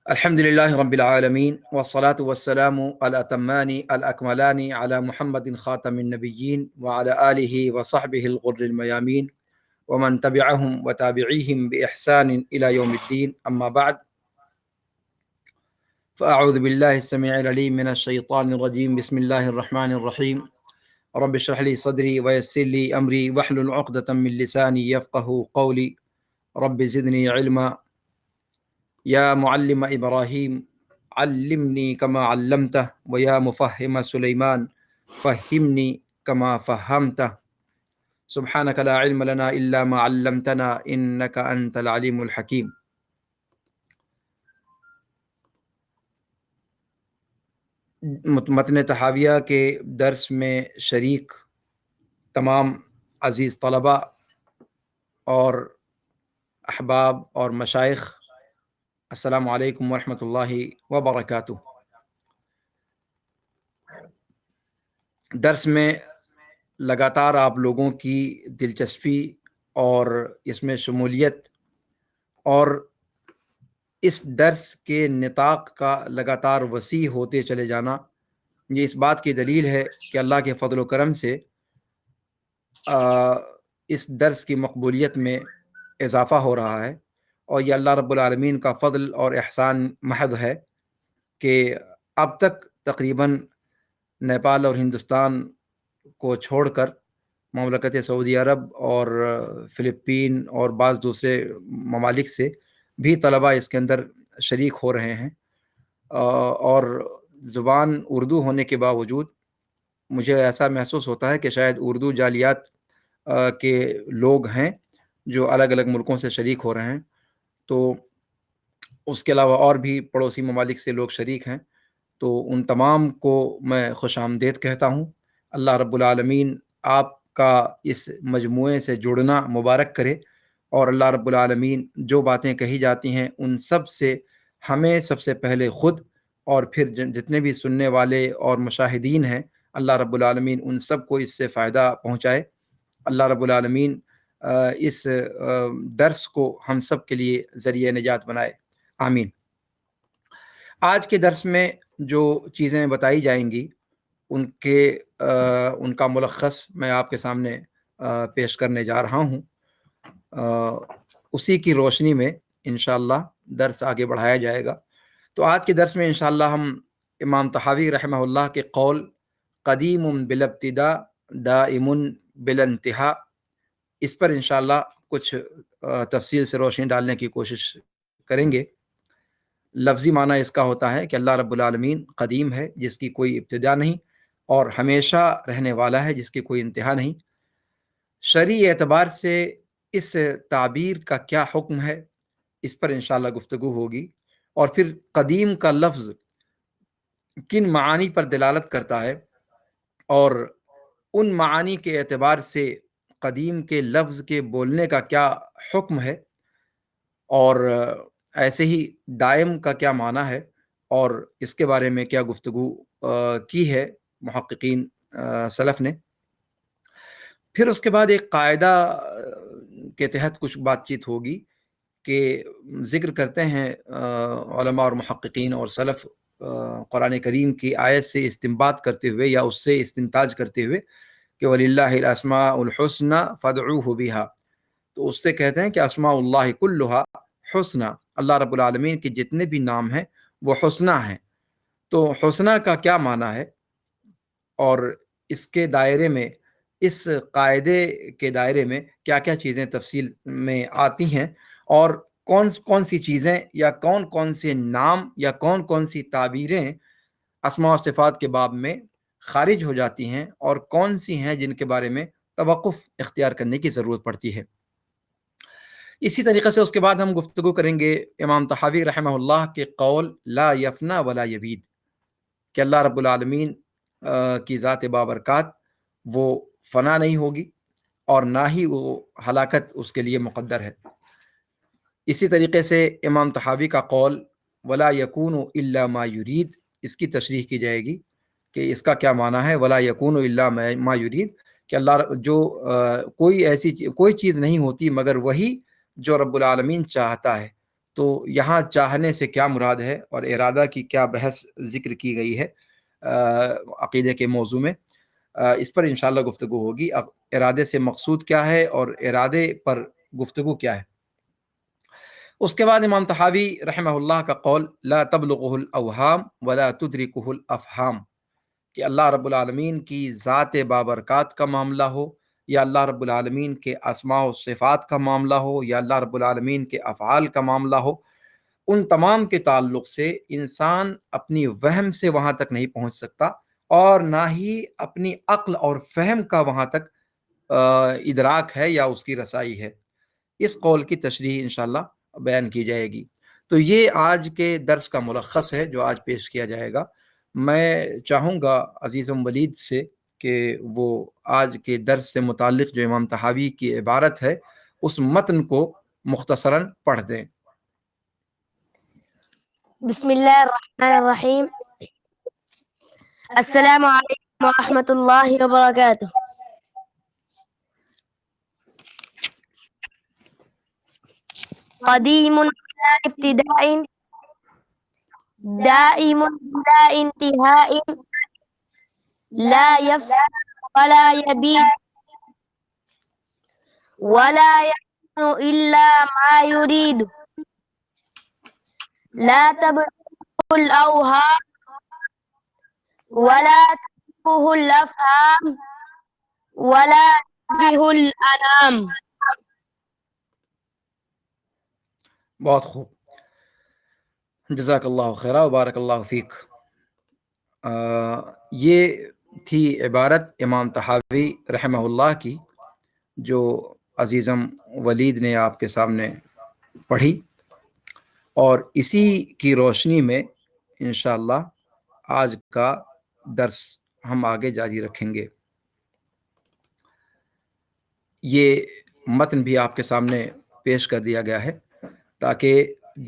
الحمد لله رب العالمين والصلاة والسلام الأتمان الأكملان على محمد خاتم النبيين وعلى آله وصحبه الغر الميامين ومن تبعهم وتابعيهم بإحسان إلى يوم الدين. أما بعد، فأعوذ بالله السميع العليم من الشيطان الرجيم. بسم الله الرحمن الرحيم. رب اشرح لي صدري ويسر لي أمري واحلل عقدة من لساني يفقه قولي. رب زدني علما. يا معلم إبراهيم علمني كما علمته، ويا مفهم سليمان فهمني كما فهمته. سبحانك لا علم لنا إلا ما علمتنا إنك أنت العليم الحكيم. متن تحاویہ کے درس میں شریک تمام عزیز طلباء اور احباب اور مشائخ، السلام علیکم ورحمۃ اللہ وبرکاتہ۔ درس میں لگاتار آپ لوگوں کی دلچسپی اور اس میں شمولیت اور اس درس کے نطاق کا لگاتار وسیع ہوتے چلے جانا، یہ اس بات کی دلیل ہے کہ اللہ کے فضل و کرم سے اس درس کی مقبولیت میں اضافہ ہو رہا ہے، اور یہ اللہ رب العالمین کا فضل اور احسان محض ہے کہ اب تک تقریباً نیپال اور ہندوستان کو چھوڑ کر مملکت سعودی عرب اور فلپین اور بعض دوسرے ممالک سے بھی طلباء اس کے اندر شریک ہو رہے ہیں، اور زبان اردو ہونے کے باوجود مجھے ایسا محسوس ہوتا ہے کہ شاید اردو جالیات کے لوگ ہیں جو الگ الگ ملکوں سے شریک ہو رہے ہیں، تو اس کے علاوہ اور بھی پڑوسی ممالک سے لوگ شریک ہیں، تو ان تمام کو میں خوش آمدید کہتا ہوں۔ اللہ رب العالمین آپ کا اس مجموعے سے جڑنا مبارک کرے، اور اللہ رب العالمین جو باتیں کہی جاتی ہیں ان سب سے ہمیں سب سے پہلے خود اور پھر جتنے بھی سننے والے اور مشاہدین ہیں، اللہ رب العالمین ان سب کو اس سے فائدہ پہنچائے۔ اللہ رب العالمین اس درس کو ہم سب کے لیے ذریعہ نجات بنائے، آمین۔ آج کے درس میں جو چیزیں بتائی جائیں گی ان کا ملخص میں آپ کے سامنے پیش کرنے جا رہا ہوں، اسی کی روشنی میں انشاءاللہ درس آگے بڑھایا جائے گا۔ تو آج کے درس میں انشاءاللہ ہم امام طحاوی رحمہ اللہ کے قول قدیم بالابتداء دائم بالانتہاء، اس پر انشاءاللہ کچھ تفصیل سے روشنی ڈالنے کی کوشش کریں گے۔ لفظی معنی اس کا ہوتا ہے کہ اللہ رب العالمین قدیم ہے جس کی کوئی ابتدا نہیں، اور ہمیشہ رہنے والا ہے جس کی کوئی انتہا نہیں۔ شرعی اعتبار سے اس تعبیر کا کیا حکم ہے، اس پر انشاءاللہ گفتگو ہوگی، اور پھر قدیم کا لفظ کن معانی پر دلالت کرتا ہے، اور ان معانی کے اعتبار سے قدیم کے لفظ کے بولنے کا کیا حکم ہے، اور ایسے ہی دائم کا کیا معنی ہے، اور اس کے بارے میں کیا گفتگو کی ہے محققین سلف نے۔ پھر اس کے بعد ایک قاعدہ کے تحت کچھ بات چیت ہوگی کہ ذکر کرتے ہیں علماء اور محققین اور سلف قرآن کریم کی آیت سے استنباط کرتے ہوئے یا اس سے استنتاج کرتے ہوئے کہ وَلِلَّهِ الْأَسْمَاءُ الْحُسْنَى فَادْعُوهُ بِهَا، تو اس سے کہتے ہیں کہ اسماء اللہ کلها حسنى، اللہ رب العالمین کے جتنے بھی نام ہیں وہ حسنہ ہیں۔ تو حسنہ کا کیا معنی ہے، اور اس کے دائرے میں، اس قاعدے کے دائرے میں کیا کیا چیزیں تفصیل میں آتی ہیں، اور کون کون سی چیزیں یا کون کون سے نام یا کون کون سی تعبیریں اسماء و صفات کے باب میں خارج ہو جاتی ہیں، اور کون سی ہیں جن کے بارے میں توقف اختیار کرنے کی ضرورت پڑتی ہے۔ اسی طریقے سے اس کے بعد ہم گفتگو کریں گے امام طحاوی رحمہ اللہ کے قول لا یفنا ولا یبید، کہ اللہ رب العالمین کی ذات بابرکات وہ فنا نہیں ہوگی، اور نہ ہی وہ ہلاکت اس کے لیے مقدر ہے۔ اسی طریقے سے امام طحاوی کا قول ولا یکون الا ما یرید، اس کی تشریح کی جائے گی کہ اس کا کیا معنی ہے ولا یکون الا ما یرید، کہ اللہ جو کوئی چیز نہیں ہوتی مگر وہی جو رب العالمین چاہتا ہے۔ تو یہاں چاہنے سے کیا مراد ہے اور ارادہ کی کیا بحث ذکر کی گئی ہے عقیدے کے موضوع میں، اس پر انشاءاللہ گفتگو ہوگی۔ ارادے سے مقصود کیا ہے اور ارادے پر گفتگو کیا ہے۔ اس کے بعد امام طحاوی رحمہ اللہ کا قول لا تبلغه الاوہام ولا تدرکه الافہام، کہ اللہ رب العالمین کی ذات بابرکات کا معاملہ ہو، یا اللہ رب العالمین کے اسماء و صفات کا معاملہ ہو، یا اللہ رب العالمین کے افعال کا معاملہ ہو، ان تمام کے تعلق سے انسان اپنی وہم سے وہاں تک نہیں پہنچ سکتا، اور نہ ہی اپنی عقل اور فہم کا وہاں تک ادراک ہے یا اس کی رسائی ہے۔ اس قول کی تشریح انشاءاللہ بیان کی جائے گی۔ تو یہ آج کے درس کا ملخص ہے جو آج پیش کیا جائے گا۔ میں چاہوں گا عزیزم ولید سے کہ وہ آج کے درس سے متعلق جو امام طحاوی کی عبارت ہے اس متن کو مختصراً پڑھ دیں۔ بسم اللہ الرحمن الرحیم۔ السلام علیکم ورحمۃ اللہ وبرکاتہ۔ قدیم بلا ابتداء دائم بلا انتہاء لا يفنى ولا يبيد ولا يكون إلا ما يريد لا تبلغه الأوهام ولا تدركه الأفهام ولا تشبه الأنام۔ بہت خوب، جزاک اللہ خیرہ وبارک اللہ فیک۔ یہ تھی عبارت امام طحاوی رحمہ اللہ کی جو عزیزم ولید نے آپ کے سامنے پڑھی، اور اسی کی روشنی میں انشاءاللہ آج کا درس ہم آگے جاری رکھیں گے۔ یہ متن بھی آپ کے سامنے پیش کر دیا گیا ہے تاکہ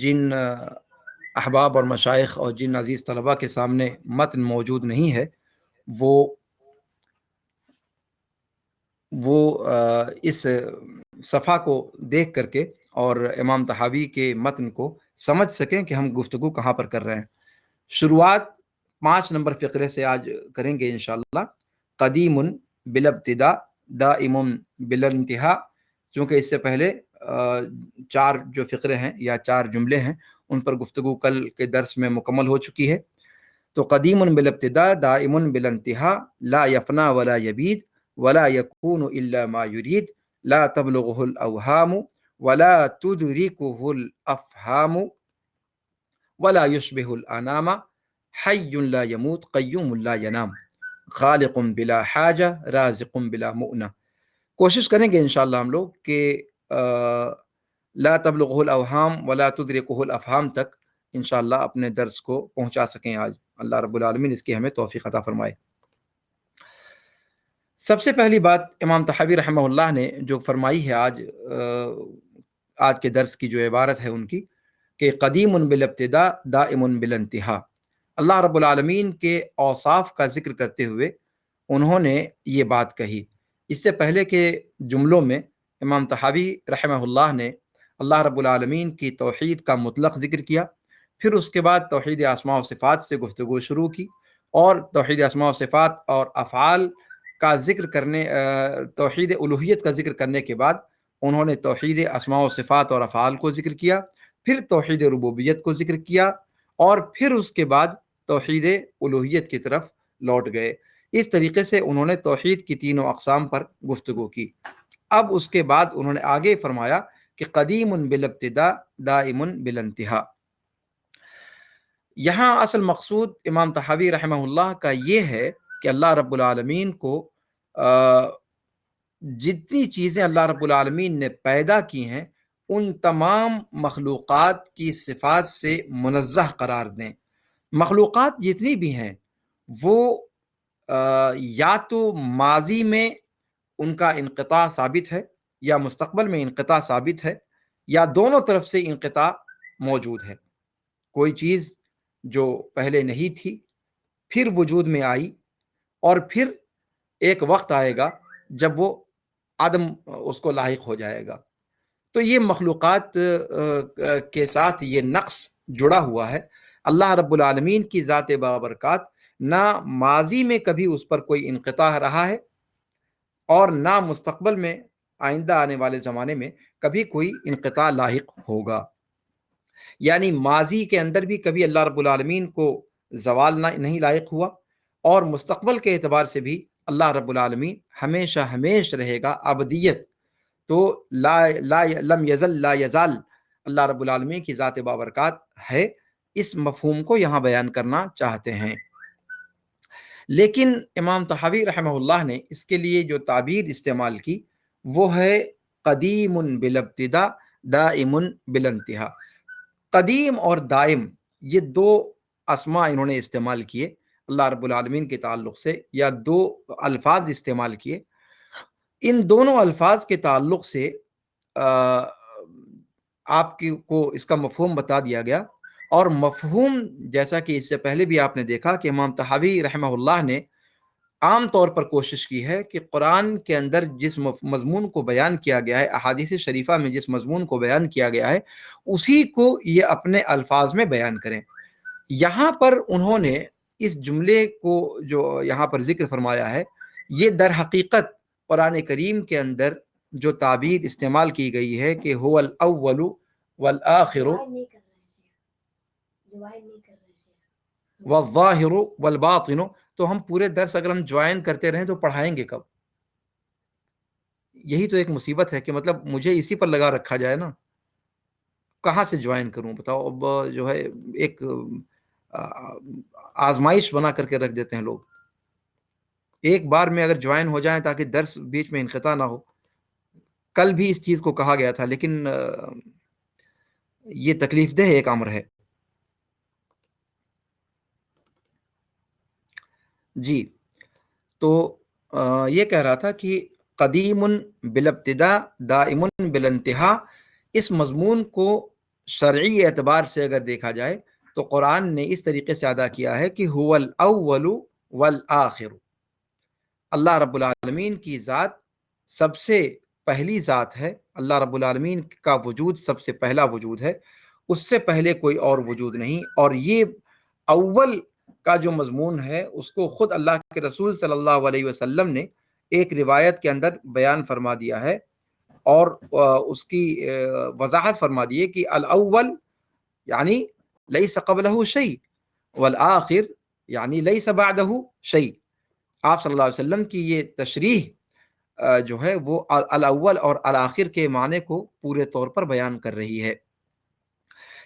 جن احباب اور مشائخ اور جن عزیز طلباء کے سامنے متن موجود نہیں ہے وہ اس صفحہ کو دیکھ کر کے اور امام طحاوی کے متن کو سمجھ سکیں کہ ہم گفتگو کہاں پر کر رہے ہیں۔ شروعات 5 نمبر فقرے سے آج کریں گے انشاءاللہ۔ قدیم بلا ابتدا دائم بلا انتہا، چونکہ اس سے پہلے 4 جو فقرے ہیں یا 4 جملے ہیں ان پر گفتگو کل کے درس میں مکمل ہو چکی ہے۔ تو قدیم بلا ابتدا دائم بلا انتہا لا یفنا ولا یبید ولا یکون الا ما یرید لا تبلغه الاوہام ولا تدرکه الافہام ولا یشبہ الانام حی لا یموت قیوم لا ینام خالق بلا حاجہ رازق بلا مؤنہ۔ کوشش کریں گے انشاءاللہ ہم لوگ کہ لا تبلغه الاوہام ولا تدرکه الافہام تک انشاءاللہ اپنے درس کو پہنچا سکیں آج۔ اللہ رب العالمین اس کی ہمیں توفیق عطا فرمائے۔ سب سے پہلی بات امام طحاوی رحمہ اللہ نے جو فرمائی ہے آج کے درس کی جو عبارت ہے ان کی، کہ قدیم بالابتداء دائم بالانتہا، اللہ رب العالمین کے اوصاف کا ذکر کرتے ہوئے انہوں نے یہ بات کہی۔ اس سے پہلے کے جملوں میں امام طحاوی رحمہ اللہ نے اللہ رب العالمین کی توحید کا مطلق ذکر کیا، پھر اس کے بعد توحید اسماء و صفات سے گفتگو شروع کی، اور توحید اسماء و صفات اور افعال کا ذکر کرنے توحید الوہیت کا ذکر کرنے کے بعد انہوں نے توحید اسماء و صفات اور افعال کو ذکر کیا، پھر توحید ربوبیت کو ذکر کیا، اور پھر اس کے بعد توحید الوہیت کی طرف لوٹ گئے۔ اس طریقے سے انہوں نے توحید کی تینوں اقسام پر گفتگو کی۔ اب اس کے بعد انہوں نے آگے فرمایا کہ قدیم بالابتداء دائم بالانتہا۔ یہاں اصل مقصود امام طحاوی رحمہ اللہ کا یہ ہے کہ اللہ رب العالمین کو جتنی چیزیں اللہ رب العالمین نے پیدا کی ہیں ان تمام مخلوقات کی صفات سے منزہ قرار دیں۔ مخلوقات جتنی بھی ہیں وہ یا تو ماضی میں ان کا انقطاع ثابت ہے یا مستقبل میں انقطاع ثابت ہے، یا دونوں طرف سے انقطاع موجود ہے۔ کوئی چیز جو پہلے نہیں تھی پھر وجود میں آئی، اور پھر ایک وقت آئے گا جب وہ عدم اس کو لاحق ہو جائے گا۔ تو یہ مخلوقات کے ساتھ یہ نقص جڑا ہوا ہے۔ اللہ رب العالمین کی ذات بابرکات نہ ماضی میں کبھی اس پر کوئی انقطاع رہا ہے اور نہ مستقبل میں آئندہ آنے والے زمانے میں کبھی کوئی انقطاع لاحق ہوگا۔ یعنی ماضی کے اندر بھی کبھی اللہ رب العالمین کو زوال نہیں لاحق ہوا، اور مستقبل کے اعتبار سے بھی اللہ رب العالمین ہمیشہ ہمیشہ رہے گا، ابدیت۔ تو لم یزل لا یزال اللہ رب العالمین کی ذات بابرکات ہے، اس مفہوم کو یہاں بیان کرنا چاہتے ہیں۔ لیکن امام طحاوی رحمہ اللہ نے اس کے لیے جو تعبیر استعمال کی وہ ہے قدیم بالابتدا دائم بالانتہا۔ قدیم اور دائم یہ دو اسماء انہوں نے استعمال کیے اللہ رب العالمین کے تعلق سے، یا دو الفاظ استعمال کیے۔ ان دونوں الفاظ کے تعلق سے آپ کو اس کا مفہوم بتا دیا گیا، اور مفہوم جیسا کہ اس سے پہلے بھی آپ نے دیکھا کہ امام طحاوی رحمہ اللہ نے عام طور پر کوشش کی ہے کہ قرآن کے اندر جس مضمون کو بیان کیا گیا ہے، احادیث شریفہ میں جس مضمون کو بیان کیا گیا ہے، اسی کو یہ اپنے الفاظ میں بیان کریں۔ یہاں پر انہوں نے اس جملے کو جو یہاں پر ذکر فرمایا ہے، یہ در حقیقت قرآن کریم کے اندر جو تعبیر استعمال کی گئی ہے کہ هو الاول والآخر والظاہر والباطن، تو ہم پورے درس اگر ہم جوائن کرتے رہیں تو پڑھائیں گے کب؟ یہی تو ایک مصیبت ہے کہ مطلب مجھے اسی پر لگا رکھا جائے نا، کہاں سے جوائن کروں بتاؤ؟ اب جو ہے ایک آزمائش بنا کر کے رکھ دیتے ہیں لوگ، ایک بار میں اگر جوائن ہو جائیں تاکہ درس بیچ میں انقطاع نہ ہو۔ کل بھی اس چیز کو کہا گیا تھا، لیکن یہ تکلیف دہ ایک امر ہے۔ جی، تو یہ کہہ رہا تھا کہ قدیم بالابتدا دائم بالانتہا، اس مضمون کو شرعی اعتبار سے اگر دیکھا جائے تو قرآن نے اس طریقے سے ادا کیا ہے کہ هو الاول والآخر، اللہ رب العالمین کی ذات سب سے پہلی ذات ہے، اللہ رب العالمین کا وجود سب سے پہلا وجود ہے، اس سے پہلے کوئی اور وجود نہیں۔ اور یہ اول کا جو مضمون ہے اس کو خود اللہ کے رسول صلی اللہ علیہ وسلم نے ایک روایت کے اندر بیان فرما دیا ہے، اور اس کی وضاحت فرما دی ہے کہ الاول یعنی لیس قبلہ شیء، والآخر یعنی لیس بعدہ شیء۔ آپ صلی اللہ علیہ وسلم کی یہ تشریح جو ہے وہ الاول اور الآخر کے معنی کو پورے طور پر بیان کر رہی ہے۔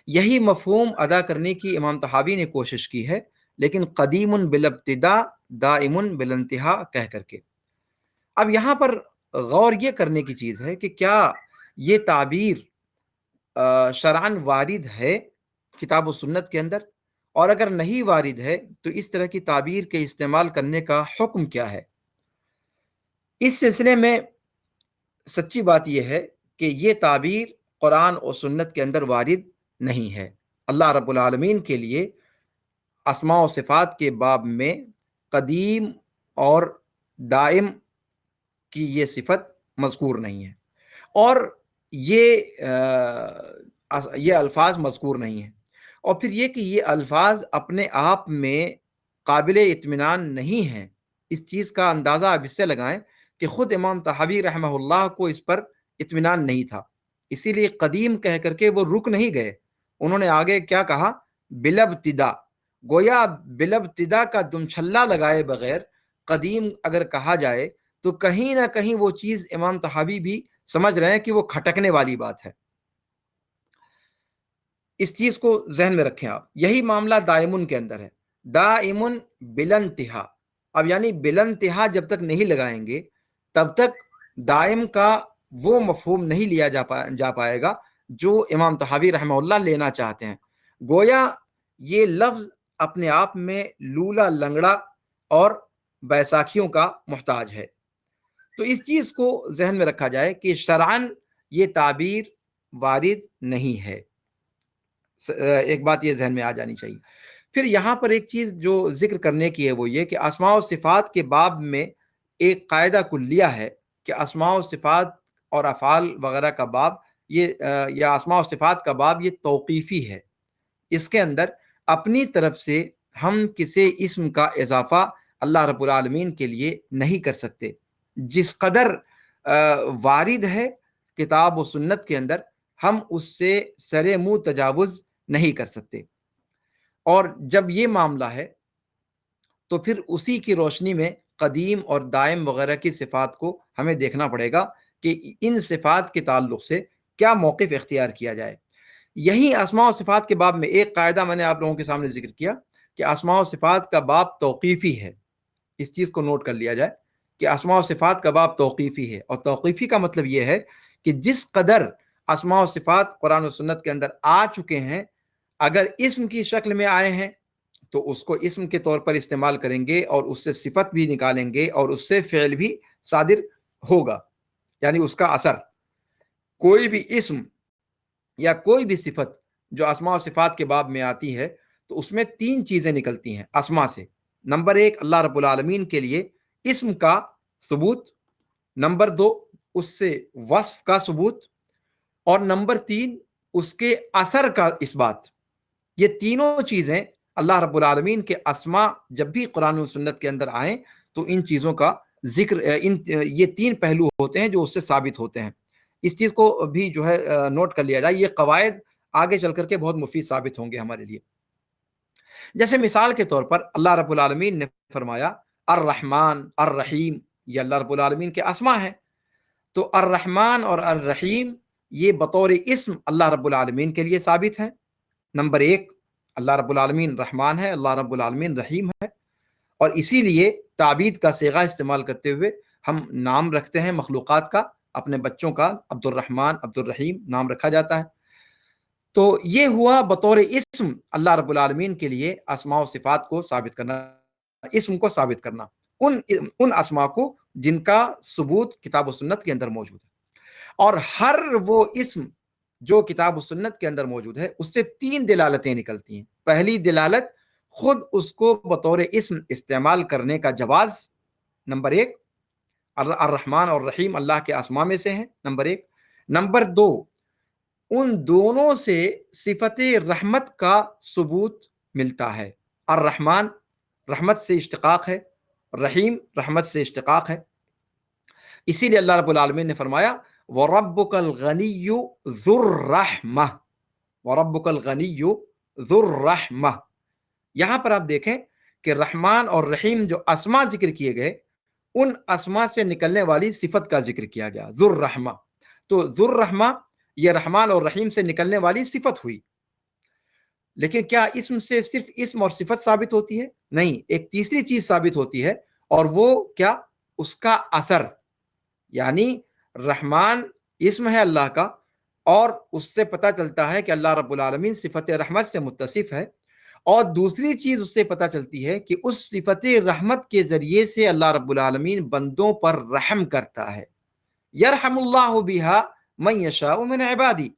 یہی مفہوم ادا کرنے کی امام طحاوی نے کوشش کی ہے، لیکن قدیم بالابتدا دائم بالانتہا کہہ کر کے۔ اب یہاں پر غور یہ کرنے کی چیز ہے کہ کیا یہ تعبیر شرعاً وارد ہے کتاب و سنت کے اندر، اور اگر نہیں وارد ہے تو اس طرح کی تعبیر کے استعمال کرنے کا حکم کیا ہے؟ اس سلسلے میں سچی بات یہ ہے کہ یہ تعبیر قرآن و سنت کے اندر وارد نہیں ہے۔ اللہ رب العالمین کے لیے اسماء و صفات کے باب میں قدیم اور دائم کی یہ صفت مذکور نہیں ہے، اور یہ الفاظ مذکور نہیں ہیں۔ اور پھر یہ کہ یہ الفاظ اپنے آپ میں قابل اطمینان نہیں ہیں، اس چیز کا اندازہ آپ اس سے لگائیں کہ خود امام طحاوی رحمہ اللہ کو اس پر اطمینان نہیں تھا، اسی لیے قدیم کہہ کر کے وہ رک نہیں گئے، انہوں نے آگے کیا کہا؟ بالابتدا۔ گویا بالابتدا کا دم چھلا لگائے بغیر قدیم اگر کہا جائے تو کہیں نہ کہیں وہ چیز امام طحاوی بھی سمجھ رہے ہیں کہ وہ کھٹکنے والی بات ہے۔ اس چیز کو ذہن میں رکھیں آپ۔ یہی معاملہ دائمن کے اندر ہے، دائمن بلانتہا۔ اب یعنی بلانتہا جب تک نہیں لگائیں گے تب تک دائم کا وہ مفہوم نہیں لیا جا پائے گا جو امام طحاوی رحمہ اللہ لینا چاہتے ہیں۔ گویا یہ لفظ اپنے آپ میں لولا لنگڑا اور بیساکھیوں کا محتاج ہے۔ تو اس چیز کو ذہن میں رکھا جائے کہ شرعاً یہ تعبیر وارد نہیں ہے، ایک بات یہ ذہن میں آ جانی چاہیے۔ پھر یہاں پر ایک چیز جو ذکر کرنے کی ہے وہ یہ کہ اسماء و صفات کے باب میں ایک قاعدہ کلیہ ہے کہ اسماء و صفات اور افعال وغیرہ کا باب یہ اسماء و صفات کا باب یہ توقیفی ہے، اس کے اندر اپنی طرف سے ہم کسی اسم کا اضافہ اللہ رب العالمین کے لیے نہیں کر سکتے، جس قدر وارد ہے کتاب و سنت کے اندر ہم اس سے سر منہ تجاوز نہیں کر سکتے۔ اور جب یہ معاملہ ہے تو پھر اسی کی روشنی میں قدیم اور دائم وغیرہ کی صفات کو ہمیں دیکھنا پڑے گا کہ ان صفات کے تعلق سے کیا موقف اختیار کیا جائے۔ یہی اسماء و صفات کے باب میں ایک قاعدہ میں نے آپ لوگوں کے سامنے ذکر کیا کہ اسماء و صفات کا باب توقیفی ہے، اس چیز کو نوٹ کر لیا جائے کہ اسماء و صفات کا باب توقیفی ہے، اور توقیفی کا مطلب یہ ہے کہ جس قدر اسماء و صفات قرآن و سنت کے اندر آ چکے ہیں، اگر اسم کی شکل میں آئے ہیں تو اس کو اسم کے طور پر استعمال کریں گے اور اس سے صفت بھی نکالیں گے اور اس سے فعل بھی صادر ہوگا، یعنی اس کا اثر۔ کوئی بھی اسم یا کوئی بھی صفت جو اسماء و صفات کے باب میں آتی ہے تو اس میں تین چیزیں نکلتی ہیں اسماء سے۔ نمبر ایک، اللہ رب العالمین کے لیے اسم کا ثبوت، نمبر دو اس سے وصف کا ثبوت، اور نمبر تین اس کے اثر کا اثبات۔ یہ تینوں چیزیں اللہ رب العالمین کے اسماء جب بھی قرآن و سنت کے اندر آئیں تو ان چیزوں کا ذکر، یہ تین پہلو ہوتے ہیں جو اس سے ثابت ہوتے ہیں۔ اس چیز کو بھی جو ہے نوٹ کر لیا جائے، یہ قواعد آگے چل کر کے بہت مفید ثابت ہوں گے ہمارے لیے۔ جیسے مثال کے طور پر اللہ رب العالمین نے فرمایا الرحمن الرحیم، یہ اللہ رب العالمین کے اسماء ہیں، تو الرحمن اور الرحیم یہ بطور اسم اللہ رب العالمین کے لیے ثابت ہیں۔ نمبر ایک، اللہ رب العالمین رحمان ہے، اللہ رب العالمین رحیم ہے، اور اسی لیے تعبید کا صیغہ استعمال کرتے ہوئے ہم نام رکھتے ہیں مخلوقات کا، اپنے بچوں کا عبد الرحمن عبد الرحیم نام رکھا جاتا ہے۔ تو یہ ہوا بطور اسم اللہ رب العالمین کے لیے اسماء و صفات کو ثابت کرنا، اسم کو ثابت کرنا، ان اسماء کو جن کا ثبوت کتاب و سنت کے اندر موجود ہے۔ اور ہر وہ اسم جو کتاب و سنت کے اندر موجود ہے اس سے تین دلالتیں نکلتی ہیں۔ پہلی دلالت خود اس کو بطور اسم استعمال کرنے کا جواز، نمبر ایک، الرحمن اور رحیم اللہ کے اسماء میں سے ہیں، نمبر ایک۔ نمبر دو، ان دونوں سے صفت رحمت کا ثبوت ملتا ہے۔ الرحمن رحمت سے اشتقاق ہے، رحیم رحمت سے اشتقاق ہے، اسی لیے اللہ رب العالمین نے فرمایا وَرَبُّكَ الْغَنِيُّ ذُو الرَّحْمَةِ، وَرَبُّكَ الْغَنِيُّ ذُو الرَّحْمَةِ۔ یہاں پر آپ دیکھیں کہ رحمان اور رحیم جو اسماء ذکر کیے گئے، ان اسماء سے نکلنے والی صفت کا ذکر کیا گیا، ذو الرحمہ۔ تو ذو الرحمہ یہ رحمان اور رحیم سے نکلنے والی صفت ہوئی، لیکن کیا اسم سے صرف اسم اور صفت ثابت ہوتی ہے؟ نہیں، ایک تیسری چیز ثابت ہوتی ہے، اور وہ کیا؟ اس کا اثر۔ یعنی رحمان اسم ہے اللہ کا، اور اس سے پتہ چلتا ہے کہ اللہ رب العالمین صفت رحمت سے متصف ہے، اور دوسری چیز اس سے پتہ چلتی ہے کہ اس صفت رحمت کے ذریعے سے اللہ رب العالمین بندوں پر رحم کرتا ہے، یرحم اللہ بہا من یشاء من عبادی۔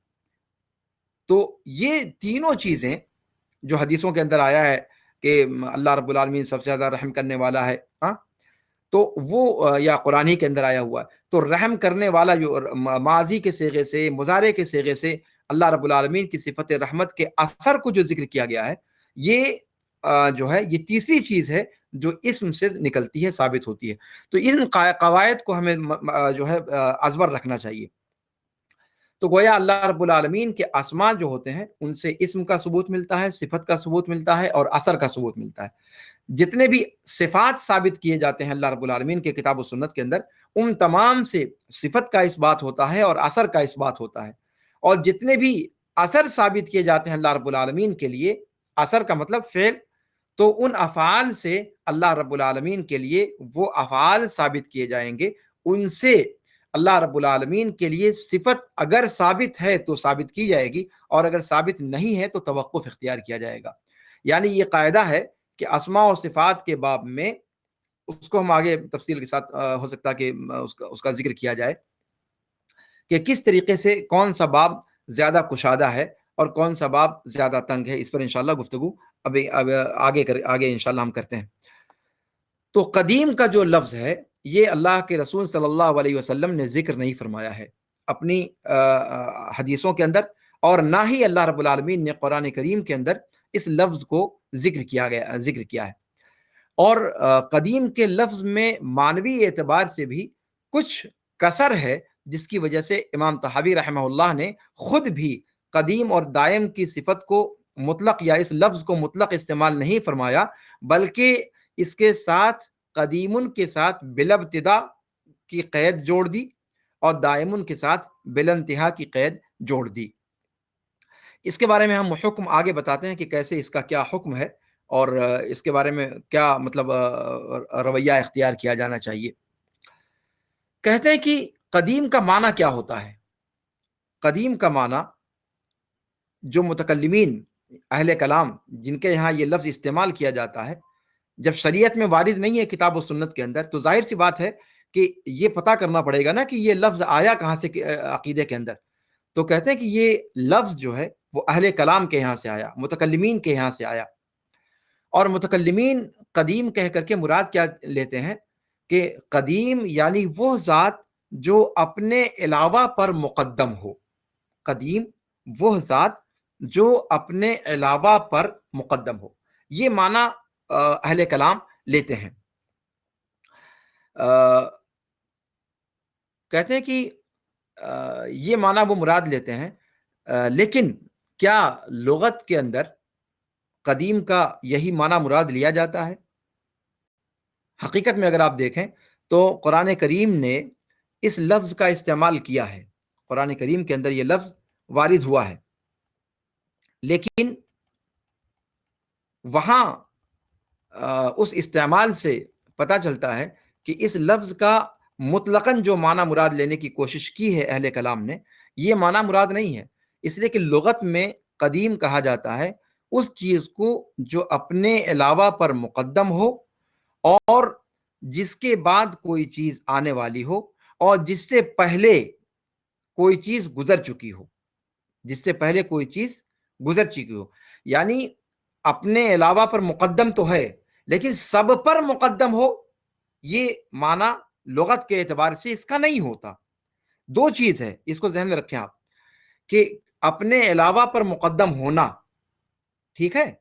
تو یہ تینوں چیزیں جو حدیثوں کے اندر آیا ہے کہ اللہ رب العالمین سب سے زیادہ رحم کرنے والا ہے، ہاں، تو وہ یا قرآن ہی کے اندر آیا ہوا ہے، تو رحم کرنے والا جو ماضی کے صیغے سے، مضارع کے صیغے سے اللہ رب العالمین کی صفت رحمت کے اثر کو جو ذکر کیا گیا ہے، یہ جو ہے یہ تیسری چیز ہے جو اسم سے نکلتی ہے، ثابت ہوتی ہے۔ تو ان قواعد کو ہمیں جو ہے ازبر رکھنا چاہیے۔ تو گویا اللہ رب العالمین کے اسماء جو ہوتے ہیں ان سے اسم کا ثبوت ملتا ہے، صفت کا ثبوت ملتا ہے، اور اثر کا ثبوت ملتا ہے۔ جتنے بھی صفات ثابت کیے جاتے ہیں اللہ رب العالمین کے کتاب و سنت کے اندر، ان تمام سے صفت کا اثبات ہوتا ہے اور اثر کا اثبات ہوتا ہے، اور جتنے بھی اثر ثابت کیے جاتے ہیں اللہ رب العالمین کے لیے، اثر کا مطلب فعل، تو ان افعال سے اللہ رب العالمین کے لیے وہ افعال ثابت کیے جائیں گے، ان سے اللہ رب العالمین کے لیے صفت اگر ثابت ہے تو ثابت کی جائے گی، اور اگر ثابت نہیں ہے تو توقف اختیار کیا جائے گا۔ یعنی یہ قاعدہ ہے کہ اسماء و صفات کے باب میں، اس کو ہم آگے تفصیل کے ساتھ ہو سکتا ہے کہ اس کا ذکر کیا جائے کہ کس طریقے سے کون سا باب زیادہ کشادہ ہے اور کون سا باب زیادہ تنگ ہے، اس پر انشاءاللہ گفتگو اب آگے انشاءاللہ ہم کرتے ہیں۔ تو قدیم کا جو لفظ ہے یہ اللہ کے رسول صلی اللہ علیہ وسلم نے ذکر نہیں فرمایا ہے، اپنی حدیثوں کے اندر، اور نہ ہی اللہ رب العالمین نے قرآن کریم کے اندر اس لفظ کو ذکر کیا ہے۔ اور قدیم کے لفظ میں معنوی اعتبار سے بھی کچھ کسر ہے، جس کی وجہ سے امام طحاوی رحمہ اللہ نے خود بھی قدیم اور دائم کی صفت کو مطلق یا اس لفظ کو مطلق استعمال نہیں فرمایا، بلکہ اس کے ساتھ قدیم کے ساتھ بالابتدا کی قید جوڑ دی اور دائم کے ساتھ بالانتہا کی قید جوڑ دی۔ اس کے بارے میں ہم حکم آگے بتاتے ہیں کہ کیسے اس کا کیا حکم ہے اور اس کے بارے میں کیا مطلب رویہ اختیار کیا جانا چاہیے۔ کہتے ہیں کہ قدیم کا معنی کیا ہوتا ہے؟ قدیم کا معنی جو متکلمین اہل کلام جن کے یہاں یہ لفظ استعمال کیا جاتا ہے، جب شریعت میں وارد نہیں ہے کتاب و سنت کے اندر، تو ظاہر سی بات ہے کہ یہ پتہ کرنا پڑے گا نا کہ یہ لفظ آیا کہاں سے عقیدے کے اندر۔ تو کہتے ہیں کہ یہ لفظ جو ہے وہ اہل کلام کے یہاں سے آیا، متکلمین کے یہاں سے آیا۔ اور متکلمین قدیم کہہ کر کے مراد کیا لیتے ہیں کہ قدیم یعنی وہ ذات جو اپنے علاوہ پر مقدم ہو۔ قدیم وہ ذات جو اپنے علاوہ پر مقدم ہو، یہ معنی اہل کلام لیتے ہیں۔ کہتے ہیں کہ یہ معنی وہ مراد لیتے ہیں، لیکن کیا لغت کے اندر قدیم کا یہی معنی مراد لیا جاتا ہے؟ حقیقت میں اگر آپ دیکھیں تو قرآن کریم نے اس لفظ کا استعمال کیا ہے، قرآن کریم کے اندر یہ لفظ وارد ہوا ہے، لیکن وہاں اس استعمال سے پتہ چلتا ہے کہ اس لفظ کا مطلقاً جو معنی مراد لینے کی کوشش کی ہے اہل کلام نے، یہ معنی مراد نہیں ہے، اس لیے کہ لغت میں قدیم کہا جاتا ہے اس چیز کو جو اپنے علاوہ پر مقدم ہو اور جس کے بعد کوئی چیز آنے والی ہو اور جس سے پہلے کوئی چیز گزر چکی ہو، جس سے پہلے کوئی چیز گزر چکی ہو۔ یعنی اپنے علاوہ پر مقدم تو ہے لیکن سب پر مقدم ہو، یہ معنی لغت کے اعتبار سے اس کا نہیں ہوتا۔ دو چیز ہے، اس کو ذہن میں رکھیں آپ، کہ اپنے علاوہ پر مقدم ہونا، ٹھیک ہے،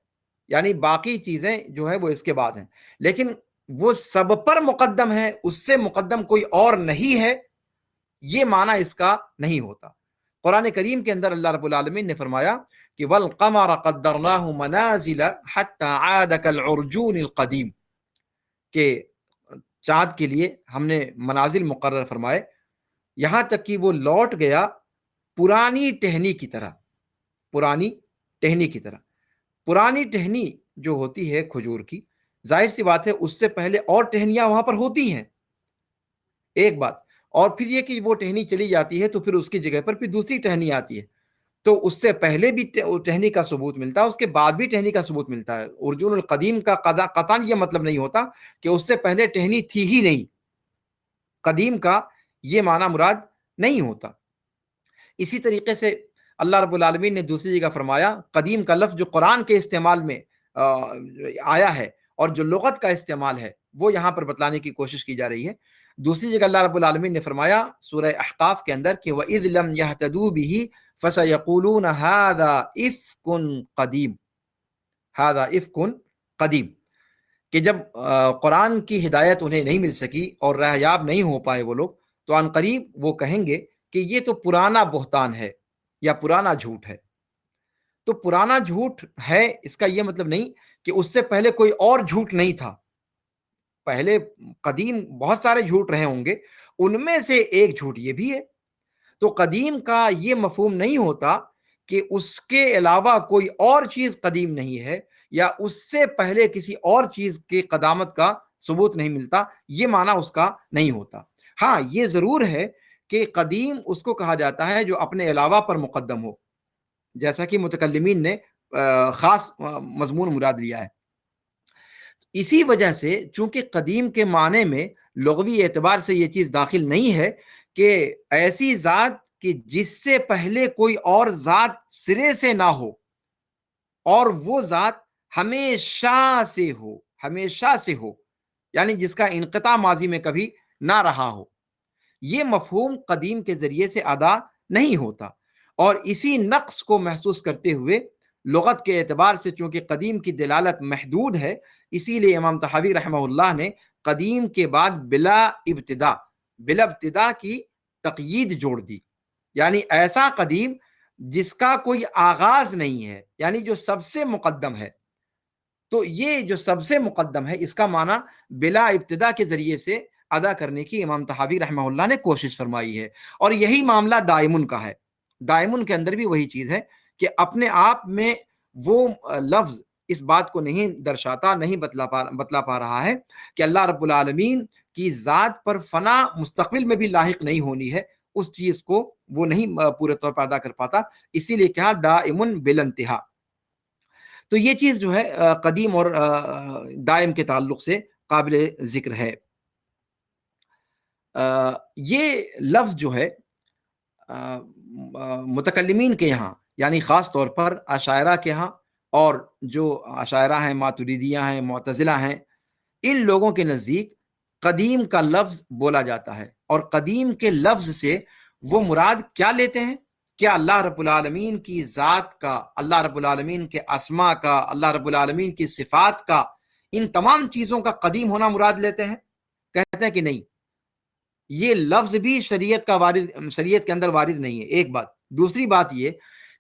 یعنی باقی چیزیں جو ہے وہ اس کے بعد ہیں، لیکن وہ سب پر مقدم ہے، اس سے مقدم کوئی اور نہیں ہے، یہ معنی اس کا نہیں ہوتا۔ قرآن کریم کے اندر اللہ رب العالمین نے فرمایا کہ وَالْقَمَرَ قَدَّرْنَاهُ مَنَازِلَ حَتَّى عَادَ كَالْعُرْجُونِ الْقَدِيمِ، کہ چاند کے لیے ہم نے منازل مقرر فرمائے یہاں تک کہ وہ لوٹ گیا پرانی ٹہنی کی طرح۔ پرانی ٹہنی کی طرح، پرانی ٹہنی جو ہوتی ہے کھجور کی، ظاہر سی بات ہے اس سے پہلے اور ٹہنیاں وہاں پر ہوتی ہیں، ایک بات، اور پھر یہ کہ وہ ٹہنی چلی جاتی ہے تو پھر اس کی جگہ پر پھر دوسری ٹہنی آتی ہے، تو اس سے پہلے بھی ٹہنی کا ثبوت ملتا ہے، اس کے بعد بھی ٹہنی کا ثبوت ملتا ہے۔ ارجون القدیم کا قطعاً یہ مطلب نہیں ہوتا کہ اس سے پہلے ٹہنی تھی ہی نہیں، قدیم کا یہ معنی مراد نہیں ہوتا۔ اسی طریقے سے اللہ رب العالمین نے دوسری جگہ فرمایا، قدیم کا لفظ جو قرآن کے استعمال میں آیا ہے اور جو لغت کا استعمال ہے وہ یہاں پر بتلانے کی کوشش کی جا رہی ہے۔ دوسری جگہ اللہ رب العالمین نے فرمایا سورہ احقاف کے اندر کہ وَإِذْ لَمْ يَهْتَدُوا بِهِ فَسَيَقُولُونَ هَذَا إِفْكٌ قَدِيمٌ، هَذَا إِفْكٌ قَدِيمٌ، کہ جب قرآن کی ہدایت انہیں نہیں مل سکی اور راہیاب نہیں ہو پائے وہ لوگ، تو عن قریب وہ کہیں گے کہ یہ تو پرانا بہتان ہے یا پرانا جھوٹ ہے۔ تو پرانا جھوٹ ہے اس کا یہ مطلب نہیں کہ اس سے پہلے کوئی اور جھوٹ نہیں تھا، پہلے قدیم بہت سارے جھوٹ رہے ہوں گے، ان میں سے ایک جھوٹ یہ بھی ہے۔ تو قدیم کا یہ مفہوم نہیں ہوتا کہ اس کے علاوہ کوئی اور چیز قدیم نہیں ہے یا اس سے پہلے کسی اور چیز کی قدامت کا ثبوت نہیں ملتا، یہ معنی اس کا نہیں ہوتا۔ ہاں یہ ضرور ہے کہ قدیم اس کو کہا جاتا ہے جو اپنے علاوہ پر مقدم ہو، جیسا کہ متکلمین نے خاص مضمون مراد لیا ہے۔ اسی وجہ سے چونکہ قدیم کے معنی میں لغوی اعتبار سے یہ چیز داخل نہیں ہے کہ ایسی ذات کہ جس سے پہلے کوئی اور ذات سرے سے نہ ہو اور وہ ذات ہمیشہ سے ہو، ہمیشہ سے ہو، یعنی جس کا انقطاع ماضی میں کبھی نہ رہا ہو، یہ مفہوم قدیم کے ذریعے سے ادا نہیں ہوتا، اور اسی نقص کو محسوس کرتے ہوئے لغت کے اعتبار سے چونکہ قدیم کی دلالت محدود ہے، اسی لیے امام طحاوی رحمہ اللہ نے قدیم کے بعد بلا ابتدا کی تقیید جوڑ دی، یعنی ایسا قدیم جس کا کوئی آغاز نہیں ہے، یعنی جو سب سے مقدم ہے۔ تو یہ جو سب سے مقدم ہے، اس کا معنی بلا ابتدا کے ذریعے سے ادا کرنے کی امام طحاوی رحمہ اللہ نے کوشش فرمائی ہے، اور یہی معاملہ دائمن کا ہے۔ دائمن کے اندر بھی وہی چیز ہے کہ اپنے آپ میں وہ لفظ اس بات کو نہیں درشاتا، نہیں بتلا پا رہا ہے کہ اللہ رب العالمین کی ذات پر فنا مستقبل میں بھی لاحق نہیں ہونی ہے، اس چیز کو وہ نہیں پورے طور پر ادا کر پاتا، اسی لیے کہا دائمن بالانتہا۔ تو یہ چیز جو ہے قدیم اور دائم کے تعلق سے قابل ذکر ہے۔ یہ لفظ جو ہے متکلمین کے یہاں، یعنی خاص طور پر اشاعرہ کے یہاں، اور جو اشاعرہ ہیں، ماتریدیہ ہیں، معتزلہ ہیں، ان لوگوں کے نزدیک قدیم کا لفظ بولا جاتا ہے، اور قدیم کے لفظ سے وہ مراد کیا لیتے ہیں؟ کیا اللہ رب العالمین کی ذات کا، اللہ رب العالمین کے اسماء کا، اللہ رب العالمین کی صفات کا، ان تمام چیزوں کا قدیم ہونا مراد لیتے ہیں؟ کہتے ہیں کہ نہیں، یہ لفظ بھی شریعت کے اندر وارد نہیں ہے، ایک بات۔ دوسری بات یہ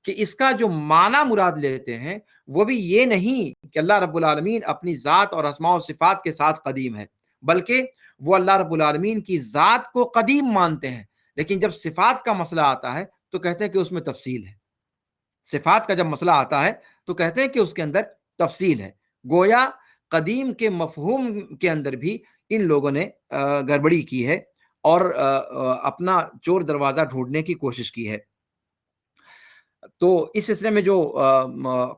کہ اس کا جو معنی مراد لیتے ہیں وہ بھی یہ نہیں کہ اللہ رب العالمین اپنی ذات اور اسماء و صفات کے ساتھ قدیم ہے، بلکہ وہ اللہ رب العالمین کی ذات کو قدیم مانتے ہیں، لیکن جب صفات کا مسئلہ آتا ہے تو کہتے ہیں کہ اس میں تفصیل ہے۔ صفات کا جب مسئلہ آتا ہے تو کہتے ہیں کہ اس کے اندر تفصیل ہے۔ گویا قدیم کے مفہوم کے اندر بھی ان لوگوں نے گڑبڑی کی ہے اور اپنا چور دروازہ ڈھونڈنے کی کوشش کی ہے۔ تو اس سلسلے میں جو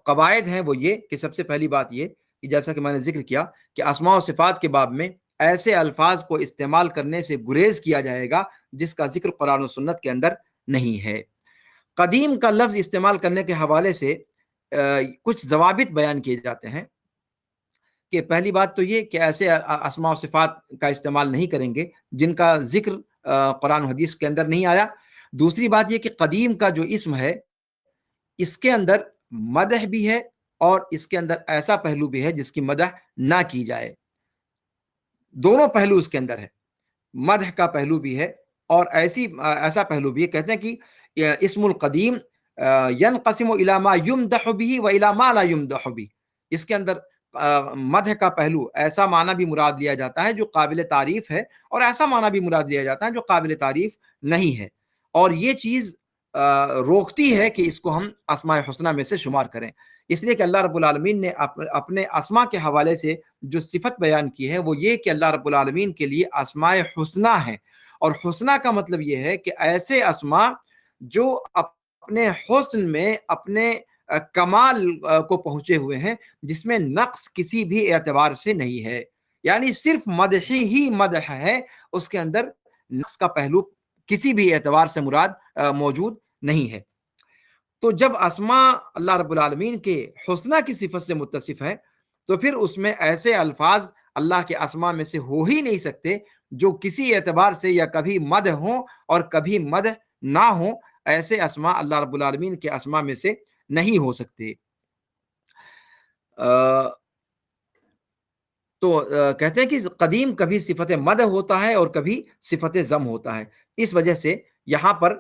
قواعد ہیں وہ یہ کہ سب سے پہلی بات یہ کہ جیسا کہ میں نے ذکر کیا کہ اسماء و صفات کے باب میں ایسے الفاظ کو استعمال کرنے سے گریز کیا جائے گا جس کا ذکر قرآن و سنت کے اندر نہیں ہے۔ قدیم کا لفظ استعمال کرنے کے حوالے سے کچھ ضوابط بیان کیے جاتے ہیں کہ پہلی بات تو یہ کہ ایسے اسماء و صفات کا استعمال نہیں کریں گے جن کا ذکر قرآن و حدیث کے اندر نہیں آیا۔ دوسری بات یہ کہ قدیم کا جو اسم ہے اس کے اندر مدح بھی ہے اور اس کے اندر ایسا پہلو بھی ہے جس کی مدح نہ کی جائے، دونوں پہلو اس کے اندر ہے، مدح کا پہلو بھی ہے اور ایسا پہلو بھی ہے۔ کہتے ہیں کہ اسم القدیم ينقسم الى ما يمدح به والى ما لا يمدح به، اس کے اندر مدح کا پہلو ایسا معنی بھی مراد لیا جاتا ہے جو قابل تعریف ہے، اور ایسا معنی بھی مراد لیا جاتا ہے جو قابل تعریف نہیں ہے، اور یہ چیز روکتی ہے کہ اس کو ہم اسماء حسنہ میں سے شمار کریں، اس لیے کہ اللہ رب العالمین نے اپنے اسماء کے حوالے سے جو صفت بیان کی ہے وہ یہ کہ اللہ رب العالمین کے لیے اسماء حسنہ ہیں، اور حسنہ کا مطلب یہ ہے کہ ایسے اسماء جو اپنے حسن میں اپنے کمال کو پہنچے ہوئے ہیں، جس میں نقص کسی بھی اعتبار سے نہیں ہے، یعنی صرف مدح ہی مدح ہے، اس کے اندر نقص کا پہلو کسی بھی اعتبار سے مراد موجود نہیں ہے۔ تو جب اسماء اللہ رب العالمین کے حسنہ کی صفت سے متصف ہے تو پھر اس میں ایسے الفاظ اللہ کے اسماء میں سے ہو ہی نہیں سکتے جو کسی اعتبار سے یا کبھی مدح ہوں اور کبھی مدح نہ ہوں، ایسے اسماء اللہ رب العالمین کے اسماء میں سے نہیں ہو سکتے۔ تو کہتے ہیں کہ قدیم کبھی صفت مدح ہوتا ہے اور کبھی صفت ذم ہوتا ہے، اس وجہ سے یہاں پر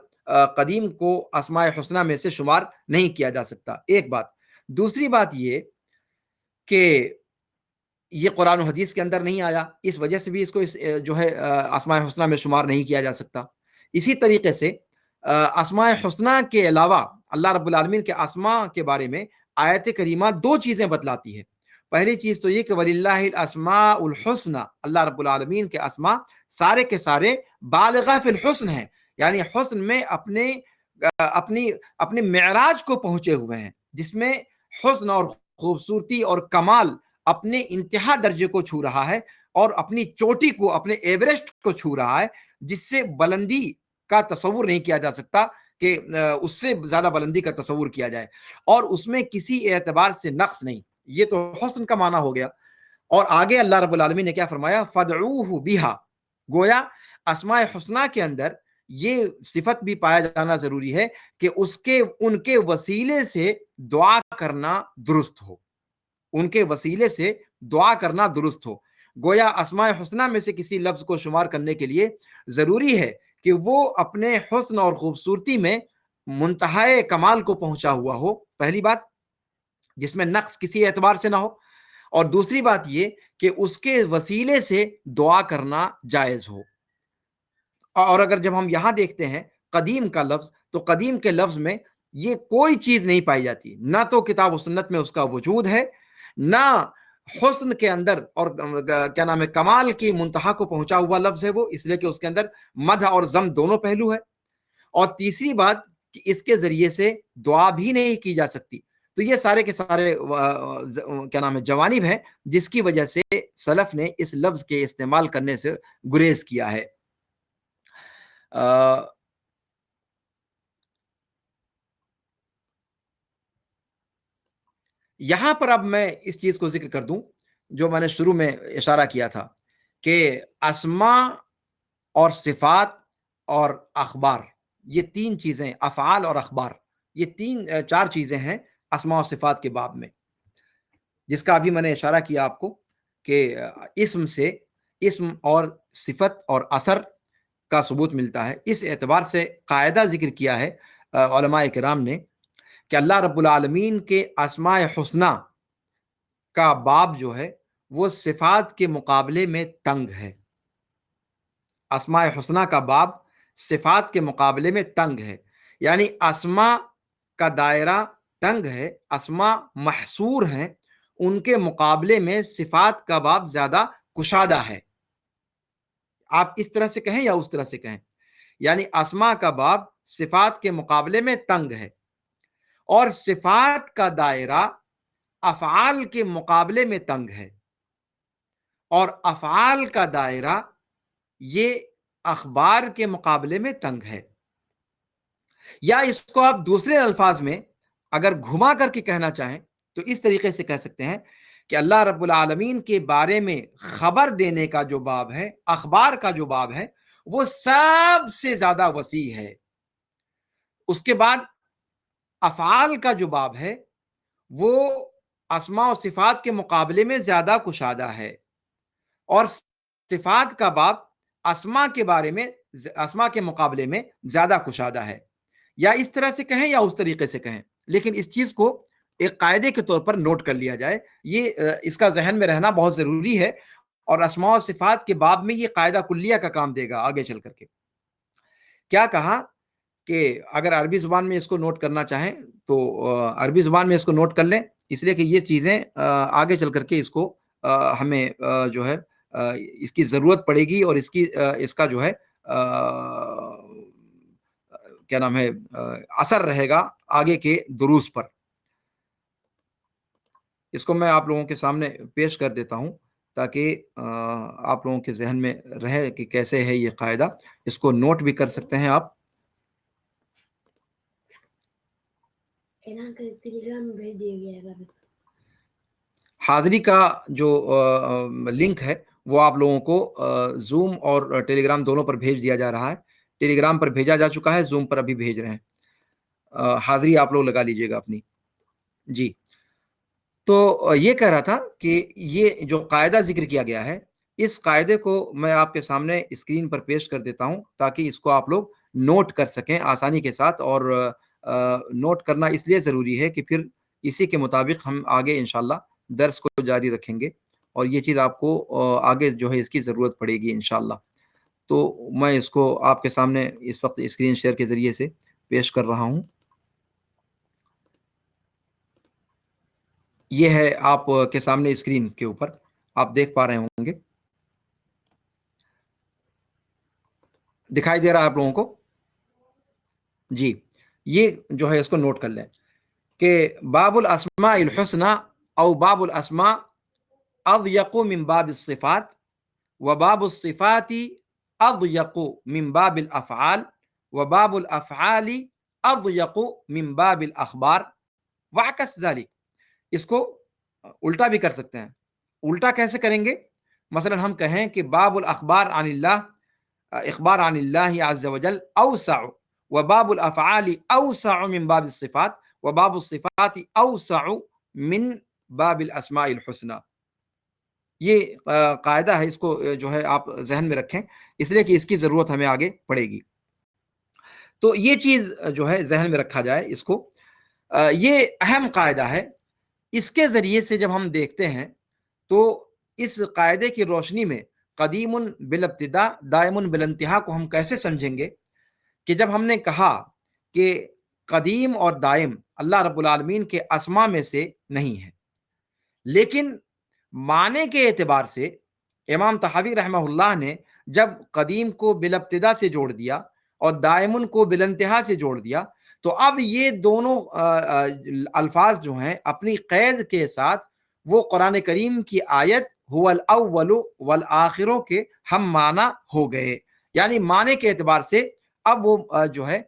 قدیم کو اسماء حسنہ میں سے شمار نہیں کیا جا سکتا، ایک بات۔ دوسری بات یہ کہ یہ قرآن و حدیث کے اندر نہیں آیا، اس وجہ سے بھی اس کو جو ہے اسماء حسنہ میں شمار نہیں کیا جا سکتا۔ اسی طریقے سے اسماء حسنہ کے علاوہ اللہ رب العالمین کے اسماء کے بارے میں آیت کریمہ دو چیزیں بتلاتی ہے۔ پہلی چیز تو یہ کہ وَلِلَّهِ الْأَسْمَاءُ الْحُسْنَى، اللہ رب العالمین کے اسماء سارے کے سارے بالغہ فی الحسن ہیں، یعنی حسن میں اپنے معراج کو پہنچے ہوئے ہیں، جس میں حسن اور خوبصورتی اور کمال اپنے انتہا درجے کو چھو رہا ہے اور اپنی چوٹی کو، اپنے ایوریسٹ کو چھو رہا ہے، جس سے بلندی کا تصور نہیں کیا جا سکتا کہ اس سے زیادہ بلندی کا تصور کیا جائے، اور اس میں کسی اعتبار سے نقص نہیں۔ یہ تو حسن کا معنی ہو گیا، اور آگے اللہ رب العالمین نے کیا فرمایا؟ فَادْعُوهُ بِهَا، گویا اسماء حسنہ کے اندر یہ صفت بھی پایا جانا ضروری ہے کہ ان کے وسیلے سے دعا کرنا درست ہو، ان کے وسیلے سے دعا کرنا درست ہو۔ گویا اسماء حسنہ میں سے کسی لفظ کو شمار کرنے کے لیے ضروری ہے کہ وہ اپنے حسن اور خوبصورتی میں منتہائے کمال کو پہنچا ہوا ہو، پہلی بات، جس میں نقص کسی اعتبار سے نہ ہو، اور دوسری بات یہ کہ اس کے وسیلے سے دعا کرنا جائز ہو۔ اور اگر جب ہم یہاں دیکھتے ہیں قدیم کا لفظ، تو قدیم کے لفظ میں یہ کوئی چیز نہیں پائی جاتی، نہ تو کتاب و سنت میں اس کا وجود ہے، نہ حسن کے اندر اور کیا نام ہے کمال کی منتہا کو پہنچا ہوا لفظ ہے وہ، اس لیے کہ اس کے اندر مدح اور ذم دونوں پہلو ہے، اور تیسری بات کہ اس کے ذریعے سے دعا بھی نہیں کی جا سکتی۔ تو یہ سارے کے سارے کیا نام ہے جوانب ہیں جس کی وجہ سے سلف نے اس لفظ کے استعمال کرنے سے گریز کیا ہے۔ یہاں پر اب میں اس چیز کو ذکر کر دوں جو میں نے شروع میں اشارہ کیا تھا کہ اسماء اور صفات اور اخبار، یہ تین چیزیں، افعال اور اخبار، یہ چار چیزیں ہیں اسماء و صفات کے باب میں، جس کا ابھی میں نے اشارہ کیا آپ کو کہ اسم سے اسم اور صفت اور اثر کا ثبوت ملتا ہے۔ اس اعتبار سے قاعدہ ذکر کیا ہے علماء کرام نے کہ اللہ رب العالمین کے اسماء حسنہ کا باب جو ہے وہ صفات کے مقابلے میں تنگ ہے۔ اسماء حسنہ کا باب صفات کے مقابلے میں تنگ ہے، یعنی اسماء کا دائرہ تنگ ہے، اسماء محصور ہیں، ان کے مقابلے میں صفات کا باب زیادہ کشادہ ہے۔ آپ اس طرح سے کہیں یا اس طرح سے کہیں، یعنی اسماء کا باب صفات کے مقابلے میں تنگ ہے، اور صفات کا دائرہ افعال کے مقابلے میں تنگ ہے، اور افعال کا دائرہ یہ اخبار کے مقابلے میں تنگ ہے۔ یا اس کو آپ دوسرے الفاظ میں اگر گھما کر کے کہنا چاہیں تو اس طریقے سے کہہ سکتے ہیں کہ اللہ رب العالمین کے بارے میں خبر دینے کا جو باب ہے، اخبار کا جو باب ہے، وہ سب سے زیادہ وسیع ہے۔ اس کے بعد افعال کا جو باب ہے وہ اسماء و صفات کے مقابلے میں زیادہ کشادہ ہے، اور صفات کا باب اسماء کے بارے میں اسماء کے مقابلے میں زیادہ کشادہ ہے۔ یا اس طرح سے کہیں یا اس طریقے سے کہیں، لیکن اس چیز کو ایک قاعدے کے طور پر نوٹ کر لیا جائے، یہ اس کا ذہن میں رہنا بہت ضروری ہے، اور اسماء و صفات کے باب میں یہ قاعدہ کلیہ کا کام دے گا آگے چل کر کے۔ کیا کہا کہ اگر عربی زبان میں اس کو نوٹ کرنا چاہیں تو عربی زبان میں اس کو نوٹ کر لیں، اس لیے کہ یہ چیزیں آگے چل کر کے اس کو ہمیں جو ہے اس کی ضرورت پڑے گی، اور اس کا جو ہے کیا نام ہے اثر رہے گا آگے کے دروس پر۔ اس کو میں آپ لوگوں کے سامنے پیش کر دیتا ہوں تاکہ آپ لوگوں کے ذہن میں رہے کہ کیسے ہے یہ قاعدہ، اس کو نوٹ بھی کر سکتے ہیں آپ۔ حاضری کا جو لنک ہے وہ آپ لوگوں کو زوم اور ٹیلی گرام دونوں پر بھیج دیا جا رہا ہے۔ ٹیلی گرام پر بھیجا جا چکا ہے، زوم پر ابھی بھیج رہے ہیں۔ حاضری آپ لوگ لگا لیجئے گا اپنی۔ جی، تو یہ کہہ رہا تھا کہ یہ جو قاعدہ ذکر کیا گیا ہے، اس قاعدے کو میں آپ کے سامنے اسکرین پر پیش کر دیتا ہوں تاکہ اس کو آپ لوگ نوٹ کر سکیں آسانی کے ساتھ، اور نوٹ کرنا اس لیے ضروری ہے کہ پھر اسی کے مطابق ہم آگے انشاءاللہ درس کو جاری رکھیں گے، اور یہ چیز آپ کو آگے جو ہے اس کی ضرورت پڑے گی انشاءاللہ۔ تو میں اس کو آپ کے سامنے اس وقت اسکرین شیئر کے ذریعے سے پیش کر رہا ہوں۔ یہ ہے آپ کے سامنے اسکرین کے اوپر، آپ دیکھ پا رہے ہوں گے، دکھائی دے رہا ہے آپ لوگوں کو؟ جی، یہ جو ہے اس کو نوٹ کر لیں کہ باب الاسماء الحسنى او باب الاسماء اضيق من باب الصفات، وباب الصفات اضيق من باب الافعال، وباب الافعال اضيق من باب الاخبار، وعكس ذلك۔ اس کو الٹا بھی کر سکتے ہیں۔ الٹا کیسے کریں گے؟ مثلا ہم کہیں کہ باب الاخبار عن اللہ اخبار عن اللہ عز وجل اوسع وباب الافعال اوسع من باب الصفات وباب الصفات اوسع من باب الاسماء الحسنى. یہ قاعدہ ہے، اس کو جو ہے آپ ذہن میں رکھیں، اس لیے کہ اس کی ضرورت ہمیں آگے پڑے گی. تو یہ چیز جو ہے ذہن میں رکھا جائے اس کو. یہ اہم قاعدہ ہے. اس کے ذریعے سے جب ہم دیکھتے ہیں تو اس قاعدے کی روشنی میں قدیم بالابتدا دائم بالانتہا کو ہم کیسے سمجھیں گے کہ جب ہم نے کہا کہ قدیم اور دائم اللہ رب العالمین کے اسما میں سے نہیں ہے، لیکن معنی کے اعتبار سے امام طحاوی رحمہ اللہ نے جب قدیم کو بالابتدا سے جوڑ دیا اور دائمن کو بالانتہا سے جوڑ دیا، تو اب یہ دونوں الفاظ جو ہیں اپنی قید کے ساتھ وہ قرآن کریم کی آیت هو الاول والآخر کے ہم معنی ہو گئے. یعنی معنی کے اعتبار سے اب وہ جو ہے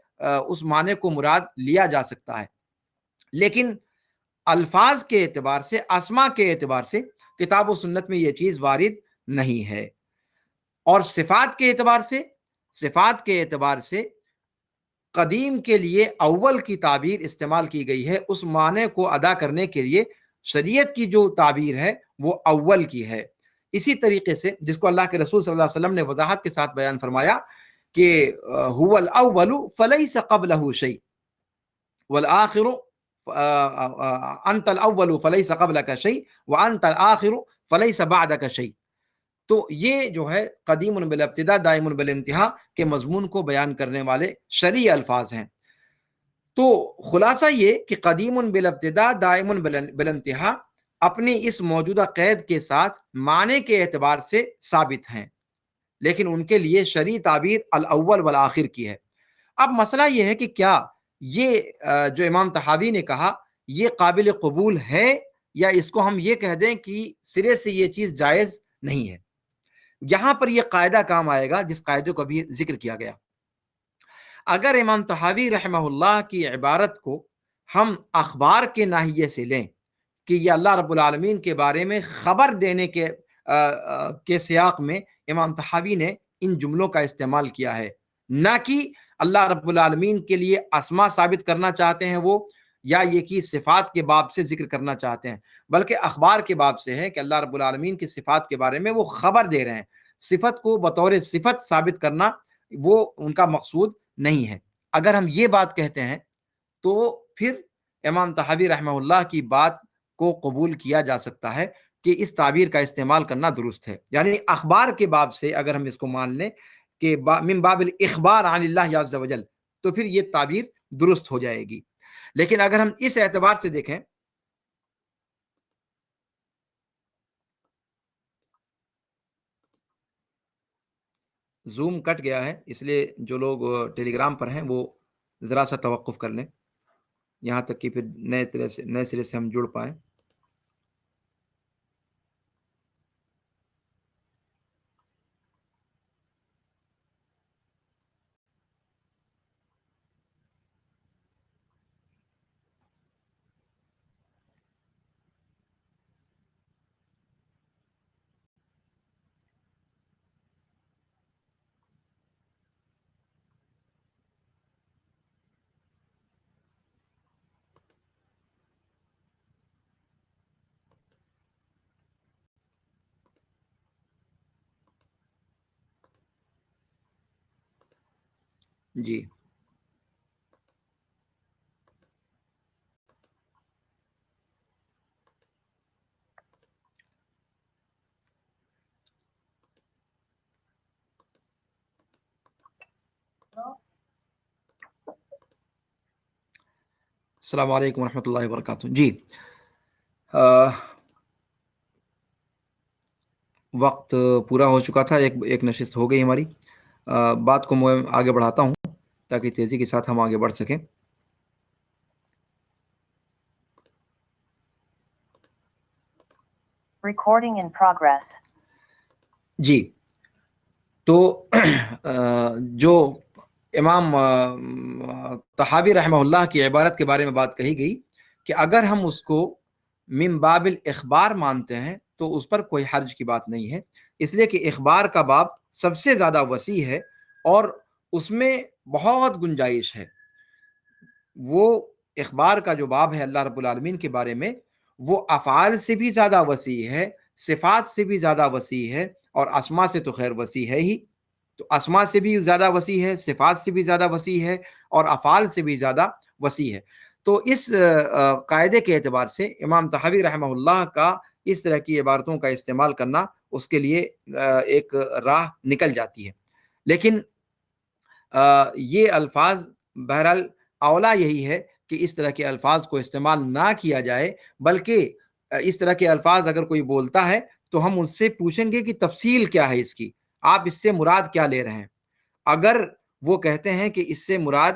اس معنی کو مراد لیا جا سکتا ہے، لیکن الفاظ کے اعتبار سے، اسما کے اعتبار سے کتاب و سنت میں یہ چیز وارد نہیں ہے. اور صفات کے اعتبار سے قدیم کے لیے اول کی تعبیر استعمال کی گئی ہے. اس معنی کو ادا کرنے کے لیے شریعت کی جو تعبیر ہے وہ اول کی ہے. اسی طریقے سے جس کو اللہ کے رسول صلی اللہ علیہ وسلم نے وضاحت کے ساتھ بیان فرمایا کہ هو الاول فليس قبله شيء والآخر انت الاول فليس قبلك شيء وانت الاخر فليس بعدك شيء. تو یہ جو ہے قدیم بالابتدا دائم بالانتہا کے مضمون کو بیان کرنے والے شرعی الفاظ ہیں. تو خلاصہ یہ کہ قدیم بالابتدا دائم بالانتہا اپنی اس موجودہ قید کے ساتھ معنی کے اعتبار سے ثابت ہیں، لیکن ان کے لیے شرعی تعبیر الاول والآخر کی ہے. اب مسئلہ یہ ہے کہ کیا یہ جو امام طحاوی نے کہا یہ قابل قبول ہے، یا اس کو ہم یہ کہہ دیں کہ سرے سے یہ چیز جائز نہیں ہے. یہاں پر یہ قاعدہ کام آئے گا جس قاعدے کو ابھی ذکر کیا گیا. اگر امام طحاوی رحمہ اللہ کی عبارت کو ہم اخبار کے ناحیے سے لیں کہ یہ اللہ رب العالمین کے بارے میں خبر دینے کے سیاق میں امام طحاوی نے ان جملوں کا استعمال کیا ہے، نہ کہ اللہ رب العالمین کے لیے اسما ثابت کرنا چاہتے ہیں وہ، یا یہ کہ صفات کے باب سے ذکر کرنا چاہتے ہیں، بلکہ اخبار کے باب سے ہے کہ اللہ رب العالمین کی صفات کے بارے میں وہ خبر دے رہے ہیں. صفت کو بطور صفت ثابت کرنا وہ ان کا مقصود نہیں ہے. اگر ہم یہ بات کہتے ہیں تو پھر امام طحاوی رحمہ اللہ کی بات کو قبول کیا جا سکتا ہے کہ اس تعبیر کا استعمال کرنا درست ہے. یعنی اخبار کے باب سے اگر ہم اس کو مان لیں کہ من باب الاخبار عن اللہ عز وجل، تو پھر یہ تعبیر درست ہو جائے گی. لیکن اگر ہم اس اعتبار سے دیکھیں، زوم کٹ گیا ہے، اس لیے جو لوگ ٹیلی گرام پر ہیں وہ ذرا سا توقف کر لیں یہاں تک کہ پھر نئے سرے سے ہم جڑ پائیں. جی السلام علیکم ورحمۃ اللہ وبرکاتہ. جی وقت پورا ہو چکا تھا، ایک نشست ہو گئی ہماری. بات کو میں آگے بڑھاتا ہوں تاکہ تیزی کے ساتھ ہم آگے بڑھ سکیں. Recording in progress. جی تو جو امام طحاوی رحمہ اللہ کی عبارت کے بارے میں بات کہی گئی کہ اگر ہم اس کو من باب الاخبار مانتے ہیں تو اس پر کوئی حرج کی بات نہیں ہے، اس لیے کہ اخبار کا باب سب سے زیادہ وسیع ہے اور اس میں بہت گنجائش ہے. وہ اخبار کا جو باب ہے اللہ رب العالمین کے بارے میں، وہ افعال سے بھی زیادہ وسیع ہے، صفات سے بھی زیادہ وسیع ہے، اور اسما سے تو خیر وسیع ہے ہی. تو اسما سے بھی زیادہ وسیع ہے، صفات سے بھی زیادہ وسیع ہے، اور افعال سے بھی زیادہ وسیع ہے. تو اس قاعدے کے اعتبار سے امام طحاوی رحمہ اللہ کا اس طرح کی عبارتوں کا استعمال کرنا اس کے لیے ایک راہ نکل جاتی ہے. لیکن یہ الفاظ بہرحال اولا یہی ہے کہ اس طرح کے الفاظ کو استعمال نہ کیا جائے، بلکہ اس طرح کے الفاظ اگر کوئی بولتا ہے تو ہم اس سے پوچھیں گے کہ تفصیل کیا ہے اس کی، آپ اس سے مراد کیا لے رہے ہیں. اگر وہ کہتے ہیں کہ اس سے مراد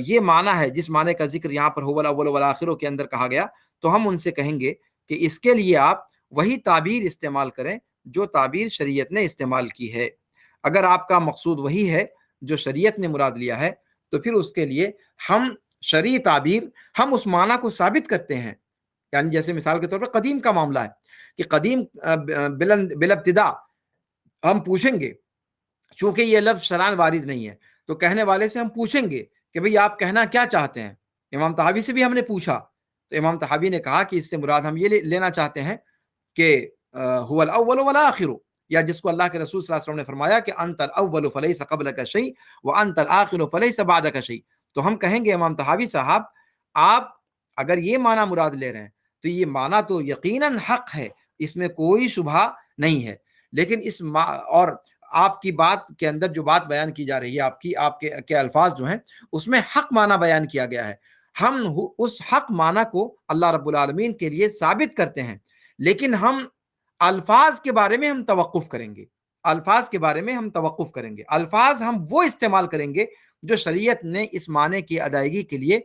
یہ معنی ہے جس معنی کا ذکر یہاں پر هو الاول والآخر کے اندر کہا گیا، تو ہم ان سے کہیں گے کہ اس کے لیے آپ وہی تعبیر استعمال کریں جو تعبیر شریعت نے استعمال کی ہے. اگر آپ کا مقصود وہی ہے جو شریعت نے مراد لیا ہے، تو پھر اس کے لیے ہم شرعی تعبیر ہم اس معنی کو ثابت کرتے ہیں. یعنی جیسے مثال کے طور پر قدیم کا معاملہ ہے کہ قدیم بالابتدا ہم پوچھیں گے، چونکہ یہ لفظ شرعاً وارد نہیں ہے تو کہنے والے سے ہم پوچھیں گے کہ بھئی آپ کہنا کیا چاہتے ہیں. امام طحاوی سے بھی ہم نے پوچھا تو امام طحاوی نے کہا کہ اس سے مراد ہم یہ لینا چاہتے ہیں کہ هو الاول والآخر، یا جس کو اللہ کے رسول صلی اللہ علیہ وسلم نے فرمایا کہ انت الاول فلیس قبلک شیء وانت الآخر فلیس بعدک شیء. تو ہم کہیں گے امام طحاوی صاحب، آپ اگر یہ معنی مراد لے رہے ہیں تو یہ معنی تو یقیناً حق ہے، اس میں کوئی شبہ نہیں ہے. لیکن اور آپ کی بات کے اندر جو بات بیان کی جا رہی ہے، آپ کے الفاظ جو ہیں اس میں حق معنی بیان کیا گیا ہے. ہم اس حق معنی کو اللہ رب العالمین کے لیے ثابت کرتے ہیں، لیکن ہم الفاظ کے بارے میں ہم توقف کریں گے. الفاظ ہم وہ استعمال کریں گے جو شریعت نے اس معنی کی ادائیگی کے لیے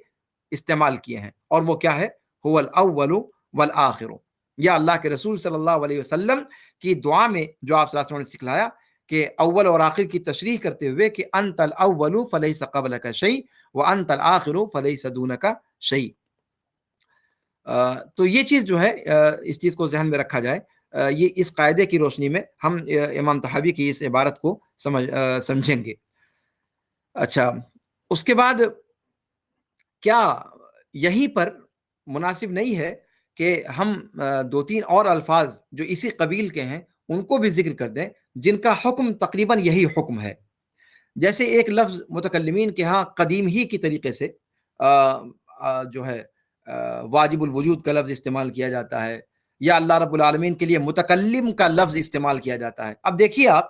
استعمال کیے ہیں، اور وہ کیا ہے؟ هو الاول والآخر. یا اللہ کے رسول صلی اللہ علیہ وسلم کی دعا میں جو آپ صلی اللہ علیہ وسلم نے سکھلایا کہ اول اور آخر کی تشریح کرتے ہوئے کہ انت الاول فلیس قبلک شیء وانت الآخر فلیس دونک شیء. تو یہ چیز جو ہے اس چیز کو ذہن میں رکھا جائے. یہ اس قاعدے کی روشنی میں ہم امام طحاوی کی اس عبارت کو سمجھیں گے. اچھا، اس کے بعد کیا یہیں پر مناسب نہیں ہے کہ ہم دو تین اور الفاظ جو اسی قبیل کے ہیں ان کو بھی ذکر کر دیں جن کا حکم تقریباً یہی حکم ہے؟ جیسے ایک لفظ متکلمین کے ہاں قدیم ہی کی طریقے سے جو ہے واجب الوجود کا لفظ استعمال کیا جاتا ہے، یا اللہ رب العالمین کے لیے متکلم کا لفظ استعمال کیا جاتا ہے. اب دیکھیے آپ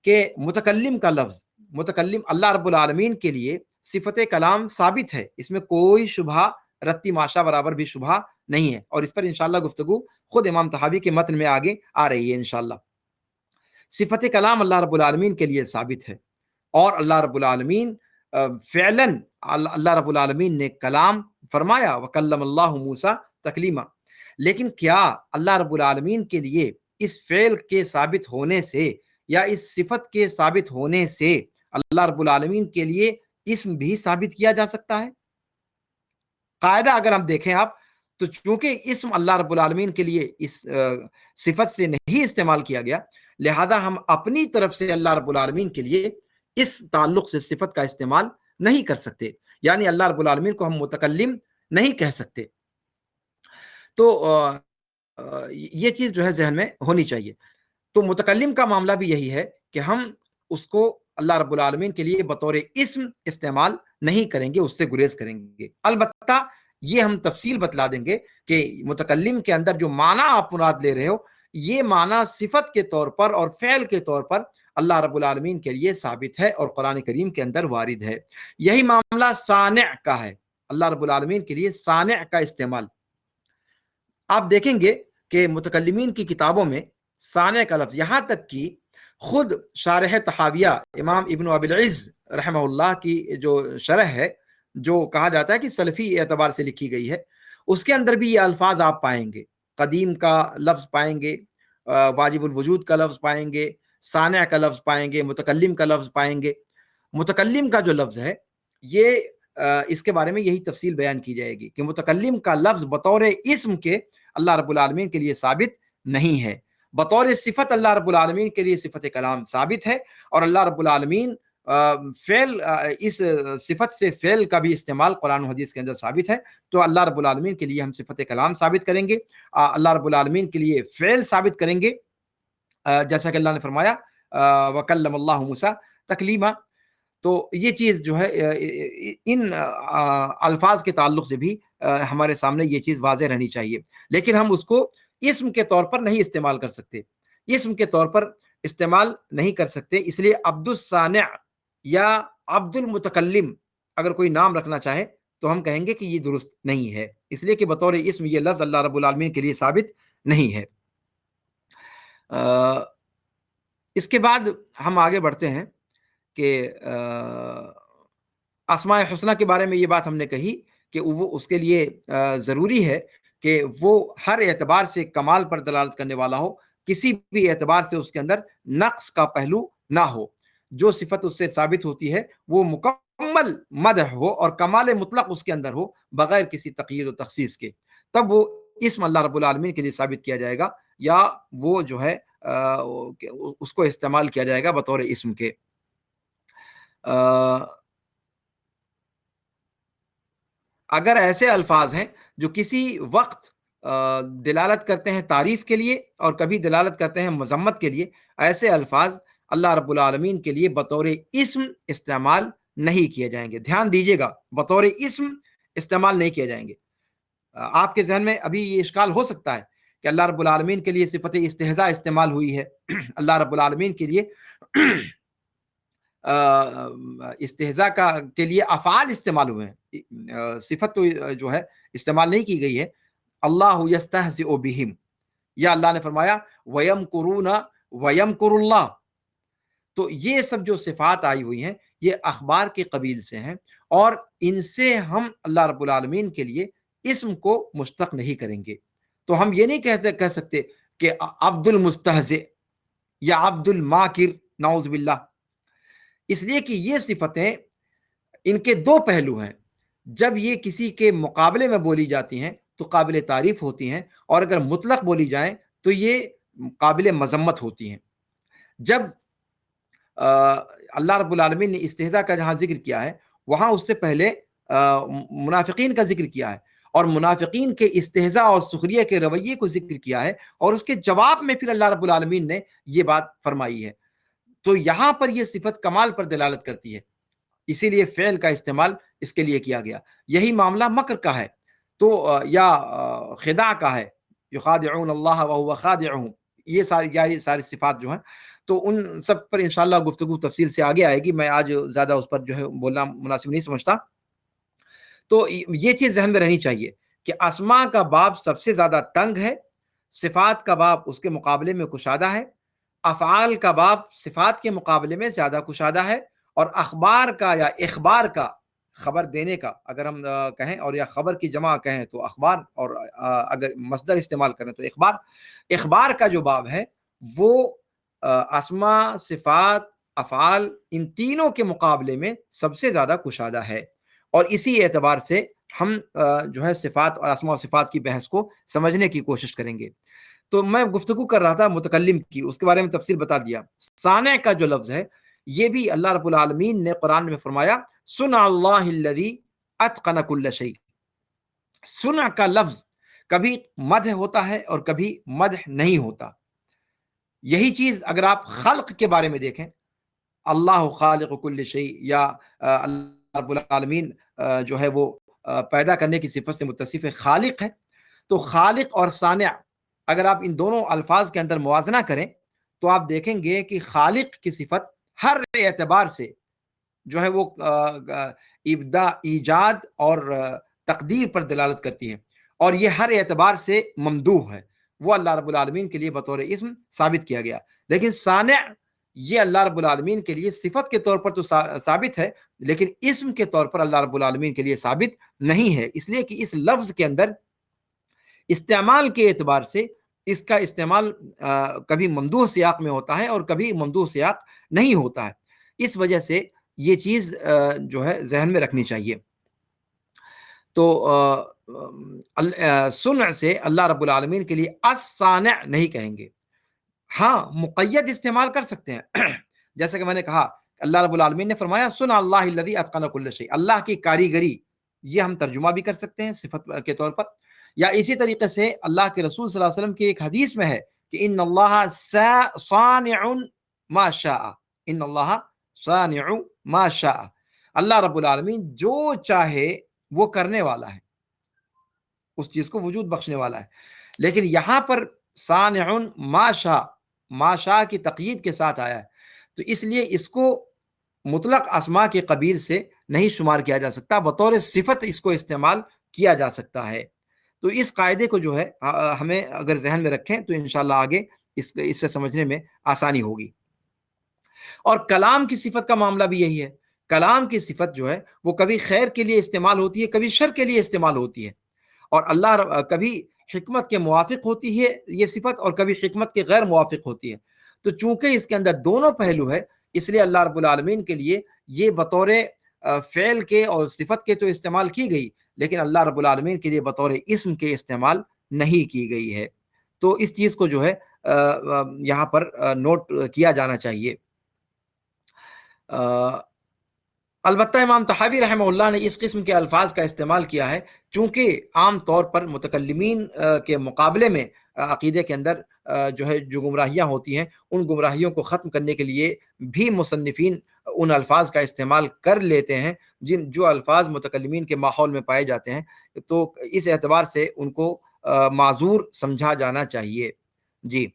کہ متکلم کا لفظ، متکلم اللہ رب العالمین کے لیے صفت کلام ثابت ہے، اس میں کوئی شبہ رتی ماشا برابر بھی شبہ نہیں ہے، اور اس پر انشاءاللہ گفتگو خود امام طحاوی کے متن میں آگے آ رہی ہے انشاءاللہ. صفت کلام اللہ رب العالمین کے لیے ثابت ہے، اور اللہ رب العالمین فعلاً اللہ رب العالمین نے کلام فرمایا وکلم اللہ موسیٰ تکلیما. لیکن کیا اللہ رب العالمین کے لیے اس فعل کے ثابت ہونے سے یا اس صفت کے ثابت ہونے سے اللہ رب العالمین کے لیے اسم بھی ثابت کیا جا سکتا ہے؟ قاعدہ اگر ہم دیکھیں آپ تو چونکہ اسم اللہ رب العالمین کے لیے اس صفت سے نہیں استعمال کیا گیا، لہذا ہم اپنی طرف سے اللہ رب العالمین کے لیے اس تعلق سے صفت کا استعمال نہیں کر سکتے، یعنی اللہ رب العالمین کو ہم متکلم نہیں کہہ سکتے. تو یہ چیز جو ہے ذہن میں ہونی چاہیے. تو متکلم کا معاملہ بھی یہی ہے کہ ہم اس کو اللہ رب العالمین کے لیے بطور اسم استعمال نہیں کریں گے، اس سے گریز کریں گے. البتہ یہ ہم تفصیل بتلا دیں گے کہ متکلم کے اندر جو معنی آپ مراد لے رہے ہو، یہ معنی صفت کے طور پر اور فعل کے طور پر اللہ رب العالمین کے لیے ثابت ہے اور قرآن کریم کے اندر وارد ہے. یہی معاملہ صانع کا ہے، اللہ رب العالمین کے لیے صانع کا استعمال. آپ دیکھیں گے کہ متکلمین کی کتابوں میں صانع کا لفظ، یہاں تک کہ خود شارح طحاویہ امام ابن ابی العز رحمہ اللہ کی جو شرح ہے، جو کہا جاتا ہے کہ سلفی اعتبار سے لکھی گئی ہے، اس کے اندر بھی یہ الفاظ آپ پائیں گے. قدیم کا لفظ پائیں گے، واجب الوجود کا لفظ پائیں گے، صانع کا لفظ پائیں گے، متکلم کا لفظ پائیں گے. متکلم کا جو لفظ ہے یہ اس کے بارے میں یہی تفصیل بیان کی جائے گی کہ متکلم کا لفظ بطور اسم کے اللہ رب العالمین کے لیے ثابت نہیں ہے. بطور صفت اللہ رب العالمین کے لیے صفت کلام ثابت ہے، اور اللہ رب العالمین فعل اس صفت سے فعل کا بھی استعمال قرآن و حدیث کے اندر ثابت ہے، تو اللہ رب العالمین کے لیے ہم صفت کلام ثابت کریں گے، اللہ رب العالمین کے لیے فعل ثابت کریں گے، جیسا کہ اللہ نے فرمایا وَكَلَّمَ اللَّهُ مُوسَىٰ تَكْلِيمًا۔ تو یہ چیز جو ہے ان الفاظ کے تعلق سے بھی ہمارے سامنے یہ چیز واضح رہنی چاہیے، لیکن ہم اس کو اسم کے طور پر نہیں استعمال کر سکتے، اسم کے طور پر استعمال نہیں کر سکتے، اس لیے عبد الصانع یا عبد المتکلم اگر کوئی نام رکھنا چاہے تو ہم کہیں گے کہ یہ درست نہیں ہے، اس لیے کہ بطور اسم یہ لفظ اللہ رب العالمین کے لیے ثابت نہیں ہے۔ اس کے بعد ہم آگے بڑھتے ہیں کہ اسماء حسنہ کے بارے میں یہ بات ہم نے کہی کہ وہ اس کے لیے ضروری ہے کہ وہ ہر اعتبار سے کمال پر دلالت کرنے والا ہو، کسی بھی اعتبار سے اس کے اندر نقص کا پہلو نہ ہو، جو صفت اس سے ثابت ہوتی ہے وہ مکمل مدح ہو اور کمال مطلق اس کے اندر ہو بغیر کسی تقیید و تخصیص کے، تب وہ اسم اللہ رب العالمین کے لیے ثابت کیا جائے گا یا وہ جو ہے اس کو استعمال کیا جائے گا بطور اسم کے۔ اگر ایسے الفاظ ہیں جو کسی وقت دلالت کرتے ہیں تعریف کے لیے اور کبھی دلالت کرتے ہیں مذمت کے لیے، ایسے الفاظ اللہ رب العالمین کے لیے بطور اسم استعمال نہیں کیے جائیں گے۔ دھیان دیجیے گا، بطور اسم استعمال نہیں کیے جائیں گے۔ آپ کے ذہن میں ابھی یہ اشکال ہو سکتا ہے کہ اللہ رب العالمین کے لیے صفت استہزاء استعمال ہوئی ہے، اللہ رب العالمین کے لیے استہزاء کے لیے افعال استعمال ہوئے ہیں، صفت تو جو ہے استعمال نہیں کی گئی ہے۔ اللہ یستہزئ بہم، یا اللہ نے فرمایا وَيَمْكُرُونَ وَيَمْكُرُ اللَّهُ، تو یہ سب جو صفات آئی ہوئی ہیں یہ اخبار کے قبیل سے ہیں، اور ان سے ہم اللہ رب العالمین کے لیے اسم کو مشتق نہیں کریں گے۔ تو ہم یہ نہیں کہہ سکتے کہ عبد المستہزئ یا عبد الماکر، نعوذ باللہ، اس لیے کہ یہ صفتیں ان کے دو پہلو ہیں، جب یہ کسی کے مقابلے میں بولی جاتی ہیں تو قابل تعریف ہوتی ہیں، اور اگر مطلق بولی جائیں تو یہ قابل مذمت ہوتی ہیں۔ جب اللہ رب العالمین نے استہزاء کا جہاں ذکر کیا ہے وہاں اس سے پہلے منافقین کا ذکر کیا ہے، اور منافقین کے استہزاء اور سخریہ کے رویے کو ذکر کیا ہے، اور اس کے جواب میں پھر اللہ رب العالمین نے یہ بات فرمائی ہے۔ تو یہاں پر یہ صفت کمال پر دلالت کرتی ہے، اسی لیے فعل کا استعمال اس کے لیے کیا گیا۔ یہی معاملہ مکر کا ہے تو یا خداع کا ہے، یخادعون اللہ وهو خادعهم، یہ ساری صفات جو ہیں تو ان سب پر انشاءاللہ گفتگو تفصیل سے آگے آئے گی، میں آج زیادہ اس پر جو ہے بولنا مناسب نہیں سمجھتا۔ تو یہ چیز ذہن میں رہنی چاہیے کہ اسماء کا باب سب سے زیادہ تنگ ہے، صفات کا باب اس کے مقابلے میں کشادہ ہے، افعال کا باب صفات کے مقابلے میں زیادہ کشادہ ہے، اور اخبار کا یا اخبار کا، خبر دینے کا اگر ہم کہیں، اور یا خبر کی جمع کہیں تو اخبار، اور اگر مصدر استعمال کریں تو اخبار کا جو باب ہے وہ اسماء، صفات، افعال، ان تینوں کے مقابلے میں سب سے زیادہ کشادہ ہے، اور اسی اعتبار سے ہم جو ہے صفات اور اسماء و صفات کی بحث کو سمجھنے کی کوشش کریں گے۔ تو میں گفتگو کر رہا تھا متکلم کی، اس کے بارے میں تفصیل بتا دیا۔ صانع کا جو لفظ ہے یہ بھی اللہ رب العالمین نے قرآن میں فرمایا صنع اللہ الذی اتقن کل شیء۔ صنع کا لفظ کبھی مدح ہوتا ہے اور کبھی مدح نہیں ہوتا۔ یہی چیز اگر آپ خلق کے بارے میں دیکھیں، اللہ خالق کل شیء، یا اللہ رب العالمین جو ہے وہ پیدا کرنے کی صفت سے متصف خالق ہے، تو خالق اور صانع اگر آپ ان دونوں الفاظ کے اندر موازنہ کریں تو آپ دیکھیں گے کہ خالق کی صفت ہر اعتبار سے جو ہے وہ ابداع، ایجاد اور تقدیر پر دلالت کرتی ہے، اور یہ ہر اعتبار سے ممدوح ہے، وہ اللہ رب العالمین کے لیے بطور اسم ثابت کیا گیا۔ لیکن صانع یہ اللہ رب العالمین کے لیے صفت کے طور پر تو ثابت ہے، لیکن اسم کے طور پر اللہ رب العالمین کے لیے ثابت نہیں ہے، اس لیے کہ اس لفظ کے اندر استعمال کے اعتبار سے اس کا استعمال کبھی ممدوح سیاق میں ہوتا ہے اور کبھی ممدوح سیاق نہیں ہوتا ہے، اس وجہ سے یہ چیز جو ہے ذہن میں رکھنی چاہیے۔ تو صنع سے اللہ رب العالمین کے لیے الصانع نہیں کہیں گے، ہاں مقید استعمال کر سکتے ہیں، جیسا کہ میں نے کہا اللہ رب العالمین نے فرمایا صنع اللہ الذی اتقن کل شیء، اللہ کی کاریگری، یہ ہم ترجمہ بھی کر سکتے ہیں صفت کے طور پر، یا اسی طریقے سے اللہ کے رسول صلی اللہ علیہ وسلم کی ایک حدیث میں ہے کہ ان اللہ صانع ما شاء، ان اللہ صانع ما شاء، اللہ رب العالمین جو چاہے وہ کرنے والا ہے، اس چیز کو وجود بخشنے والا ہے. لیکن یہاں پر صانع ما شاء، ما شاء کی تقیید کے ساتھ آیا ہے، تو اس لیے اس کو مطلق اسماء کے قبیل سے نہیں شمار کیا جا سکتا، بطور صفت اس کو استعمال کیا جا سکتا ہے. تو اس قاعدے کو جو ہے ہمیں اگر ذہن میں رکھیں تو انشاءاللہ آگے اس سے سمجھنے میں آسانی ہوگی. اور کلام کی صفت کا معاملہ بھی یہی ہے. کلام کی صفت جو ہے وہ کبھی خیر کے لیے استعمال ہوتی ہے، کبھی شر کے لیے استعمال ہوتی ہے، اور اللہ کبھی حکمت کے موافق ہوتی ہے یہ صفت، اور کبھی حکمت کے غیر موافق ہوتی ہے. تو چونکہ اس کے اندر دونوں پہلو ہے، اس لیے اللہ رب العالمین کے لیے یہ بطور فعل کے اور صفت کے تو استعمال کی گئی، لیکن اللہ رب العالمین کے لیے بطور اسم کے استعمال نہیں کی گئی ہے. تو اس چیز کو جو ہے یہاں پر نوٹ کیا جانا چاہیے. البتہ امام طحاوی رحمہ اللہ نے اس قسم کے الفاظ کا استعمال کیا ہے چونکہ عام طور پر متکلمین کے مقابلے میں عقیدے کے اندر جو گمراہیاں ہوتی ہیں، ان گمراہیوں کو ختم کرنے کے لیے بھی مصنفین ان الفاظ کا استعمال کر لیتے ہیں جو الفاظ متکلمین کے ماحول میں پائے جاتے ہیں، تو اس اعتبار سے ان کو معذور سمجھا جانا چاہیے. جی،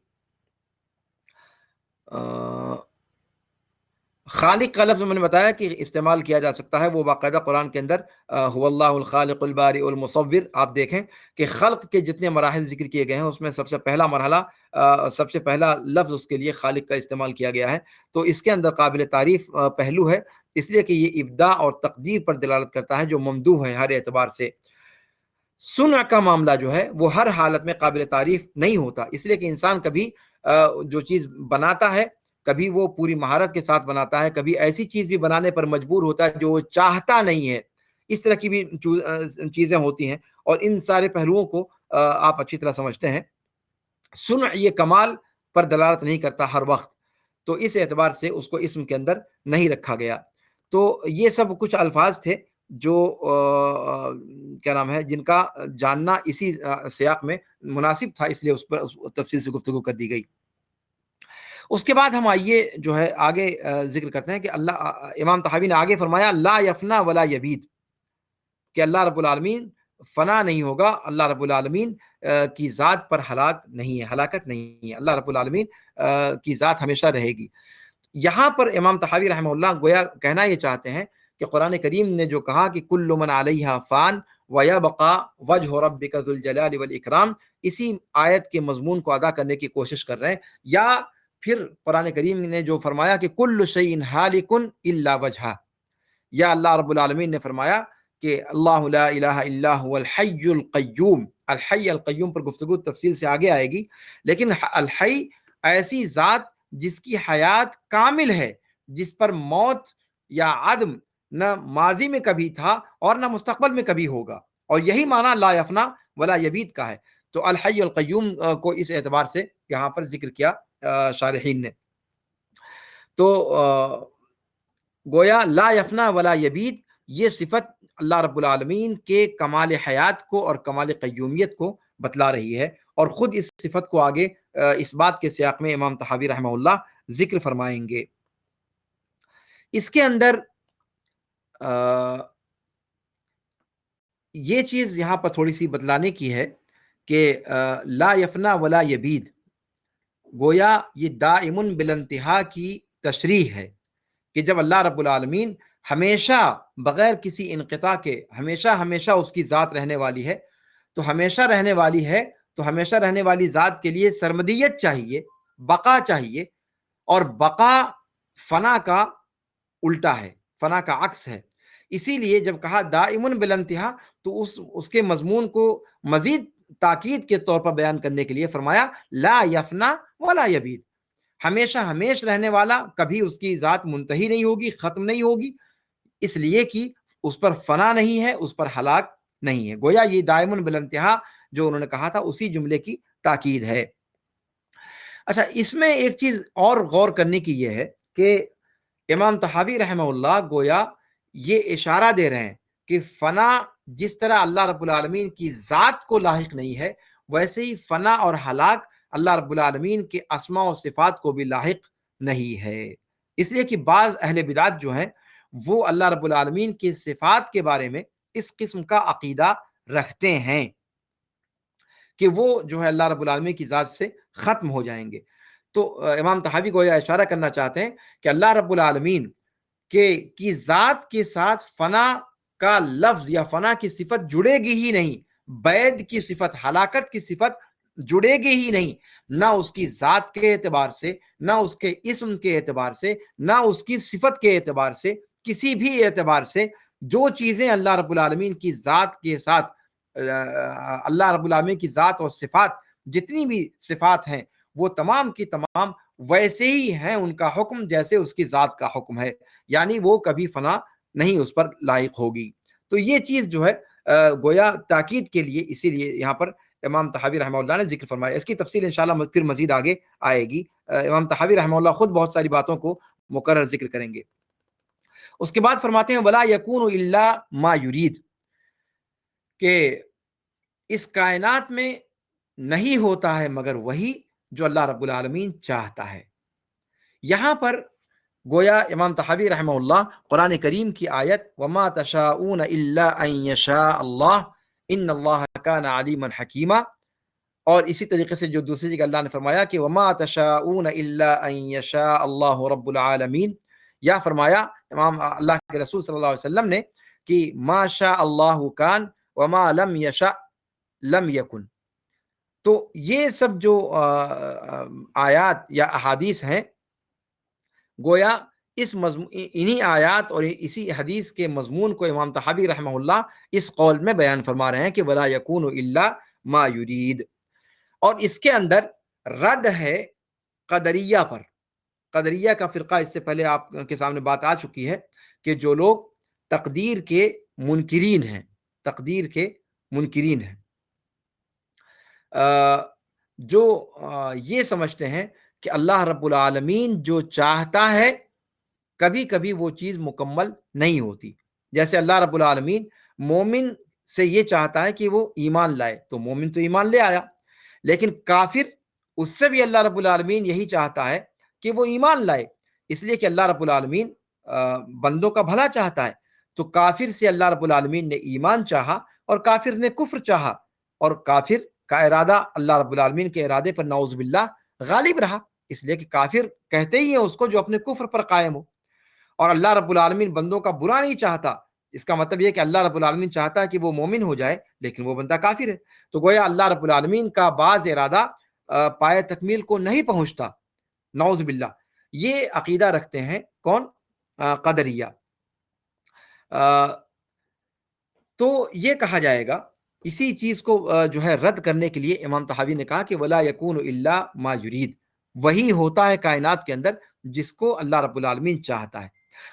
خالق کا لفظ میں نے بتایا کہ استعمال کیا جا سکتا ہے، وہ باقاعدہ قرآن کے اندر هو اللہ الخالق البارئ المصور، آپ دیکھیں کہ خلق کے جتنے مراحل ذکر کیے گئے ہیں اس میں سب سے پہلا مرحلہ، سب سے پہلا لفظ اس کے لیے خالق کا استعمال کیا گیا ہے. تو اس کے اندر قابل تعریف پہلو ہے، اس لیے کہ یہ ابداع اور تقدیر پر دلالت کرتا ہے جو ممدوح ہے ہر اعتبار سے. صنع کا معاملہ جو ہے وہ ہر حالت میں قابل تعریف نہیں ہوتا، اس لیے کہ انسان کبھی جو چیز بناتا ہے کبھی وہ پوری مہارت کے ساتھ بناتا ہے، کبھی ایسی چیز بھی بنانے پر مجبور ہوتا ہے جو وہ چاہتا نہیں ہے. اس طرح کی بھی چیزیں ہوتی ہیں، اور ان سارے پہلوؤں کو آپ اچھی طرح سمجھتے ہیں. صنع یہ کمال پر دلالت نہیں کرتا ہر وقت، تو اس اعتبار سے اس کو اسم کے اندر نہیں رکھا گیا. تو یہ سب کچھ الفاظ تھے جو کیا نام ہے جن کا جاننا اسی سیاق میں مناسب تھا، اس لیے اس پر تفصیل سے گفتگو کر دی گئی. اس کے بعد ہم آئیے جو ہے آگے ذکر کرتے ہیں کہ امام طحاوی نے آگے فرمایا لا یفنا ولا یبید، کہ اللہ رب العالمین فنا نہیں ہوگا، اللہ رب العالمین کی ذات پر ہلاکت نہیں ہے، اللہ رب العالمین کی ذات ہمیشہ رہے گی. یہاں پر امام طحاوی رحمہ اللہ گویا کہنا یہ چاہتے ہیں کہ قرآن کریم نے جو کہا کہ کل من علیہا فان ویبقى وجہ ربک ذو الجلال والاکرام، اسی آیت کے مضمون کو ادا کرنے کی کوشش کر رہے ہیں. یا پھر قرآن کریم نے جو فرمایا کہ کل شیء ہالک الا وجہہ، یا اللہ رب العالمین نے فرمایا کہ اللہ لا الہ الا هو الحی القیوم. الحی القیوم پر گفتگو تفصیل سے آگے آئے گی، لیکن الحی ایسی ذات جس کی حیات کامل ہے، جس پر موت یا عدم نہ ماضی میں کبھی تھا اور نہ مستقبل میں کبھی ہوگا، اور یہی معنی لا یفنا ولا یبید کا ہے. تو الحی القیوم کو اس اعتبار سے یہاں پر ذکر کیا شارحین نے. تو گویا لا یفنا ولا یبید یہ صفت اللہ رب العالمین کے کمال حیات کو اور کمال قیومیت کو بتلا رہی ہے، اور خود اس صفت کو آگے اس بات کے سیاق میں امام طحاوی رحمہ اللہ ذکر فرمائیں گے. اس کے اندر یہ چیز یہاں پر تھوڑی سی بتلانے کی ہے کہ لا یفنا ولا یبید گویا یہ دائم بالانتہا کی تشریح ہے، کہ جب اللہ رب العالمین ہمیشہ بغیر کسی انقطاع کے ہمیشہ اس کی ذات رہنے والی ہے، تو ہمیشہ رہنے والی ہے تو ہمیشہ رہنے والی ذات کے لیے سرمدیت چاہیے، بقا چاہیے، اور بقا فنا کا الٹا ہے، فنا کا عکس ہے. اسی لیے جب کہا دائم بالانتہا تو اس کے مضمون کو مزید تاکید کے طور پر بیان کرنے کے لیے فرمایا لا یفنا ولا یبید، ہمیشہ رہنے والا، کبھی اس کی ذات منتہی نہیں ہوگی، ختم نہیں ہوگی، اس لیے کہ اس پر فنا نہیں ہے، اس پر ہلاک نہیں ہے. گویا یہ دائم بالانتہا جو انہوں نے کہا تھا اسی جملے کی تاکید ہے. اچھا، اس میں ایک چیز اور غور کرنے کی یہ ہے کہ امام طحاوی رحمہ اللہ گویا یہ اشارہ دے رہے ہیں کہ فنا جس طرح اللہ رب العالمین کی ذات کو لاحق نہیں ہے، ویسے ہی فنا اور ہلاک اللہ رب العالمین کے اسماء و صفات کو بھی لاحق نہیں ہے۔ اس لیے کہ بعض اہل بدعت جو ہیں وہ اللہ رب العالمین کی صفات کے بارے میں اس قسم کا عقیدہ رکھتے ہیں کہ وہ جو ہے اللہ رب العالمین کی ذات سے ختم ہو جائیں گے۔ تو امام طحاوی گویا اشارہ کرنا چاہتے ہیں کہ اللہ رب العالمین کی ذات کے ساتھ فنا کا لفظ یا فنا کی صفت جڑے گی ہی نہیں، بعد کی صفت، ہلاکت کی صفت جڑے گی ہی نہیں، نہ اس کی ذات کے اعتبار سے، نہ اس کے اسم کے اعتبار سے، نہ اس کی صفت کے اعتبار سے، کسی بھی اعتبار سے جو چیزیں اللہ رب العالمین کی ذات کے ساتھ، اللہ رب العالمین کی ذات اور صفات جتنی بھی صفات ہیں وہ تمام کی تمام ویسے ہی ہیں، ان کا حکم جیسے اس کی ذات کا حکم ہے، یعنی وہ کبھی فنا نہیں اس پر لائق ہوگی۔ تو یہ چیز جو ہے گویا تاکید کے لیے اسی لیے یہاں پر امام طحاوی رحمہ اللہ نے ذکر فرمایا۔ اس کی تفصیل انشاءاللہ پھر مزید آگے آئے گی۔ امام طحاوی رحمہ اللہ خود بہت ساری باتوں کو مکرر ذکر کریں گے۔ اس کے بعد فرماتے ہیں وَلَا يَكُونُ إِلَّا مَا يُرِيدُ، کہ اس کائنات میں نہیں ہوتا ہے مگر وہی جو اللہ رب العالمین چاہتا ہے۔ یہاں پر گویا امام طحاوی رحمہ اللہ قرآن کریم کی آیت وَمَا تَشَاءُونَ إِلَّا أَن يَشَاءَ اللَّهُ إِنَّ اللَّهَ كَانَ عَلِيمًا حَكِيمًا، اور اسی طریقے سے جو دوسری جگہ اللہ نے فرمایا کہ وَمَا تَشَاءُونَ إِلَّا أَن يَشَاءَ اللَّهُ رَبُّ الْعَالَمِينَ، یا فرمایا امام اللہ کے رسول صلی اللہ علیہ وسلم نے کہ ما شاء اللہ کان وما لم یشاء لم یکن۔ تو یہ سب جو آیات یا احادیث ہیں گویا انہی آیات اور اسی حدیث کے مضمون کو امام طحاوی رحمہ اللہ اس قول میں بیان فرما رہے ہیں کہ ولا یکون الا ما یرید، اور اس کے اندر رد ہے قدریہ پر۔ قدریہ کا فرقہ اس سے پہلے آپ کے سامنے بات آ چکی ہے کہ جو لوگ تقدیر کے منکرین ہیں، تقدیر کے منکرین ہیں، جو یہ سمجھتے ہیں کہ اللہ رب العالمین جو چاہتا ہے کبھی کبھی وہ چیز مکمل نہیں ہوتی۔ جیسے اللہ رب العالمین مومن سے یہ چاہتا ہے کہ وہ ایمان لائے، تو مومن تو ایمان لے آیا، لیکن کافر اس سے بھی اللہ رب العالمین یہی چاہتا ہے کہ وہ ایمان لائے، اس لیے کہ اللہ رب العالمین بندوں کا بھلا چاہتا ہے۔ تو کافر سے اللہ رب العالمین نے ایمان چاہا اور کافر نے کفر چاہا، اور کافر کا ارادہ اللہ رب العالمین کے ارادے پر نعوذ باللہ غالب رہا، اس لیے کہ کافر کہتے ہی ہیں اس کو جو اپنے کفر پر قائم ہو، اور اللہ رب العالمین بندوں کا برا نہیں چاہتا۔ اس کا مطلب یہ کہ اللہ رب العالمین چاہتا ہے کہ وہ مومن ہو جائے لیکن وہ بندہ کافر ہے، تو گویا اللہ رب العالمین کا بعض ارادہ پائے تکمیل کو نہیں پہنچتا، نعوذ باللہ۔ یہ عقیدہ رکھتے ہیں کون؟ قدریہ۔ تو یہ کہا جائے گا، اسی چیز کو جو ہے رد کرنے کے لیے امام طحاوی نے کہا کہ ولا یکون الا ما یرید، وہی ہوتا ہے کائنات کے اندر جس کو اللہ رب العالمین چاہتا ہے۔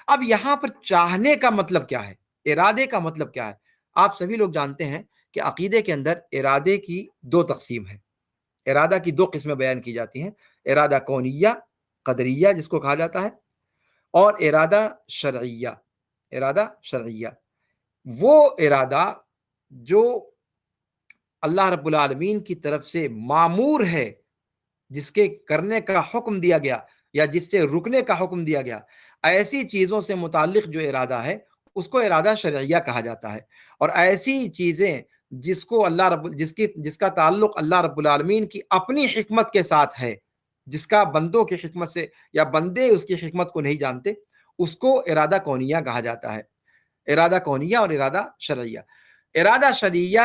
اب یہاں پر چاہنے کا مطلب کیا ہے، ارادے کا مطلب کیا ہے؟ آپ سبھی لوگ جانتے ہیں کہ عقیدے کے اندر ارادے کی دو تقسیم ہے، ارادہ کی دو قسمیں بیان کی جاتی ہیں، ارادہ کونیہ قدریہ جس کو کہا جاتا ہے، اور ارادہ شرعیہ، ارادہ شرعیہ وہ ارادہ جو اللہ رب العالمین کی طرف سے مامور ہے، جس کے کرنے کا حکم دیا گیا یا جس سے رکنے کا حکم دیا گیا، ایسی چیزوں سے متعلق جو ارادہ ہے اس کو ارادہ شرعیہ کہا جاتا ہے۔ اور ایسی چیزیں جس کو جس کا تعلق اللہ رب العالمین کی اپنی حکمت کے ساتھ ہے، جس کا بندوں کی حکمت سے یا بندے اس کی حکمت کو نہیں جانتے، اس کو ارادہ کونیہ کہا جاتا ہے۔ ارادہ کونیہ اور ارادہ شرعیہ۔ ارادہ شرعیہ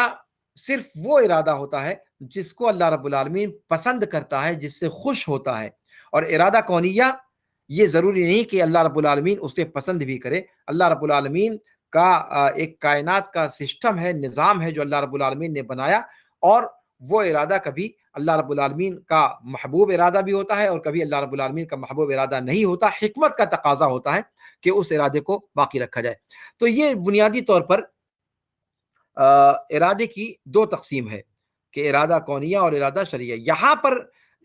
صرف وہ ارادہ ہوتا ہے جس کو اللہ رب العالمین پسند کرتا ہے، جس سے خوش ہوتا ہے، اور ارادہ کونیہ یہ ضروری نہیں کہ اللہ رب العالمین اسے پسند بھی کرے۔ اللہ رب العالمین کا ایک کائنات کا سسٹم ہے، نظام ہے جو اللہ رب العالمین نے بنایا، اور وہ ارادہ کبھی اللہ رب العالمین کا محبوب ارادہ بھی ہوتا ہے اور کبھی اللہ رب العالمین کا محبوب ارادہ نہیں ہوتا، حکمت کا تقاضا ہوتا ہے کہ اس ارادے کو باقی رکھا جائے۔ تو یہ بنیادی طور پر ارادے کی دو تقسیم ہے کہ ارادہ کونیہ اور ارادہ شرعیہ۔ یہاں پر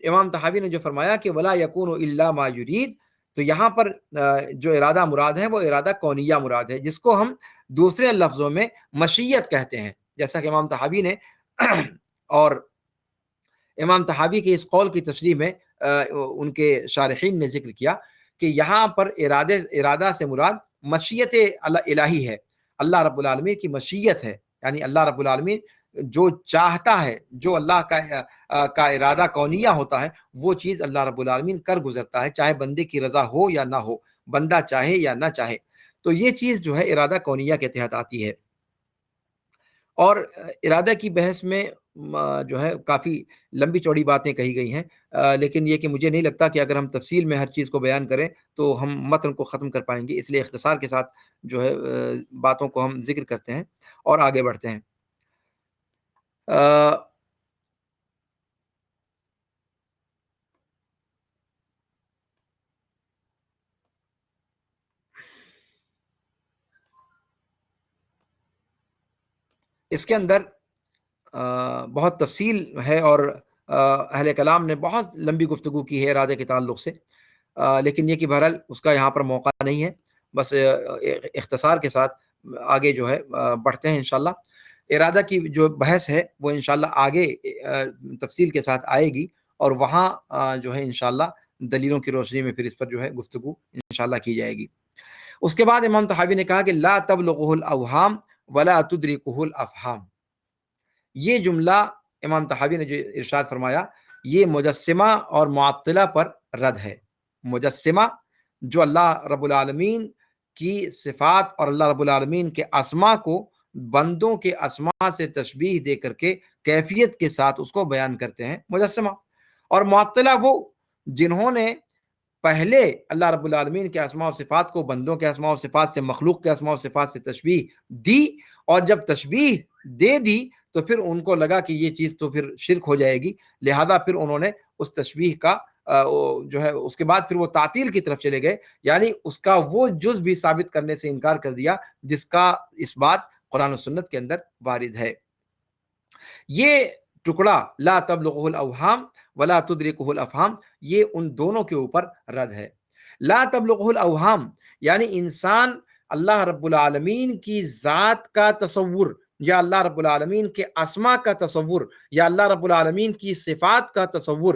امام طحاوی نے جو فرمایا کہ ولا یکون الا ما یرید، تو یہاں پر جو ارادہ مراد ہے وہ ارادہ کونیہ مراد ہے، جس کو ہم دوسرے لفظوں میں مشیت کہتے ہیں، جیسا کہ امام طحاوی نے اور امام طحاوی کے اس قول کی تشریح میں ان کے شارحین نے ذکر کیا کہ یہاں پر ارادہ سے مراد مشیت الہی ہے، اللہ رب العالمین کی مشیت ہے، یعنی اللہ رب العالمین جو چاہتا ہے، جو اللہ کا ارادہ کونیہ ہوتا ہے، وہ چیز اللہ رب العالمین کر گزرتا ہے، چاہے بندے کی رضا ہو یا نہ ہو، بندہ چاہے یا نہ چاہے، تو یہ چیز جو ہے ارادہ کونیہ کے تحت آتی ہے۔ اور ارادہ کی بحث میں جو ہے کافی لمبی چوڑی باتیں کہی گئی ہیں، لیکن یہ کہ مجھے نہیں لگتا کہ اگر ہم تفصیل میں ہر چیز کو بیان کریں تو ہم متن کو ختم کر پائیں گے، اس لیے اختصار کے ساتھ جو ہے باتوں کو ہم ذکر کرتے ہیں اور آگے بڑھتے ہیں۔ اس کے اندر بہت تفصیل ہے اور اہل کلام نے بہت لمبی گفتگو کی ہے ارادے کے تعلق سے، لیکن یہ کہ بہرحال اس کا یہاں پر موقع نہیں ہے، بس اختصار کے ساتھ آگے جو ہے بڑھتے ہیں انشاءاللہ۔ ارادہ کی جو بحث ہے وہ انشاءاللہ آگے تفصیل کے ساتھ آئے گی، اور وہاں جو ہے انشاءاللہ دلیلوں کی روشنی میں پھر اس پر جو ہے گفتگو انشاءاللہ کی جائے گی۔ اس کے بعد امام طحاوی نے کہا کہ لا تبلغہ الاوہام ولا تدرکہ الافہام، یہ جملہ امام طحاوی نے جو ارشاد فرمایا یہ مجسمہ اور معطلہ پر رد ہے۔ مجسمہ جو اللہ رب العالمین کی صفات اور اللہ رب العالمین کے اسماء کو بندوں کے اسماء سے تشبیہ دے کر کے کیفیت کے ساتھ اس کو بیان کرتے ہیں مجسمہ، اور معطلہ وہ جنہوں نے پہلے اللہ رب العالمین کے اسماء و صفات کو بندوں کے اسماء و صفات سے، مخلوق کے اسماء و صفات سے تشبیہ دی، اور جب تشبیہ دے دی تو پھر ان کو لگا کہ یہ چیز تو پھر شرک ہو جائے گی، لہذا پھر انہوں نے اس تشبیہ کا جو ہے اس کے بعد پھر وہ تعطیل کی طرف چلے گئے، یعنی اس کا وہ جز بھی ثابت کرنے سے انکار کر دیا جس کا اس بات قرآن و سنت کے اندر وارد ہے۔ یہ ٹکڑا لا تبلغہ الاوہام ولا تدرکہ الافہام یہ ان دونوں کے اوپر رد ہے۔ لا تبلغہ الاوہام یعنی انسان اللہ رب العالمین کی ذات کا تصور یا اللہ رب العالمین کے اسماء کا تصور یا اللہ رب العالمین کی صفات کا تصور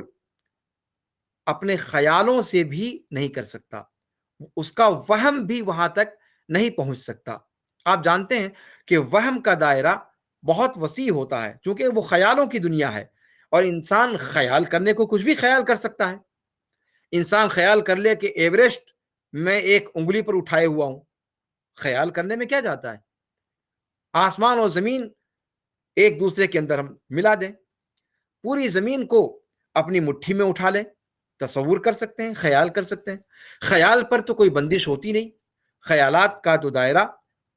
اپنے خیالوں سے بھی نہیں کر سکتا، اس کا وہم بھی وہاں تک نہیں پہنچ سکتا۔ آپ جانتے ہیں کہ وہم کا دائرہ بہت وسیع ہوتا ہے، چونکہ وہ خیالوں کی دنیا ہے، اور انسان خیال کرنے کو کچھ بھی خیال کر سکتا ہے۔ انسان خیال کر لے کہ ایوریسٹ میں ایک انگلی پر اٹھائے ہوا ہوں، خیال کرنے میں کیا جاتا ہے؟ آسمان اور زمین ایک دوسرے کے اندر ہم ملا دیں، پوری زمین کو اپنی مٹھی میں اٹھا لیں، تصور کر سکتے ہیں، خیال کر سکتے ہیں۔ خیال پر تو کوئی بندش ہوتی نہیں، خیالات کا تو دائرہ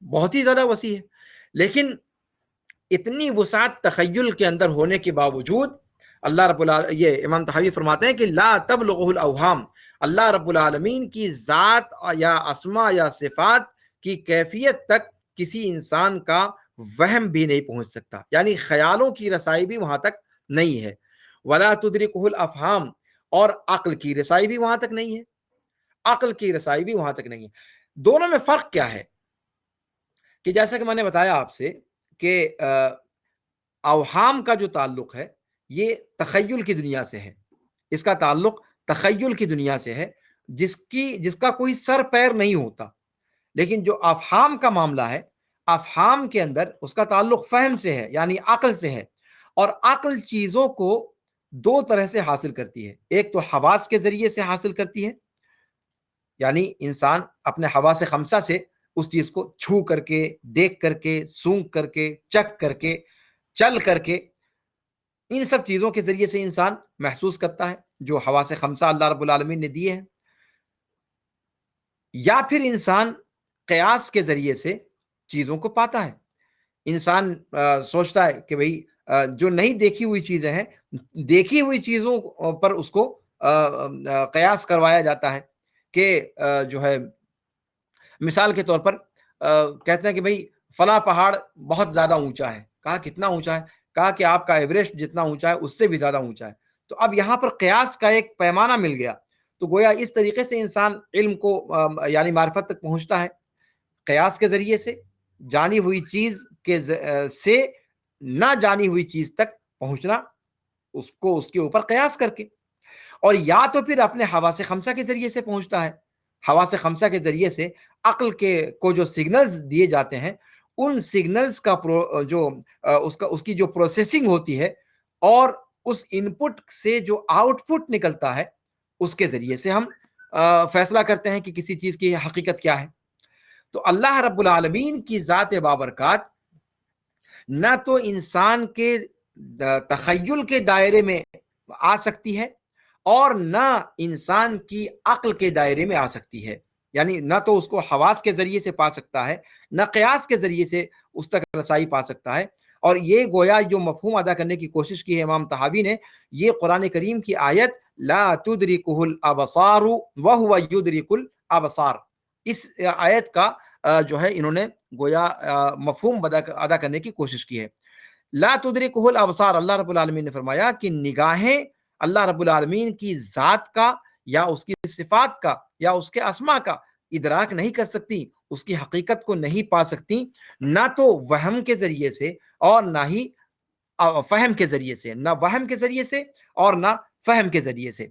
بہت ہی زیادہ وسیع ہے، لیکن اتنی وسعت تخیل کے اندر ہونے کے باوجود اللہ رب العالمین، یہ امام طحاوی فرماتے ہیں کہ لا تبلغہ الاوہام، اللہ رب العالمین کی ذات یا اسماء یا صفات کی کیفیت تک کسی انسان کا وہم بھی نہیں پہنچ سکتا، یعنی خیالوں کی رسائی بھی وہاں تک نہیں ہے۔ ولا تدرکہ الافہام، اور عقل کی رسائی بھی وہاں تک نہیں ہے، عقل کی رسائی بھی وہاں تک نہیں ہے۔ دونوں میں فرق کیا ہے؟ کہ جیسا کہ میں نے بتایا آپ سے کہ اوہام کا جو تعلق ہے یہ تخیل کی دنیا سے ہے، اس کا تعلق تخیل کی دنیا سے ہے جس کا کوئی سر پیر نہیں ہوتا، لیکن جو افہام کا معاملہ ہے، افہام کے اندر اس کا تعلق فہم سے ہے، یعنی عقل سے ہے، اور عقل چیزوں کو دو طرح سے حاصل کرتی ہے، ایک تو حواس کے ذریعے سے حاصل کرتی ہے، یعنی انسان اپنے حواس خمسہ سے اس چیز کو چھو کر کے، دیکھ کر کے، سونگ کر کے، چکھ کر کے، چل کر کے، ان سب چیزوں کے ذریعے سے انسان محسوس کرتا ہے جو حواس خمسہ اللہ رب العالمین نے دیے ہیں، یا پھر انسان قیاس کے ذریعے سے چیزوں کو پاتا ہے۔ انسان سوچتا ہے کہ بھئی جو نہیں دیکھی ہوئی چیزیں ہیں، دیکھی ہوئی چیزوں پر اس کو قیاس کروایا جاتا ہے، کہ جو ہے مثال کے طور پر کہتے ہیں کہ بھئی فلاں پہاڑ بہت زیادہ اونچا ہے، کہا کتنا اونچا ہے؟ کہا کہ آپ کا ایوریسٹ جتنا اونچا ہے اس سے بھی زیادہ اونچا ہے۔ تو اب یہاں پر قیاس کا ایک پیمانہ مل گیا، تو گویا اس طریقے سے انسان علم کو یعنی معرفت تک پہنچتا ہے، قیاس کے ذریعے سے، جانی ہوئی چیز کے سے نہ جانی ہوئی چیز تک پہنچنا، اس کو اس کے اوپر قیاس کر کے، اور یا تو پھر اپنے حواس خمسہ کے ذریعے سے پہنچتا ہے۔ حواس خمسہ کے ذریعے سے عقل کو جو سگنلز دیے جاتے ہیں، ان سگنلز کا اس کی جو پروسیسنگ ہوتی ہے اور اس ان پٹ سے جو آؤٹ پٹ نکلتا ہے، اس کے ذریعے سے ہم فیصلہ کرتے ہیں کہ کسی چیز کی حقیقت کیا ہے۔ تو اللہ رب العالمین کی ذات بابرکات نہ تو انسان کے تخیل کے دائرے میں آ سکتی ہے اور نہ انسان کی عقل کے دائرے میں آ سکتی ہے، یعنی نہ تو اس کو حواس کے ذریعے سے پا سکتا ہے، نہ قیاس کے ذریعے سے اس تک رسائی پا سکتا ہے۔ اور یہ گویا جو مفہوم ادا کرنے کی کوشش کی ہے امام طحاوی نے، یہ قرآن کریم کی آیت لا تدرکہ الابصار وہو یدرک الابصار، اس آیت کا جو ہے انہوں نے گویا مفہوم ادا کرنے کی کوشش کی ہے۔ لا تدرکہ الابصار، اللہ رب العالمین نے فرمایا کہ نگاہیں اللہ رب العالمین کی ذات کا یا اس کی صفات کا یا اس کے اسماء کا ادراک نہیں کر سکتی، اس کی حقیقت کو نہیں پا سکتی، نہ تو وہم کے ذریعے سے اور نہ ہی فہم کے ذریعے سے، نہ وہم کے ذریعے سے اور نہ فہم کے ذریعے سے۔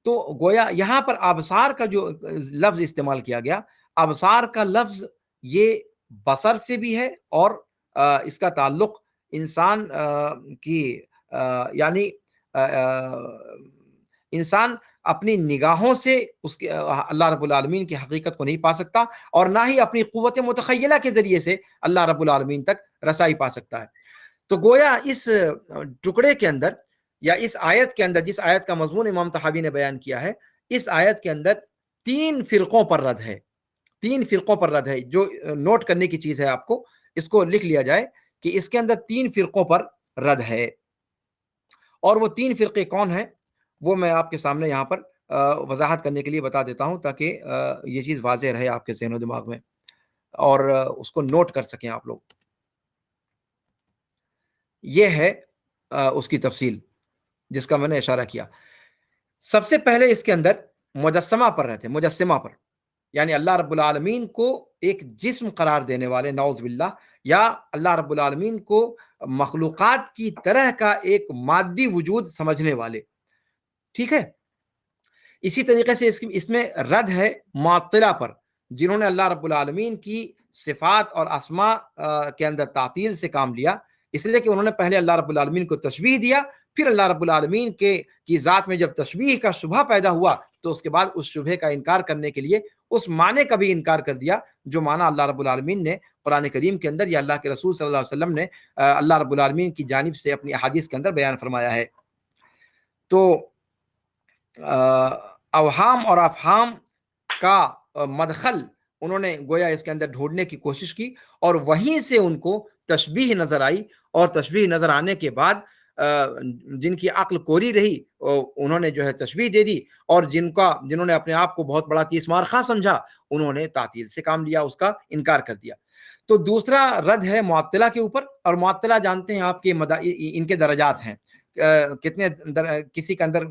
تو گویا یہاں پر ابصار کا جو لفظ استعمال کیا گیا، ابصار کا لفظ یہ بصر سے بھی ہے اور اس کا تعلق انسان کی یعنی انسان اپنی نگاہوں سے اس کے اللہ رب العالمین کی حقیقت کو نہیں پا سکتا، اور نہ ہی اپنی قوت متخیلہ کے ذریعے سے اللہ رب العالمین تک رسائی پا سکتا ہے۔ تو گویا اس ٹکڑے کے اندر یا اس آیت کے اندر، جس آیت کا مضمون امام طحاوی نے بیان کیا ہے، اس آیت کے اندر 3 فرقوں پر رد ہے، 3 فرقوں پر رد ہے۔ جو نوٹ کرنے کی چیز ہے، آپ کو اس کو لکھ لیا جائے کہ اس کے اندر 3 فرقوں پر رد ہے، اور وہ 3 فرقے کون ہیں وہ میں آپ کے سامنے یہاں پر وضاحت کرنے کے لیے بتا دیتا ہوں، تاکہ یہ چیز واضح رہے آپ کے ذہن و دماغ میں اور اس کو نوٹ کر سکیں آپ لوگ۔ یہ ہے اس کی تفصیل جس کا میں نے اشارہ کیا۔ سب سے پہلے اس کے اندر مجسمہ پر رہتے، مجسمہ پر، یعنی اللہ رب العالمین کو ایک جسم قرار دینے والے، نعوذ باللہ، یا اللہ رب العالمین کو مخلوقات کی طرح کا ایک مادی وجود سمجھنے والے، ٹھیک ہے۔ اسی طریقے سے اس میں رد ہے معطلہ پر، جنہوں نے اللہ رب العالمین کی صفات اور اسماء کے اندر تعطیل سے کام لیا، اس لیے کہ انہوں نے پہلے اللہ رب العالمین کو تشبیہ دیا، پھر اللہ رب العالمین کی ذات میں جب تشبیہ کا شبہ پیدا ہوا تو اس کے بعد اس شبہ کا انکار کرنے کے لیے اس معنی کا بھی انکار کر دیا جو معنی اللہ رب العالمین نے قرآن کریم کے اندر یا اللہ کے رسول صلی اللہ علیہ وسلم نے اللہ رب العالمین کی جانب سے اپنی احادیث کے اندر بیان فرمایا ہے۔ تو اوہام اور افہام کا مدخل انہوں نے گویا اس کے اندر ڈھونڈنے کی کوشش کی، اور وہیں سے ان کو تشبیہ نظر آئی، اور تشبیہ نظر آنے کے بعد جن کی عقل کوری رہی انہوں نے جو ہے تشبیہ دے دی، اور جنہوں نے اپنے آپ کو بہت بڑا تیسمار خواہ سمجھا انہوں نے تعطیل سے کام لیا، اس کا انکار کر دیا۔ تو دوسرا رد ہے معطلہ کے اوپر، اور معطلہ جانتے ہیں آپ کے ان کے درجات ہیں، کتنے کسی کے اندر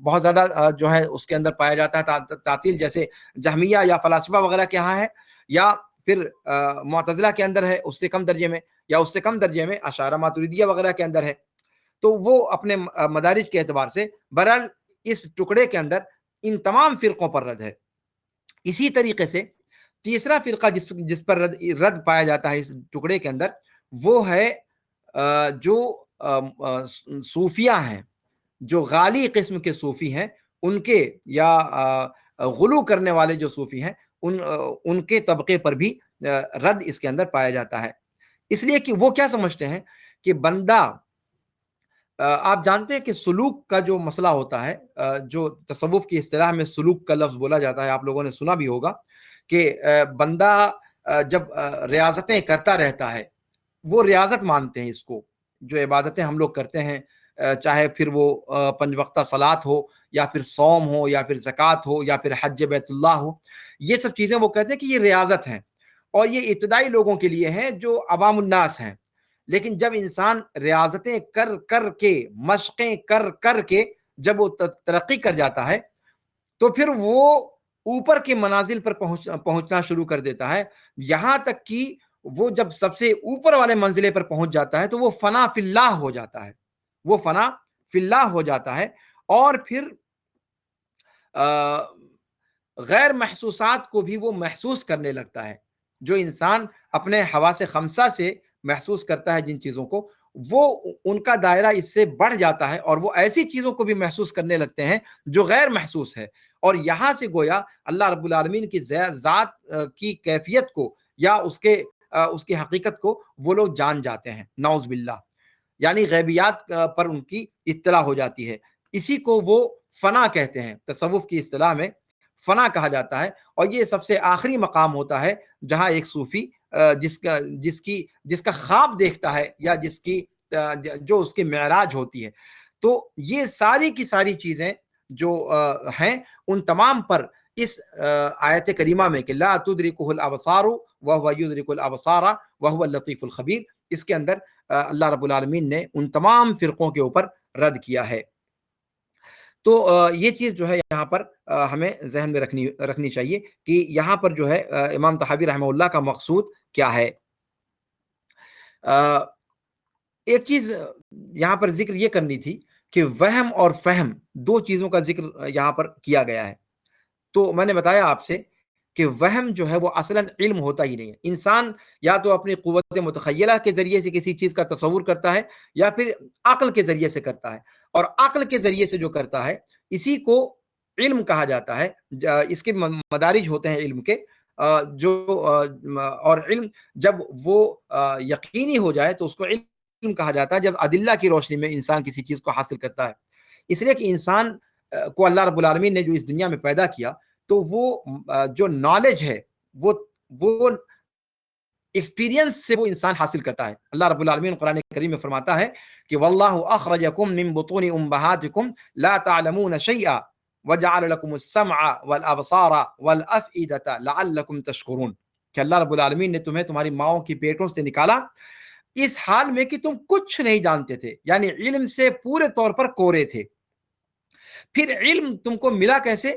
بہت زیادہ جو ہے اس کے اندر پایا جاتا ہے تعطیل، جیسے جہمیہ یا فلاسفہ وغیرہ کے ہاں ہے، یا پھر معتزلہ کے اندر ہے اس سے کم درجے میں، یا اس سے کم درجے میں اشاعرہ ماتریدیہ وغیرہ کے اندر ہے۔ تو وہ اپنے مدارج کے اعتبار سے بہرحال اس ٹکڑے کے اندر ان تمام فرقوں پر رد ہے۔ اسی طریقے سے تیسرا فرقہ جس پر رد پایا جاتا ہے اس ٹکڑے کے اندر، وہ ہے جو صوفیہ ہیں، جو غالی قسم کے صوفی ہیں، ان کے یا غلو کرنے والے جو صوفی ہیں ان کے طبقے پر بھی رد اس کے اندر پایا جاتا ہے، اس لیے کہ وہ کیا سمجھتے ہیں کہ بندہ، آپ جانتے ہیں کہ سلوک کا جو مسئلہ ہوتا ہے، جو تصوف کی اصطلاح میں سلوک کا لفظ بولا جاتا ہے، آپ لوگوں نے سنا بھی ہوگا کہ بندہ جب ریاضتیں کرتا رہتا ہے، وہ ریاضت مانتے ہیں اس کو، جو عبادتیں ہم لوگ کرتے ہیں، چاہے پھر وہ 5 وقتہ صلاۃ ہو، یا پھر صوم ہو، یا پھر زکوٰۃ ہو، یا پھر حج بیت اللہ ہو، یہ سب چیزیں وہ کہتے ہیں کہ یہ ریاضت ہیں، اور یہ ابتدائی لوگوں کے لیے ہیں جو عوام الناس ہیں۔ لیکن جب انسان ریاضتیں کر کر کے، مشقیں کر کر کے جب وہ ترقی کر جاتا ہے، تو پھر وہ اوپر کے منازل پر پہنچنا شروع کر دیتا ہے، یہاں تک کہ وہ جب سب سے اوپر والے منزلے پر پہنچ جاتا ہے تو وہ فنا فی اللہ ہو جاتا ہے، وہ فنا فی اللہ ہو جاتا ہے، اور پھر غیر محسوسات کو بھی وہ محسوس کرنے لگتا ہے۔ جو انسان اپنے حواس خمسہ سے محسوس کرتا ہے جن چیزوں کو، وہ ان کا دائرہ اس سے بڑھ جاتا ہے، اور وہ ایسی چیزوں کو بھی محسوس کرنے لگتے ہیں جو غیر محسوس ہے، اور یہاں سے گویا اللہ رب العالمین کی ذات کی کیفیت کو یا اس کی حقیقت کو وہ لوگ جان جاتے ہیں، نعوذ باللہ، یعنی غیبیات پر ان کی اطلاع ہو جاتی ہے۔ اسی کو وہ فنا کہتے ہیں، تصوف کی اصطلاح میں فنا کہا جاتا ہے، اور یہ سب سے آخری مقام ہوتا ہے جہاں ایک صوفی جس کا خواب دیکھتا ہے، یا جو اس کی معراج ہوتی ہے۔ تو یہ ساری کی ساری چیزیں جو ہیں، ان تمام پر اس آیت کریمہ میں کہ لا تدرکہ الابصار وہو یدرک الابصار وہو اللطیف الخبیر، اس کے اندر اللہ رب العالمین نے ان تمام فرقوں کے اوپر رد کیا ہے۔ تو یہ چیز جو ہے یہاں پر ہمیں ذہن میں رکھنی چاہیے کہ یہاں پر جو ہے امام طحاوی رحمہ اللہ کا مقصود کیا ہے۔ ایک چیز یہاں پر ذکر یہ کرنی تھی کہ وہم اور فہم دو چیزوں کا ذکر یہاں پر کیا گیا ہے۔ تو میں نے بتایا آپ سے کہ وہم جو ہے وہ اصلاً علم ہوتا ہی نہیں ہے، انسان یا تو اپنی قوت متخیلہ کے ذریعے سے کسی چیز کا تصور کرتا ہے، یا پھر عقل کے ذریعے سے کرتا ہے، اور عقل کے ذریعے سے جو کرتا ہے اسی کو علم کہا جاتا ہے۔ اس کے مدارج ہوتے ہیں علم کے، اور علم جب وہ یقینی ہو جائے تو اس کو علم کہا جاتا ہے، جب ادلہ کی روشنی میں انسان کسی چیز کو حاصل کرتا ہے۔ اس لیے کہ انسان کو اللہ رب العالمین نے جو اس دنیا میں پیدا کیا، تو وہ جو نالج ہے وہ ایکسپیرینس سے وہ انسان حاصل کرتا ہے۔ اللہ رب العالمین قرآن کریم میں فرماتا ہے کہ واللہ اخرجکم من بطون امہاتکم لا تعلمون شیئا وجعل لکم السمع والابصار والافئدۃ لعلکم تشکرون، کہ اللہ رب العالمین نے تمہیں تمہاری ماؤں کی پیٹوں سے نکالا اس حال میں کہ تم کچھ نہیں جانتے تھے، یعنی علم سے پورے طور پر کورے تھے۔ پھر علم تم کو ملا کیسے؟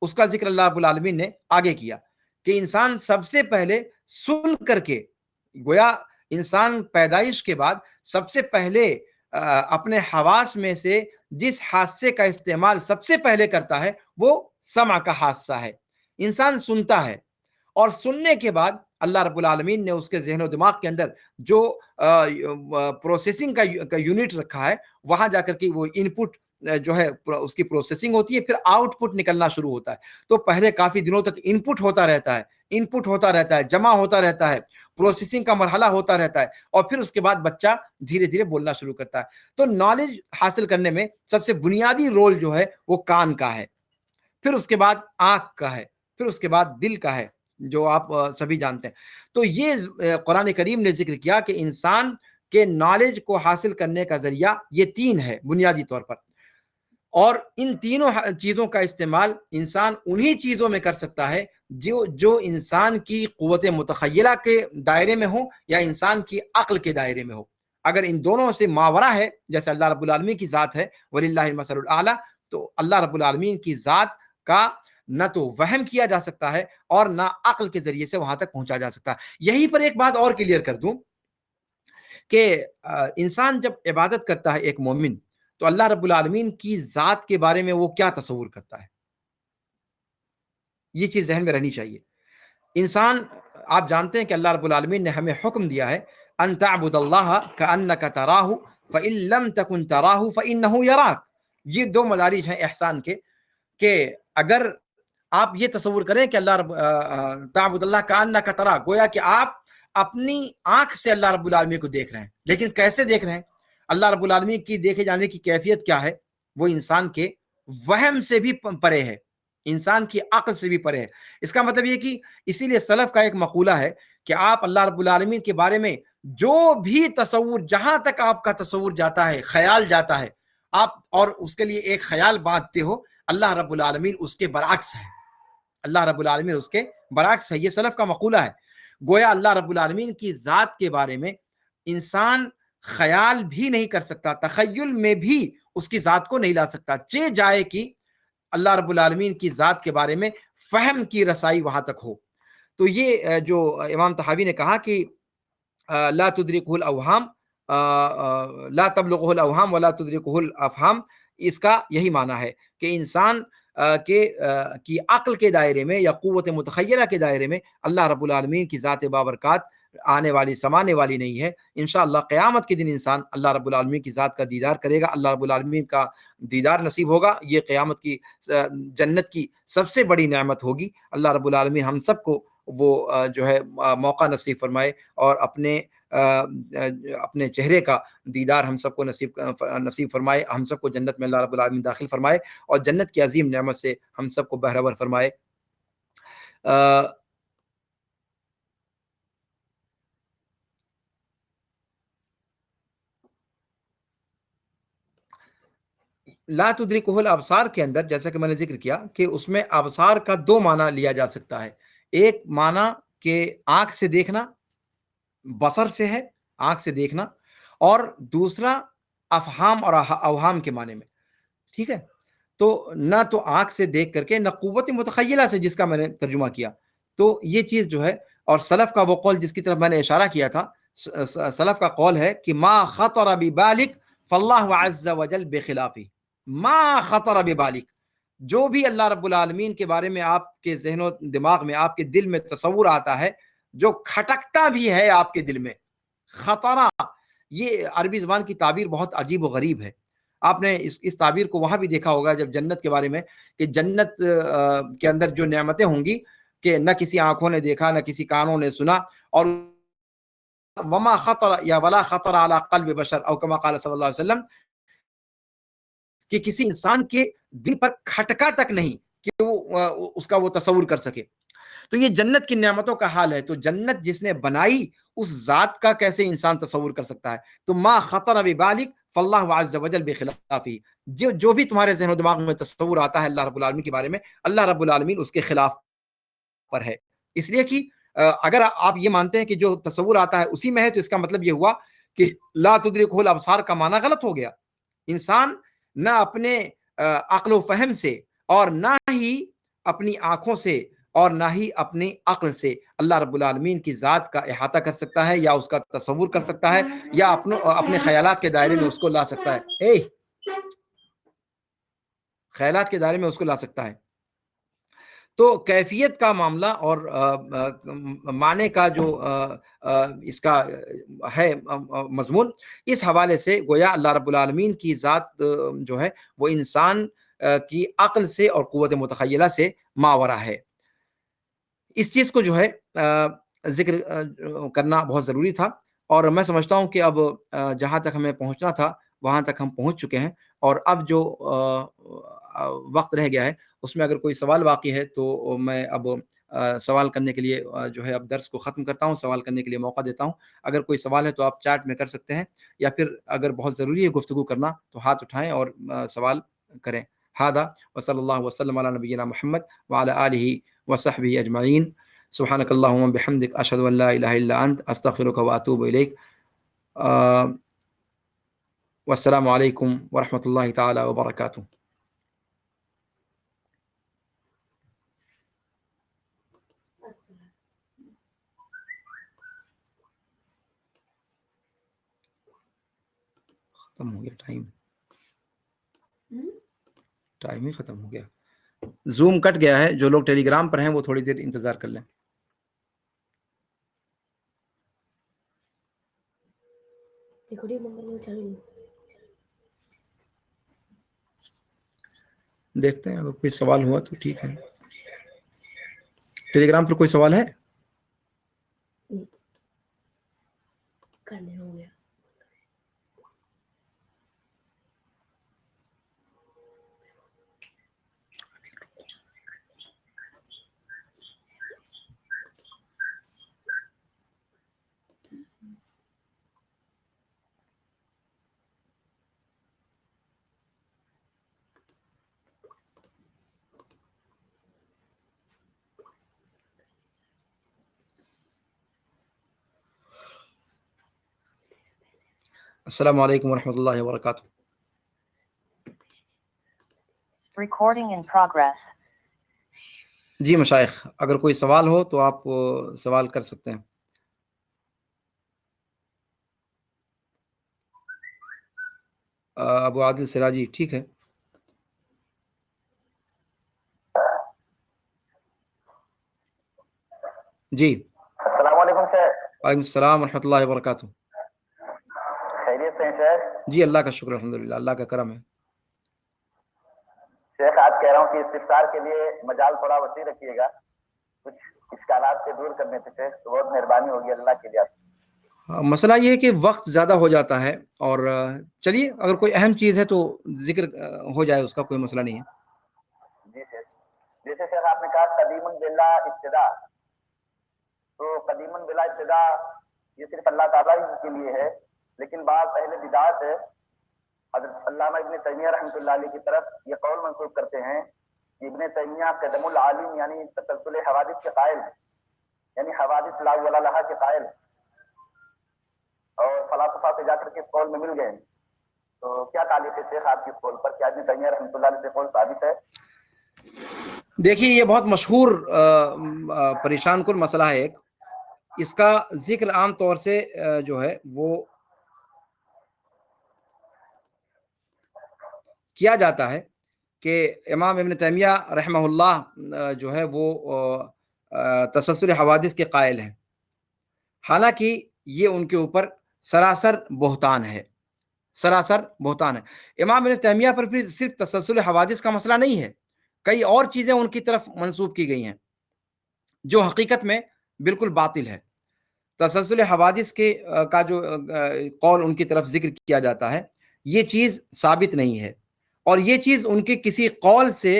اس کا ذکر اللہ رب العالمین نے آگے کیا کہ انسان سب سے پہلے سن کر کے، گویا انسان پیدائش کے بعد سب سے پہلے اپنے حواس میں سے جس حادثے کا استعمال سب سے پہلے کرتا ہے وہ سمع کا حادثہ ہے۔ انسان سنتا ہے، اور سننے کے بعد اللہ رب العالمین نے اس کے ذہن و دماغ کے اندر جو پروسیسنگ کا یونٹ رکھا ہے، وہاں جا کر کے وہ ان پٹ جو ہے اس کی پروسیسنگ ہوتی ہے، پھر آؤٹ پٹ نکلنا شروع ہوتا ہے۔ تو پہلے کافی دنوں تک ان پٹ ہوتا رہتا ہے، جمع ہوتا رہتا ہے، پروسیسنگ کا مرحلہ ہوتا رہتا ہے، اور پھر اس کے بعد بچہ دھیرے دھیرے بولنا شروع کرتا ہے۔ تو نالج حاصل کرنے میں سب سے بنیادی رول جو ہے وہ کان کا ہے، پھر اس کے بعد آنکھ کا ہے، پھر اس کے بعد دل کا ہے، جو آپ سبھی جانتے ہیں۔ تو یہ قرآن کریم نے ذکر کیا کہ انسان کے نالج کو حاصل کرنے کا ذریعہ یہ تین ہے بنیادی طور پر، اور ان تینوں چیزوں کا استعمال انسان انہی چیزوں میں کر سکتا ہے جو انسان کی قوت متخیلہ کے دائرے میں ہو یا انسان کی عقل کے دائرے میں ہو۔ اگر ان دونوں سے ماورا ہے، جیسے اللہ رب العالمین کی ذات ہے وَلِلَّهِ الْمَثَلُ الْأَعْلَى، تو اللہ رب العالمین کی ذات کا نہ تو وہم کیا جا سکتا ہے اور نہ عقل کے ذریعے سے وہاں تک پہنچا جا سکتا ہے۔ یہیں پر ایک بات اور کلیئر کر دوں کہ انسان جب عبادت کرتا ہے ایک مومن، تو اللہ رب العالمین کی ذات کے بارے میں وہ کیا تصور کرتا ہے، یہ چیز ذہن میں رہنی چاہیے۔ انسان، آپ جانتے ہیں کہ اللہ رب العالمین نے ہمیں حکم دیا ہے ان تعبد اللہ کأنک تراہ فإن لم تکن تراہ فإنہ یراک۔ یہ دو مدارج ہیں احسان کے، کہ اگر آپ یہ تصور کریں کہ اللہ رب تعبد اللہ کأنک تراہ، گویا کہ آپ اپنی آنکھ سے اللہ رب العالمین کو دیکھ رہے ہیں، لیکن کیسے دیکھ رہے ہیں؟ اللہ رب العالمین کی دیکھے جانے کی کیفیت کیا ہے؟ وہ انسان کے وہم سے بھی پرے ہے، انسان کی عقل سے بھی پرے ہے۔ اس کا مطلب یہ کہ اسی لیے سلف کا ایک مقولہ ہے کہ آپ اللہ رب العالمین کے بارے میں جو بھی تصور، جہاں تک آپ کا تصور جاتا ہے، خیال جاتا ہے، آپ اور اس کے لیے ایک خیال باندھتے ہو، اللہ رب العالمین اس کے برعکس ہے، اللہ رب العالمین اس کے برعکس ہے۔ یہ سلف کا مقولہ ہے۔ گویا اللہ رب العالمین کی ذات کے بارے میں انسان خیال بھی نہیں کر سکتا، تخیل میں بھی اس کی ذات کو نہیں لا سکتا، چہ جائے کہ اللہ رب العالمین کی ذات کے بارے میں فہم کی رسائی وہاں تک ہو. تو یہ جو امام طحاوی نے کہا کہ لا تدرکہ الاوہام لا تبلغہ الاوہام ولا تدرکہ الافہام، اس کا یہی معنی ہے کہ انسان کی عقل کے دائرے میں یا قوت متخیلہ کے دائرے میں اللہ رب العالمین کی ذات بابرکات آنے والی سمانے والی نہیں ہے. انشاءاللہ قیامت کے دن انسان اللہ رب العالمین کی ذات کا دیدار کرے گا، اللہ رب العالمین کا دیدار نصیب ہوگا. یہ قیامت کی جنت کی سب سے بڑی نعمت ہوگی. اللہ رب العالمین ہم سب کو وہ جو ہے موقع نصیب فرمائے اور اپنے چہرے کا دیدار ہم سب کو نصیب فرمائے، ہم سب کو جنت میں اللہ رب العالمین داخل فرمائے اور جنت کی عظیم نعمت سے ہم سب کو بہرور فرمائے. لا تدرکہ الابصار کے اندر جیسا کہ میں نے ذکر کیا کہ اس میں ابصار کا دو معنی لیا جا سکتا ہے. ایک معنی کہ آنکھ سے دیکھنا، بصر سے ہے آنکھ سے دیکھنا، اور دوسرا افہام اور اوہام کے معنی میں. ٹھیک ہے، تو نہ تو آنکھ سے دیکھ کر کے، نہ قوت متخیلہ سے جس کا میں نے ترجمہ کیا. تو یہ چیز جو ہے، اور سلف کا وہ قول جس کی طرف میں نے اشارہ کیا تھا، سلف کا قول ہے کہ ما خطر ببالک فاللہ عز وجل بخلافہ. ما خطر ببالک، جو بھی اللہ رب العالمین کے بارے میں آپ کے ذہن و دماغ میں، آپ کے دل میں تصور آتا ہے، جو کھٹکتا بھی ہے آپ کے دل میں، خطرہ، یہ عربی زبان کی تعبیر بہت عجیب و غریب ہے. آپ نے اس تعبیر کو وہاں بھی دیکھا ہوگا جب جنت کے بارے میں، کہ جنت کے اندر جو نعمتیں ہوں گی کہ نہ کسی آنکھوں نے دیکھا، نہ کسی کانوں نے سنا، اور وما خطر یا ولا خطر علی قلب بشر او کما قال صلی اللہ علیہ وسلم، کہ کسی انسان کے دل پر کھٹکا تک نہیں کہ وہ اس کا وہ تصور کر سکے. تو یہ جنت کی نعمتوں کا حال ہے. تو جنت جس نے بنائی اس ذات کا کیسے انسان تصور کر سکتا ہے؟ تو ما خطر ببالک فاللہ عز وجل بخلافہ، جو بھی تمہارے ذہن و دماغ میں تصور آتا ہے اللہ رب العالمین کے بارے میں، اللہ رب العالمین اس کے خلاف پر ہے. اس لیے کہ اگر آپ یہ مانتے ہیں کہ جو تصور آتا ہے اسی میں ہے، تو اس کا مطلب یہ ہوا کہ لا تدرکہ الابصار کا معنی غلط ہو گیا. انسان نہ اپنے عقل و فہم سے، اور نہ ہی اپنی آنکھوں سے، اور نہ ہی اپنی عقل سے اللہ رب العالمین کی ذات کا احاطہ کر سکتا ہے، یا اس کا تصور کر سکتا ہے، یا اپنے خیالات کے دائرے میں اس کو لا سکتا ہے. خیالات کے دائرے میں اس کو لا سکتا ہے. تو کیفیت کا معاملہ اور معنی کا جو اس کا ہے مضمون، اس حوالے سے گویا اللہ رب العالمین کی ذات جو ہے وہ انسان کی عقل سے اور قوت متخیلہ سے ماورا ہے. اس چیز کو جو ہے ذکر کرنا بہت ضروری تھا، اور میں سمجھتا ہوں کہ اب جہاں تک ہمیں پہنچنا تھا وہاں تک ہم پہنچ چکے ہیں. اور اب جو وقت رہ گیا ہے اس میں اگر کوئی سوال باقی ہے تو میں اب سوال کرنے کے لیے جو ہے اب درس کو ختم کرتا ہوں، سوال کرنے کے لیے موقع دیتا ہوں. اگر کوئی سوال ہے تو آپ چیٹ میں کر سکتے ہیں، یا پھر اگر بہت ضروری ہے گفتگو کرنا تو ہاتھ اٹھائیں اور سوال کریں. ھذا وصلی اللہ وسلم علی نبینا محمد وعلی آلہ وصحبہ اجمعین. سبحانک اللہم وبحمدک، اشہد ان لا الہ الا انت، استغفرک واتوب الیک. والسلام علیکم ورحمۃ اللہ تعالی وبرکاتہ. ختم ہو گیا ٹائم ہی ختم ہو گیا. زوم کٹ گیا ہے. جو لوگ ٹیلی گرام پر ہیں وہ تھوڑی دیر انتظار کر لیں. دیکھتے ہیں اگر کوئی سوال ہوا تو ٹھیک ہے. ٹیلی گرام پر کوئی سوال ہے؟ ہو گیا. السلام علیکم ورحمۃ اللہ وبرکاتہ. Recording in progress. جی مشائخ، اگر کوئی سوال ہو تو آپ سوال کر سکتے ہیں. ابو عادل سراجی، ٹھیک ہے. جی السلام علیکم سر. وعلیکم السلام ورحمۃ اللہ وبرکاتہ. خیریت سے ہیں سر؟ جی اللہ کا شکر، الحمدللہ، اللہ کا کرم ہے. شیخ آج کہہ رہا ہوں کہ استفسار کے لیے مجال تھوڑا وسیع رکھیے گا، کچھ اشکالات سے دور کرنے تھے شیخ، تو بہت مہربانی ہوگی اللہ کے لیے آپ. مسئلہ یہ ہے کہ وقت زیادہ ہو جاتا ہے، اور چلیے اگر کوئی اہم چیز ہے تو ذکر ہو جائے، اس کا کوئی مسئلہ نہیں ہے. جی شیخ، جیسے شیخ آپ نے کہا قدیم بلا ابتدا، تو قدیم بلا ابتدا یہ صرف اللہ تعالیٰ ہی کے لیے ہے، لیکن بعض اہل بدعت حضرت علامہ ابن تیمیہ رحمۃ اللہ علیہ کی طرف یہ قول منسوب کرتے ہیں کہ ابن تیمیہ قدم العالم یعنی تسلسل حوادث کے قائل ہیں، یعنی حوادث لا اول لہا کے قائل ہیں، اور فلاسفہ سے جا کر کے اس قول میں مل گئے ہیں. تو کیا تعلیق ہے شیخ آپ کی اس قول پر؟ کیا ابن تیمیہ رحمۃ اللہ علیہ سے قول ثابت ہے؟ دیکھیے یہ بہت مشہور پریشان کن مسئلہ ہے ایک. اس کا ذکر عام طور سے جو ہے وہ کیا جاتا ہے کہ امام ابن تیمیہ رحمہ اللہ جو ہے وہ تسلسل حوادث کے قائل ہیں، حالانکہ یہ ان کے اوپر سراسر بہتان ہے، سراسر بہتان ہے. امام ابن تیمیہ پر بھی صرف تسلسل حوادث کا مسئلہ نہیں ہے، کئی اور چیزیں ان کی طرف منسوب کی گئی ہیں جو حقیقت میں بالکل باطل ہے. تسلسل حوادث کا جو قول ان کی طرف ذکر کیا جاتا ہے، یہ چیز ثابت نہیں ہے، اور یہ چیز ان کے کسی قول سے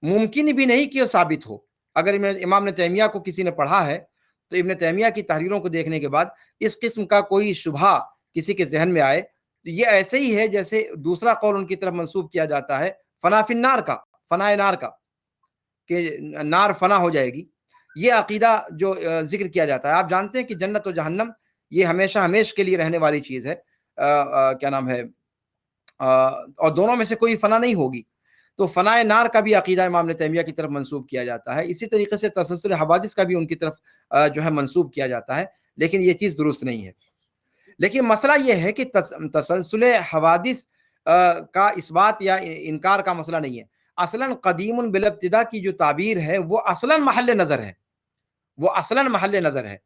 ممکن بھی نہیں کہ وہ ثابت ہو. اگر امام ابن تیمیہ کو کسی نے پڑھا ہے تو ابن تیمیہ کی تحریروں کو دیکھنے کے بعد اس قسم کا کوئی شبہ کسی کے ذہن میں آئے تو یہ ایسے ہی ہے جیسے دوسرا قول ان کی طرف منسوب کیا جاتا ہے فنا فی النار کا، فنا نار کا، کہ نار فنا ہو جائے گی. یہ عقیدہ جو ذکر کیا جاتا ہے، آپ جانتے ہیں کہ جنت و جہنم یہ ہمیشہ ہمیش کے لیے رہنے والی چیز ہے، کیا نام ہے، اور دونوں میں سے کوئی فنا نہیں ہوگی. تو فنا نار کا بھی عقیدہ امام ابن تیمیہ کی طرف منسوب کیا جاتا ہے. اسی طریقے سے تسلسل حوادث کا بھی ان کی طرف جو ہے منسوب کیا جاتا ہے، لیکن یہ چیز درست نہیں ہے. لیکن مسئلہ یہ ہے کہ تسلسل حوادث کا اثبات یا انکار کا مسئلہ نہیں ہے. اصلاً قدیم بالابتدا کی جو تعبیر ہے وہ اصلاً محل نظر ہے، وہ اصلاً محل نظر ہے.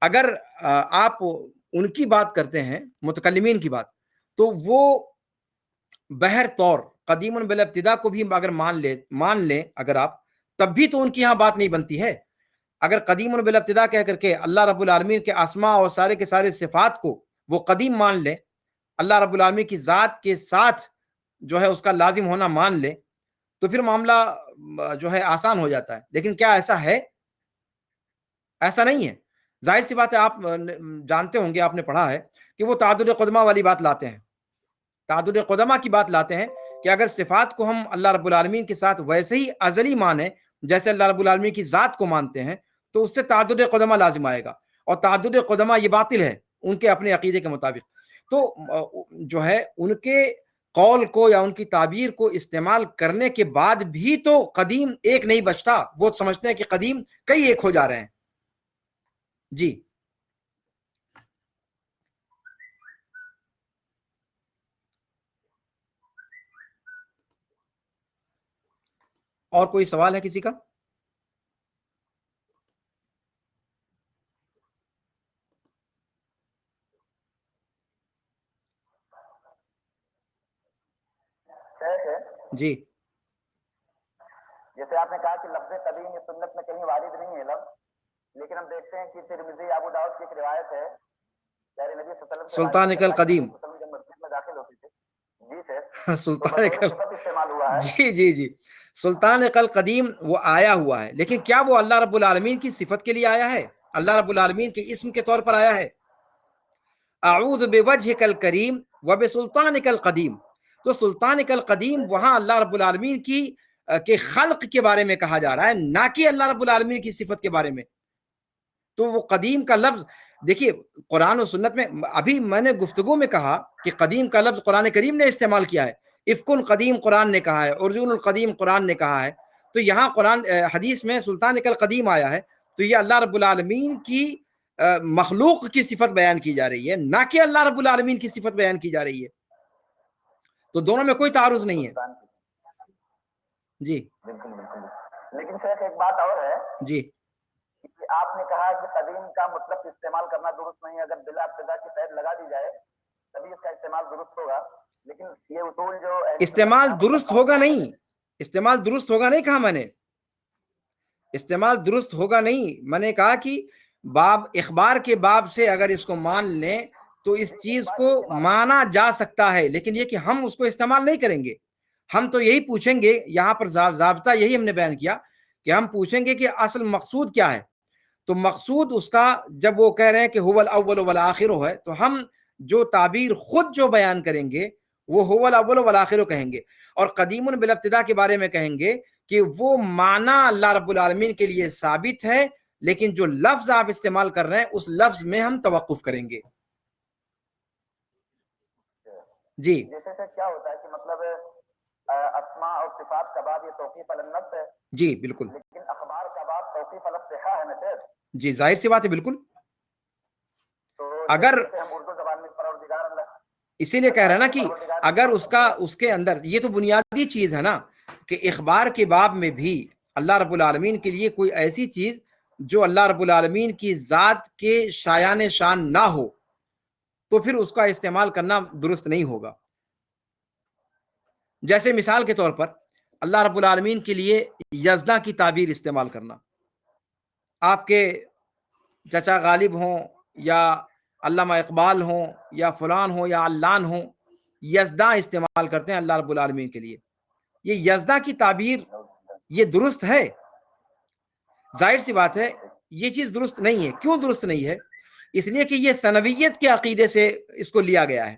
اگر آپ ان کی بات کرتے ہیں، متکلمین کی بات، تو وہ بہر طور قدیم بالابتدا کو بھی اگر مان لیں اگر آپ، تب بھی تو ان کی یہاں بات نہیں بنتی ہے. اگر قدیم بالابتدا کہہ کر کے اللہ رب العالمین کے اسماء اور سارے کے سارے صفات کو وہ قدیم مان لیں، اللہ رب العالمین کی ذات کے ساتھ جو ہے اس کا لازم ہونا مان لیں، تو پھر معاملہ جو ہے آسان ہو جاتا ہے. لیکن کیا ایسا ہے؟ ایسا نہیں ہے. ظاہر سی بات ہے، آپ جانتے ہوں گے، آپ نے پڑھا ہے کہ وہ تعدد قدمہ والی بات لاتے ہیں، تعدد قدمہ کی بات لاتے ہیں کہ اگر صفات کو ہم اللہ رب العالمین کے ساتھ ویسے ہی ازلی مانیں جیسے اللہ رب العالمین کی ذات کو مانتے ہیں تو اس سے تعدد قدمہ لازم آئے گا، اور تعدد قدمہ یہ باطل ہے ان کے اپنے عقیدے کے مطابق. تو جو ہے ان کے قول کو یا ان کی تعبیر کو استعمال کرنے کے بعد بھی تو قدیم ایک نہیں بچتا، وہ سمجھتے ہیں کہ قدیم کئی ایک ہو جا رہے ہیں. جی اور کوئی سوال ہے کسی کا؟ جی جیسے آپ نے کہا کہ لفظ قدیم یہ سنت میں کہیں وارد نہیں ہے لفظ، لیکن ہم دیکھتے ہیں کہ ترمذی ابو داؤد کی ایک روایت ہے، پیارے نبی صلی اللہ علیہ وسلم سلطان القدیم، جب مسجد میں داخل ہوتے تھے، جی سر، سلطان استعمال ہوا ہے. جی جی جی سلطان قدیم وہ آیا ہوا ہے، لیکن کیا وہ اللہ رب العالمین کی صفت کے لیے آیا ہے؟ اللہ رب العالمین کے اسم کے طور پر آیا ہے. اعوذ بوجہک الکریم وبسلطانک القدیم. تو سلطان القدیم وہاں اللہ رب العالمین کی کے خلق کے بارے میں کہا جا رہا ہے، نہ کہ اللہ رب العالمین کی صفت کے بارے میں. تو وہ قدیم کا لفظ دیکھیے قرآن و سنت میں، ابھی میں نے گفتگو میں کہا کہ قدیم کا لفظ قرآن کریم نے استعمال کیا ہے، افک القدیم قرآن نے کہا ہے، ارجون القدیم قرآن نے کہا ہے، تو یہاں قرآن حدیث میں سلطان کل قدیم آیا ہے، تو یہ اللہ رب العالمین کی مخلوق کی صفت بیان کی جا رہی ہے، نہ کہ اللہ رب العالمین کی صفت بیان کی جا رہی ہے، تو دونوں میں کوئی تعارض نہیں ہے۔ جی بالکل بالکل، لیکن شیخ ایک بات اور ہے جی کہ آپ نے کہا کہ قدیم کا مطلب استعمال کرنا درست نہیں ہے، اگر بلا ابتدا کی قید لگا دی جائے تبھی اس کا استعمال درست ہوگا، لیکن یہ اصول جو استعمال درست ہوگا نہیں، استعمال درست ہوگا نہیں کہا میں نے، استعمال درست ہوگا نہیں، میں نے کہا کہ باب اخبار کے باب سے اگر اس کو مان لیں تو اس چیز کو مانا جا سکتا ہے، لیکن یہ کہ ہم اس کو استعمال نہیں کریں گے، ہم تو یہی پوچھیں گے، یہاں پر ضابطہ یہی ہم نے بیان کیا کہ ہم پوچھیں گے کہ اصل مقصود کیا ہے، تو مقصود اس کا جب وہ کہہ رہے ہیں کہ هو الاول والآخر ہے، تو ہم جو تعبیر خود جو بیان کریں گے وہ هو الاول والآخر کہیں گے، اور قدیم بالابتدا کے بارے میں کہیں گے کہ وہ معنی اللہ رب العالمین کے لیے ثابت ہے، لیکن جو لفظ آپ استعمال کر رہے ہیں اس لفظ میں ہم توقف کریں گے۔ جی جیسے سے کیا ہوتا ہے کہ مطلب اسماء اور صفات کا باب یہ توقیف علی النفس ہے، جی بالکل، لیکن اخبار کا باب توقیف علی الصحہ ہے نا شیخ؟ جی ظاہر سی بات ہے، بالکل، تو اگر جیسے ہم اردو زبان میں پروردگار اللہ، اسی لیے کہہ رہے ہیں نا کہ اگر اس کے اندر یہ تو بنیادی چیز ہے نا کہ اخبار کے باب میں بھی اللہ رب العالمین کے لیے کوئی ایسی چیز جو اللہ رب العالمین کی ذات کے شایان شان نہ ہو تو پھر اس کا استعمال کرنا درست نہیں ہوگا۔ جیسے مثال کے طور پر اللہ رب العالمین کے لیے یزداں کی تعبیر استعمال کرنا، آپ کے چچا غالب ہوں یا علامہ اقبال ہوں یا فلان ہوں یا علان ہوں، یزداں استعمال کرتے ہیں اللہ رب العالمین کے لیے، یہ یزداں کی تعبیر یہ درست ہے؟ ظاہر سی بات ہے یہ چیز درست نہیں ہے۔ کیوں درست نہیں ہے؟ اس لیے کہ یہ ثنویت کے عقیدے سے اس کو لیا گیا ہے،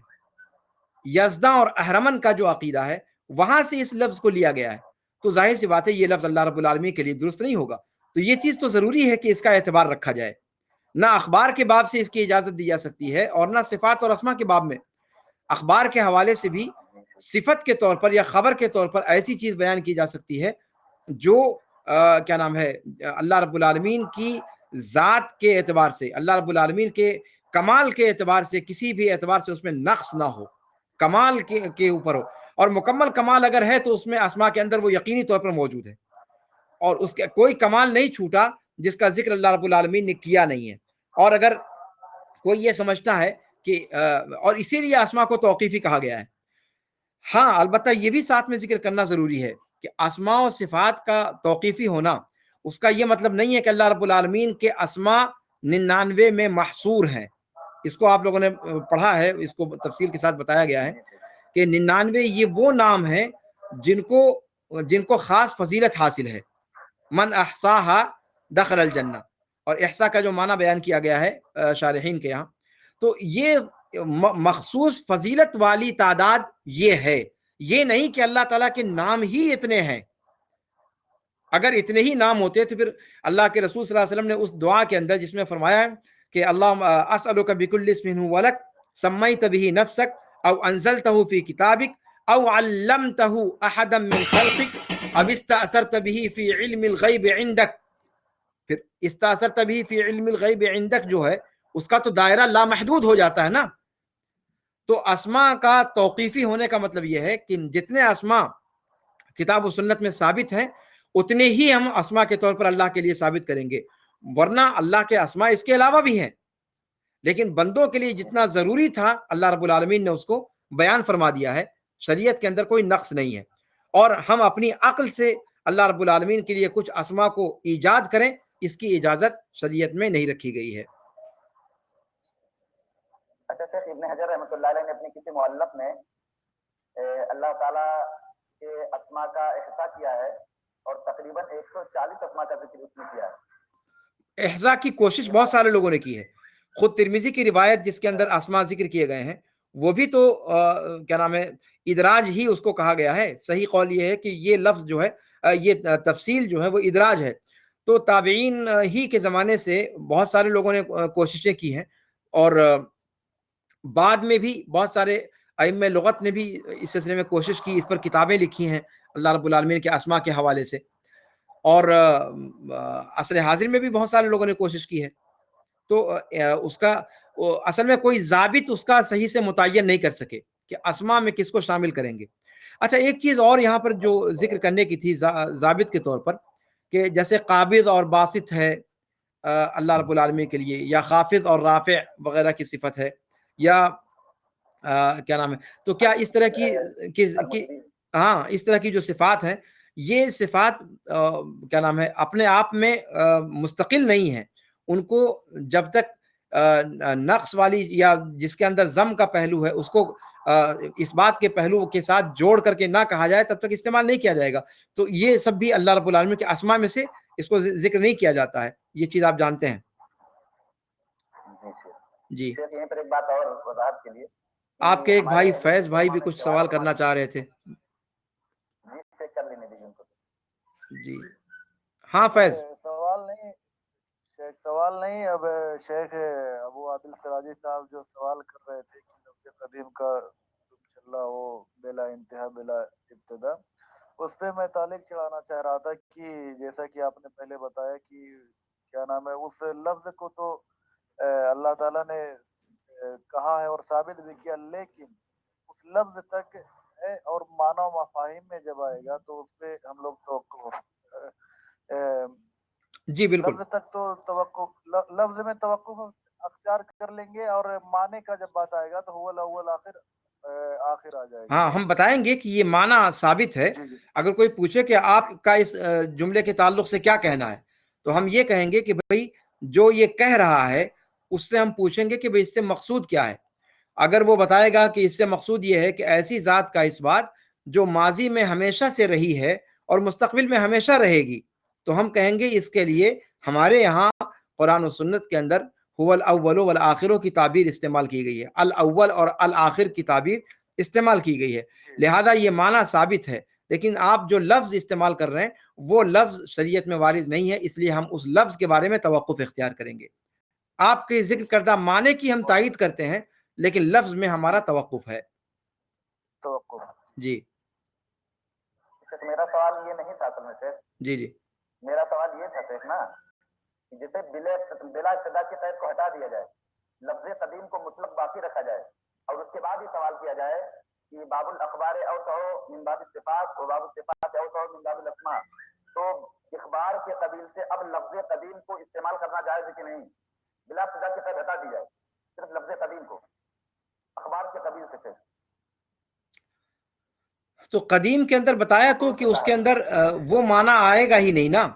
یزداں اور اہرمن کا جو عقیدہ ہے وہاں سے اس لفظ کو لیا گیا ہے، تو ظاہر سی بات ہے یہ لفظ اللہ رب العالمین کے لیے درست نہیں ہوگا، تو یہ چیز تو ضروری ہے کہ اس کا اعتبار رکھا جائے، نہ اخبار کے باب سے اس کی اجازت دی جا سکتی ہے اور نہ صفات اور اسما کے باب میں۔ اخبار کے حوالے سے بھی صفت کے طور پر یا خبر کے طور پر ایسی چیز بیان کی جا سکتی ہے جو کیا نام ہے اللہ رب العالمین کی ذات کے اعتبار سے، اللہ رب العالمین کے کمال کے اعتبار سے کسی بھی اعتبار سے اس میں نقص نہ ہو، کمال کے اوپر ہو، اور مکمل کمال اگر ہے تو اس میں اسما کے اندر وہ یقینی طور پر موجود ہے، اور اس کے کوئی کمال نہیں چھوٹا جس کا ذکر اللہ رب العالمین نے کیا نہیں ہے۔ اور اگر کوئی یہ سمجھتا ہے کہ اور اسی لیے اسما کو توقیفی کہا گیا ہے، ہاں البتہ یہ بھی ساتھ میں ذکر کرنا ضروری ہے کہ اسماء و صفات کا توقیفی ہونا اس کا یہ مطلب نہیں ہے کہ اللہ رب العالمین کے اسماء 99 میں محصور ہیں، اس کو آپ لوگوں نے پڑھا ہے، اس کو تفصیل کے ساتھ بتایا گیا ہے کہ 99 یہ وہ نام ہیں جن کو خاص فضیلت حاصل ہے، من احصاها دخل الجنہ، اور احصا کا جو معنی بیان کیا گیا ہے شارحین کے یہاں، تو یہ مخصوص فضیلت والی تعداد یہ ہے، یہ نہیں کہ اللہ تعالیٰ کے نام ہی اتنے ہیں، اگر اتنے ہی نام ہوتے تو پھر اللہ کے رسول صلی اللہ علیہ وسلم نے اس دعا کے اندر جس میں فرمایا ہے کہ اللہم اسألک بکل اسم هو لک سمیت به نفسک او انزلته فی کتابک او علمته احدا من خلقک او استأثرت به فی علم الغیب عندک، پھر استأثرت به فی علم الغیب عندک جو ہے اس کا تو دائرہ لامحدود ہو جاتا ہے نا، تو اسماء کا توقیفی ہونے کا مطلب یہ ہے کہ جتنے اسماء کتاب و سنت میں ثابت ہیں اتنے ہی ہم اسماء کے طور پر اللہ کے لیے ثابت کریں گے، ورنہ اللہ کے اسماء اس کے علاوہ بھی ہیں، لیکن بندوں کے لیے جتنا ضروری تھا اللہ رب العالمین نے اس کو بیان فرما دیا ہے، شریعت کے اندر کوئی نقص نہیں ہے، اور ہم اپنی عقل سے اللہ رب العالمین کے لیے کچھ اسماء کو ایجاد کریں اس کی اجازت شریعت میں نہیں رکھی گئی ہے۔ اچھا شیخ، ابن حجر رحمۃ اللہ علیہ نے اپنے کسی مؤلف میں اللہ تعالیٰ کے اسماء کا احصاء کیا ہے اور تقریباً 140 اسماء کا ذکر اس نے کیا ہے۔ احصاء کی کوشش بہت سارے لوگوں نے کی ہے، خود ترمذی کی روایت جس کے اندر اسماء ذکر کیے گئے ہیں وہ بھی تو کیا نام ہے ادراج ہی اس کو کہا گیا ہے، صحیح قول یہ ہے کہ یہ لفظ جو ہے یہ تفصیل جو ہے وہ ادراج ہے، تو تابعین ہی کے زمانے سے بہت سارے لوگوں نے کوششیں کی ہیں، اور بعد میں بھی بہت سارے ائمہ لغت نے بھی اس سلسلے میں کوشش کی، اس پر کتابیں لکھی ہیں اللہ رب العالمین کے اسماء کے حوالے سے، اور عصر حاضر میں بھی بہت سارے لوگوں نے کوشش کی ہے. تو اس کا اصل میں کوئی ضابط اس کا صحیح سے متعین نہیں کر سکے کہ اسماء میں کس کو شامل کریں گے. اچھا، ایک چیز اور یہاں پر جو ذکر کرنے کی تھی ضابط کے طور پر، کہ جیسے قابض اور باسط ہے اللہ رب العالمین کے لیے، یا خافض اور رافع وغیرہ کی صفت ہے، یا کیا نام ہے، تو کیا اس طرح کی ہاں اس طرح کی جو صفات ہیں، یہ صفات کیا نام ہے اپنے آپ میں مستقل نہیں ہیں. ان کو جب تک نقص والی یا جس کے اندر ضم کا پہلو ہے اس کو اس بات کے پہلو کے ساتھ جوڑ کر کے نہ کہا جائے تب تک استعمال نہیں کیا جائے گا. تو یہ سب بھی اللہ رب العالمین کے اسماء میں سے اس کو ذکر نہیں کیا جاتا ہے. یہ چیز آپ جانتے ہیں. جی، یہیں پر ایک بات اور وضاحت کے لیے، آپ کے ایک بھائی فیض بھائی بھی کچھ سوال کرنا چاہ رہے تھے. جی چیک کر لینے دیجیے ان کو. جی ہاں فیض. سوال نہیں اب شیخ ابو عادل سراجی صاحب جو سوال کر رہے تھے کہ لفظ قدیم کا چلا ہو بلا انتہا بلا ابتدا، اس پہ میں تعلیق چڑھانا چاہ رہا تھا کہ جیسا کہ آپ نے پہلے بتایا کہ کیا نام ہے اس لفظ کو تو اللہ تعالیٰ نے کہا ہے اور ثابت بھی کیا، لیکن اس لفظ تک ہے اور معنی و مفاہیم میں جب آئے گا تو اس پہ ہم لوگ جی بالکل لفظ تک تو توقع، لفظ میں توقف اختیار کر لیں گے، اور معنی کا جب بات آئے گا تو هو الاول آخر آ جائے گا. ہاں ہم بتائیں گے کہ یہ معنی ثابت ہے. اگر کوئی پوچھے کہ آپ کا اس جملے کے تعلق سے کیا کہنا ہے، تو ہم یہ کہیں گے کہ بھئی جو یہ کہہ رہا ہے اس سے ہم پوچھیں گے کہ بھئی اس سے مقصود کیا ہے. اگر وہ بتائے گا کہ اس سے مقصود یہ ہے کہ ایسی ذات کا اس بات جو ماضی میں ہمیشہ سے رہی ہے اور مستقبل میں ہمیشہ رہے گی، تو ہم کہیں گے اس کے لیے ہمارے یہاں قرآن و سنت کے اندر هو الاول والآخر کی تعبیر استعمال کی گئی ہے. الاول اور الآخر کی تعبیر استعمال کی گئی ہے، لہذا یہ معنی ثابت ہے. لیکن آپ جو لفظ استعمال کر رہے ہیں وہ لفظ شریعت میں وارد نہیں ہے، اس لیے ہم اس لفظ کے بارے میں توقف اختیار کریں گے. آپ کے ذکر کردہ معنی کی ہم تائید کرتے ہیں لیکن لفظ میں ہمارا توقف ہے. جی میرا سوال یہ نہیں تھا اصل میں سے. جی جی میرا سوال یہ تھا شیخ نا، جسے بلا ابتدا کے قید کو ہٹا دیا جائے، لفظ قدیم کو مطلق باقی رکھا جائے، اور اس کے بعد یہ سوال کیا جائے کہ باب الاخبار اوسع من باب الصفات و باب الصفات اوسع من باب الاسماء، تو اخبار کے قبیل سے اب لفظ قدیم کو استعمال کرنا جائز ہے کہ نہیں؟ بلا ابتدا کے قید ہٹا دی جائے، صرف لفظ قدیم کو اخبار کے قبیل سے پھر. تو قدیم کے اندر بتایا تو کہ اس کے اندر وہ معنی آئے گا ہی نہیں نا،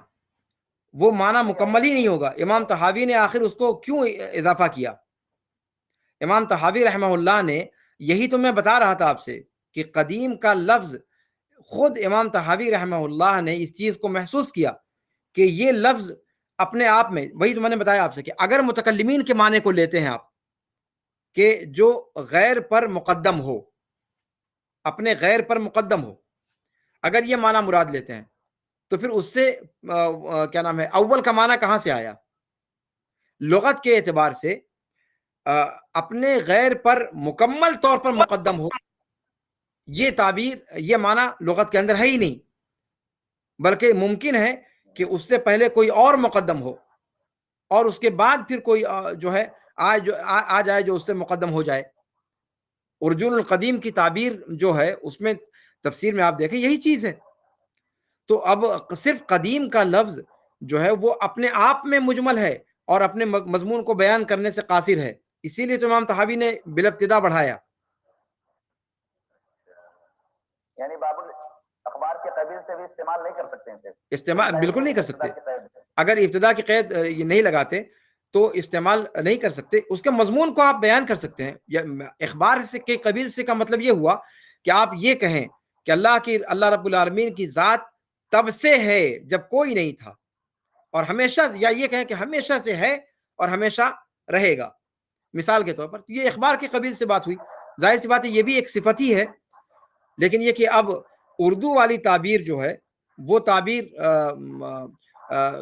وہ معنی مکمل ہی نہیں ہوگا. امام طحاوی نے آخر اس کو کیوں اضافہ کیا؟ امام طحاوی رحمہ اللہ نے، یہی تو میں بتا رہا تھا آپ سے کہ قدیم کا لفظ خود امام طحاوی رحمہ اللہ نے اس چیز کو محسوس کیا کہ یہ لفظ اپنے آپ میں، وہی تو میں نے بتایا آپ سے کہ اگر متکلمین کے معنی کو لیتے ہیں آپ کہ جو غیر پر مقدم ہو، اپنے غیر پر مقدم ہو، اگر یہ معنی مراد لیتے ہیں تو پھر اس سے کیا نام ہے اول کا معنی کہاں سے آیا؟ لغت کے اعتبار سے اپنے غیر پر مکمل طور پر مقدم ہو، یہ تعبیر، یہ معنی لغت کے اندر ہے ہی نہیں، بلکہ ممکن ہے کہ اس سے پہلے کوئی اور مقدم ہو اور اس کے بعد پھر کوئی جو ہے آ جائے جو اس سے مقدم ہو جائے. ارجون القدیم کی تعبیر جو ہے اس میں تفسیر میں آپ دیکھیں یہی چیز ہے. تو اب صرف قدیم کا لفظ جو ہے وہ اپنے آپ میں مجمل ہے اور اپنے مضمون کو بیان کرنے سے قاصر ہے، اسی لیے تو امام طحاوی نے بالابتدا بڑھایا. یعنی باب اخبار کے قبیل سے بھی استعمال نہیں کر سکتے ہیں؟ استعمال بالکل نہیں کر سکتے. اگر ابتدا کی قید نہیں لگاتے تو استعمال نہیں کر سکتے. اس کے مضمون کو آپ بیان کر سکتے ہیں. اخبار کے قبیل سے کا مطلب یہ ہوا کہ آپ یہ کہیں کہ اللہ رب العالمین کی ذات تب سے ہے جب کوئی نہیں تھا، اور ہمیشہ، یا یہ کہیں کہ ہمیشہ سے ہے اور ہمیشہ رہے گا، مثال کے طور پر. یہ اخبار کے قبیل سے بات ہوئی. ظاہر سی بات ہے یہ بھی ایک صفت ہی ہے، لیکن یہ کہ اب اردو والی تعبیر جو ہے وہ تعبیر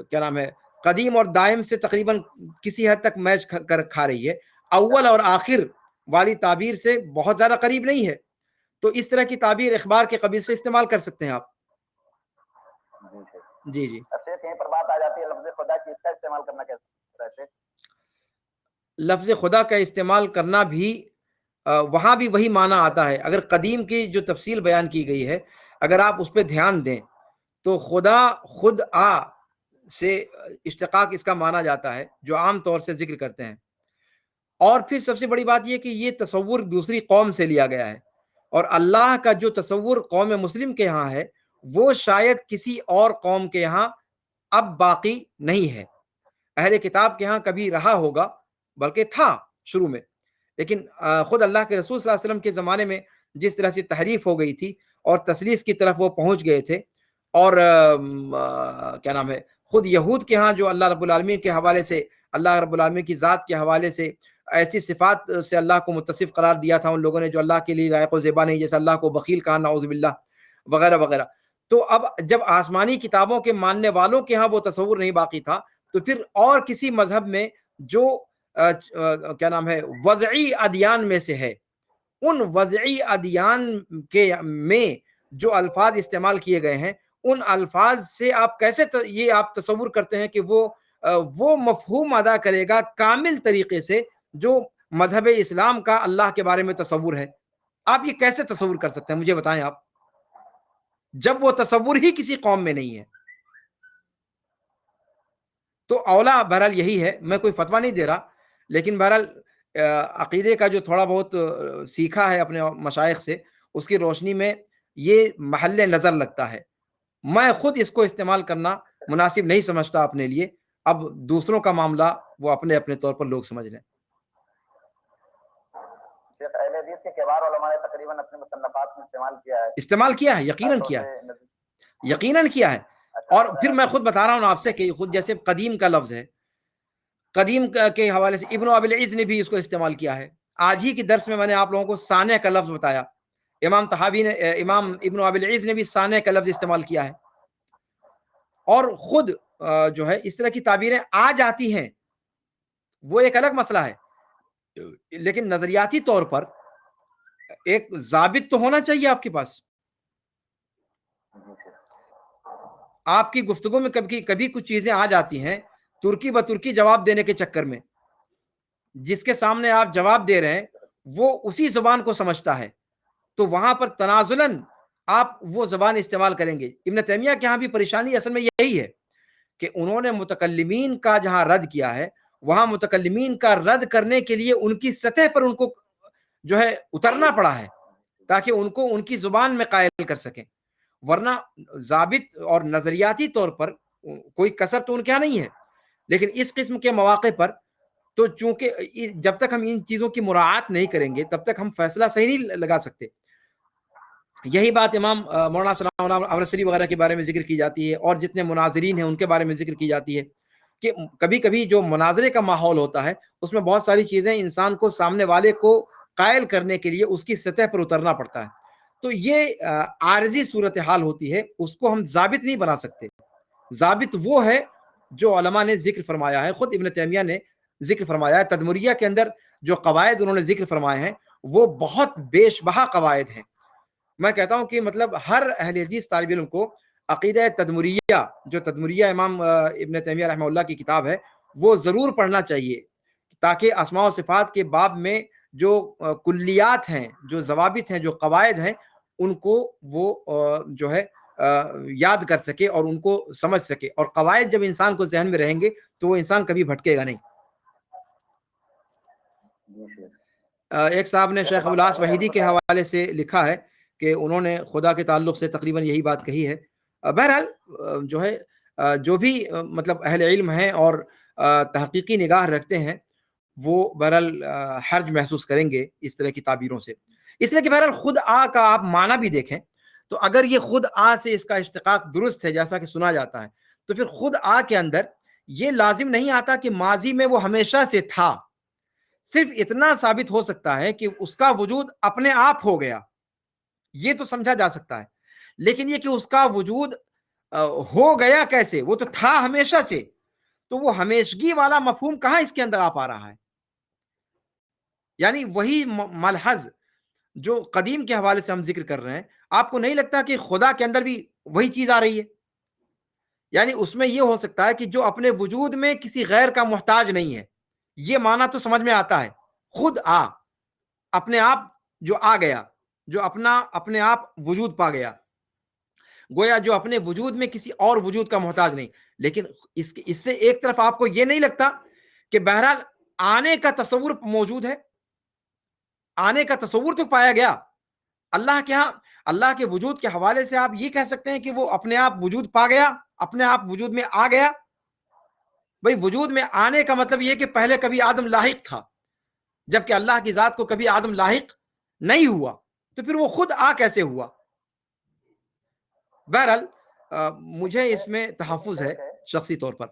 کیا نام ہے قدیم اور دائم سے تقریباً کسی حد تک میچ کر کھا رہی ہے. اول اور آخر والی تعبیر سے بہت زیادہ قریب نہیں ہے، تو اس طرح کی تعبیر اخبار کے قبیل سے استعمال کر سکتے ہیں آپ. جی جی. اب شیخ یہیں پر بات آ جاتی ہے لفظ خدا کی، اس کا استعمال کرنا کیسے ہے؟ لفظ خدا کا استعمال کرنا بھی وہاں بھی وہی معنی آتا ہے. اگر قدیم کی جو تفصیل بیان کی گئی ہے اگر آپ اس پہ دھیان دیں تو خدا خود آ سے اشتقاق اس کا مانا جاتا ہے جو عام طور سے ذکر کرتے ہیں. اور پھر سب سے بڑی بات یہ کہ یہ تصور دوسری قوم سے لیا گیا ہے، اور اللہ کا جو تصور قوم مسلم کے یہاں ہے وہ شاید کسی اور قوم کے یہاں اب باقی نہیں ہے. اہل کتاب کے یہاں کبھی رہا ہوگا، بلکہ تھا شروع میں، لیکن خود اللہ کے رسول صلی اللہ علیہ وسلم کے زمانے میں جس طرح سے تحریف ہو گئی تھی اور تثلیث کی طرف وہ پہنچ گئے تھے، اور کیا نام ہے، خود یہود کے ہاں جو اللہ رب العالمین کے حوالے سے، اللہ رب العالمین کی ذات کے حوالے سے ایسی صفات سے اللہ کو متصف قرار دیا تھا ان لوگوں نے جو اللہ کے لیے لائق و زیبا نہیں، جیسے اللہ کو بخیل کہا، نعوذ باللہ، وغیرہ وغیرہ. تو اب جب آسمانی کتابوں کے ماننے والوں کے ہاں وہ تصور نہیں باقی تھا، تو پھر اور کسی مذہب میں جو کیا نام ہے وضعی ادیان میں سے ہے، ان وضعی ادیان کے میں جو الفاظ استعمال کیے گئے ہیں ان الفاظ سے آپ کیسے یہ آپ تصور کرتے ہیں کہ وہ مفہوم ادا کرے گا کامل طریقے سے جو مذہب اسلام کا اللہ کے بارے میں تصور ہے؟ آپ یہ کیسے تصور کر سکتے ہیں؟ مجھے بتائیں آپ، جب وہ تصور ہی کسی قوم میں نہیں ہے. تو اولا بہرحال یہی ہے، میں کوئی فتویٰ نہیں دے رہا، لیکن بہرحال عقیدے کا جو تھوڑا بہت سیکھا ہے اپنے مشائخ سے، اس کی روشنی میں یہ محل نظر لگتا ہے. میں خود اس کو استعمال کرنا مناسب نہیں سمجھتا اپنے لیے. اب دوسروں کا معاملہ وہ اپنے اپنے طور پر لوگ سمجھ لیں. اہل حدیث کے کبار علماء نے تقریباً اپنے مصنفات میں استعمال کیا ہے، یقیناً کیا ہے. اور پھر میں خود بتا رہا ہوں آپ سے کہ خود جیسے قدیم کا لفظ ہے، قدیم کے حوالے سے ابن ابی العز نے بھی اس کو استعمال کیا ہے. آج ہی کی درس میں نے آپ لوگوں کو سانع کا لفظ بتایا، امام طحاوی نے، امام ابن ابی العز نے بھی سانع کا لفظ استعمال کیا ہے. اور خود جو ہے اس طرح کی تعبیریں آ جاتی ہیں، وہ ایک الگ مسئلہ ہے، لیکن نظریاتی طور پر ایک ضابط تو ہونا چاہیے آپ کے پاس. آپ کی گفتگو میں کبھی کچھ چیزیں آ جاتی ہیں ترکی بترکی جواب دینے کے چکر میں، جس کے سامنے آپ جواب دے رہے ہیں وہ اسی زبان کو سمجھتا ہے، تو وہاں پر تنازلاً آپ وہ زبان استعمال کریں گے. ابن تیمیہ کے ہاں بھی پریشانی اصل میں یہی ہے کہ انہوں نے متکلمین کا جہاں رد کیا ہے وہاں متکلمین کا رد کرنے کے لیے ان کی سطح پر ان کو جو ہے اترنا پڑا ہے تاکہ ان کو ان کی زبان میں قائل کر سکیں، ورنہ ضابط اور نظریاتی طور پر کوئی کسر تو ان کے یہاں نہیں ہے. لیکن اس قسم کے مواقع پر تو چونکہ جب تک ہم ان چیزوں کی مراعات نہیں کریں گے تب تک ہم فیصلہ صحیح نہیں لگا سکتے. یہی بات امام مولانا ثناء الرسلی وغیرہ کے بارے میں ذکر کی جاتی ہے، اور جتنے مناظرین ہیں ان کے بارے میں ذکر کی جاتی ہے کہ کبھی کبھی جو مناظرے کا ماحول ہوتا ہے اس میں بہت ساری چیزیں انسان کو سامنے والے کو قائل کرنے کے لیے اس کی سطح پر اترنا پڑتا ہے. تو یہ عارضی صورتحال ہوتی ہے، اس کو ہم ضابط نہیں بنا سکتے. ضابط وہ ہے جو علماء نے ذکر فرمایا ہے، خود ابن تیمیہ نے ذکر فرمایا ہے. تدمریہ کے اندر جو قواعد انہوں نے ذکر فرمائے ہیں وہ بہت بیش بہا قواعد ہیں. میں کہتا ہوں کہ مطلب ہر اہل حدیث طالب علم کو عقیدہ تدمریہ، جو تدمریہ امام ابن تیمیہ رحمہ اللہ کی کتاب ہے، وہ ضرور پڑھنا چاہیے تاکہ اسماء و صفات کے باب میں جو کلیات ہیں، جو ضوابط ہیں، جو قواعد ہیں، ان کو وہ جو ہے یاد کر سکے اور ان کو سمجھ سکے. اور قواعد جب انسان کو ذہن میں رہیں گے تو وہ انسان کبھی بھٹکے گا نہیں. ایک صاحب نے شیخ ابوالعاص وحیدی کے حوالے سے لکھا ہے کہ انہوں نے خدا کے تعلق سے تقریباً یہی بات کہی ہے. بہرحال جو ہے جو بھی مطلب اہل علم ہیں اور تحقیقی نگاہ رکھتے ہیں وہ بہرحال حرج محسوس کریں گے اس طرح کی تعبیروں سے. اس لیے کہ بہرحال خود آ کا آپ معنی بھی دیکھیں تو اگر یہ خود آ سے اس کا اشتقاق درست ہے جیسا کہ سنا جاتا ہے تو پھر خود آ کے اندر یہ لازم نہیں آتا کہ ماضی میں وہ ہمیشہ سے تھا. صرف اتنا ثابت ہو سکتا ہے کہ اس کا وجود اپنے آپ ہو گیا، یہ تو سمجھا جا سکتا ہے. لیکن یہ کہ اس کا وجود ہو گیا کیسے، وہ تو تھا ہمیشہ سے، تو وہ ہمیشگی والا مفہوم کہاں اس کے اندر آ پا رہا ہے. یعنی وہی ملحظ جو قدیم کے حوالے سے ہم ذکر کر رہے ہیں، آپ کو نہیں لگتا کہ خدا کے اندر بھی وہی چیز آ رہی ہے؟ یعنی اس میں یہ ہو سکتا ہے کہ جو اپنے وجود میں کسی غیر کا محتاج نہیں ہے، یہ معنی تو سمجھ میں آتا ہے، خود اپنے آپ جو آ گیا، جو اپنے آپ وجود پا گیا، گویا جو اپنے وجود میں کسی اور وجود کا محتاج نہیں. لیکن اس سے ایک طرف آپ کو یہ نہیں لگتا کہ بہرحال آنے کا تصور موجود ہے، آنے کا تصور تو پایا گیا اللہ کے ہاں. اللہ کے وجود کے حوالے سے آپ یہ کہہ سکتے ہیں کہ وہ اپنے آپ وجود پا گیا، اپنے آپ وجود میں آ گیا. بھئی وجود میں آنے کا مطلب یہ کہ پہلے کبھی آدم لاحق تھا، جبکہ اللہ کی ذات کو کبھی آدم لاحق نہیں ہوا، تو پھر وہ خود کیسے ہوا؟ بہرحال مجھے اس میں تحفظ ہے شخصی طور پر.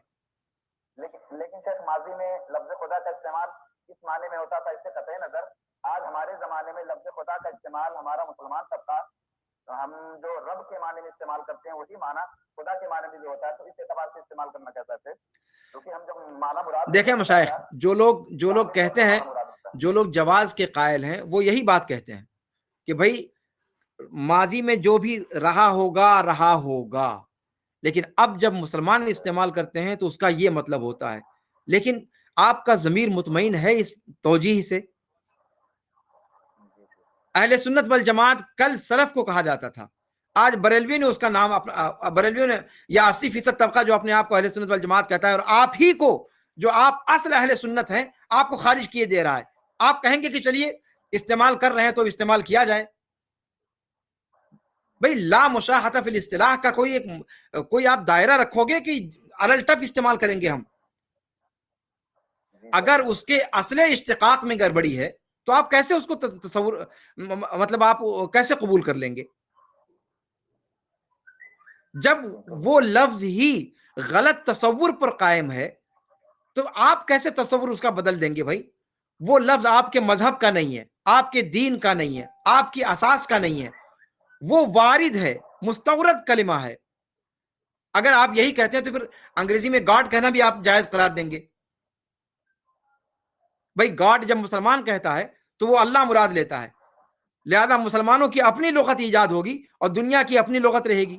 لیکن شیخ ماضی میں لفظ خدا کا استعمال اس معنی میں ہوتا تھا، اس سے قطع نظر آج ہمارے زمانے میں لفظ خدا کا استعمال ہمارا مسلمان طبقہ ہم جو رب کے معنی میں استعمال کرتے ہیں وہی معنی خدا کے معنی میں بھی ہوتا ہے، تو اس اعتبار سے استعمال کرنا چاہتا تھے کیونکہ ہم جب معنی مراد دیکھیں مشائخ، جو لوگ کہتے ہیں، جو لوگ جواز کے قائل ہیں، وہ یہی بات کہتے ہیں کہ بھائی ماضی میں جو بھی رہا ہوگا، لیکن اب جب مسلمان استعمال کرتے ہیں تو اس کا یہ مطلب ہوتا ہے. لیکن آپ کا ضمیر مطمئن ہے اس توجیہ سے؟ اہل سنت والجماعت کل سلف کو کہا جاتا تھا، آج بریلوی نے اس کا نام بریلوی نے یا 80% طبقہ جو اپنے آپ کو اہل سنت والجماعت کہتا ہے، اور آپ ہی کو جو آپ اصل اہل سنت ہیں آپ کو خارج کیے دے رہا ہے. آپ کہیں گے کہ چلیے استعمال کر رہے ہیں تو استعمال کیا جائے. بھئی لا مشاحۃ فی الاصطلاح کا کوئی آپ دائرہ رکھو گے کہ الٹپ استعمال کریں گے ہم؟ اگر اس کے اصل اشتقاق میں گڑبڑی ہے تو آپ کیسے اس کو تصور مطلب آپ کیسے قبول کر لیں گے؟ جب وہ لفظ ہی غلط تصور پر قائم ہے تو آپ کیسے تصور اس کا بدل دیں گے؟ بھائی وہ لفظ آپ کے مذہب کا نہیں ہے، آپ کے دین کا نہیں ہے، آپ کی اساس کا نہیں ہے، وہ وارد ہے، مستورد کلمہ ہے. اگر آپ یہی کہتے ہیں تو پھر انگریزی میں گاڈ کہنا بھی آپ جائز قرار دیں گے. بھائی گاڈ جب مسلمان کہتا ہے تو وہ اللہ مراد لیتا ہے، لہذا مسلمانوں کی اپنی لغت ایجاد ہوگی اور دنیا کی اپنی لغت رہے گی.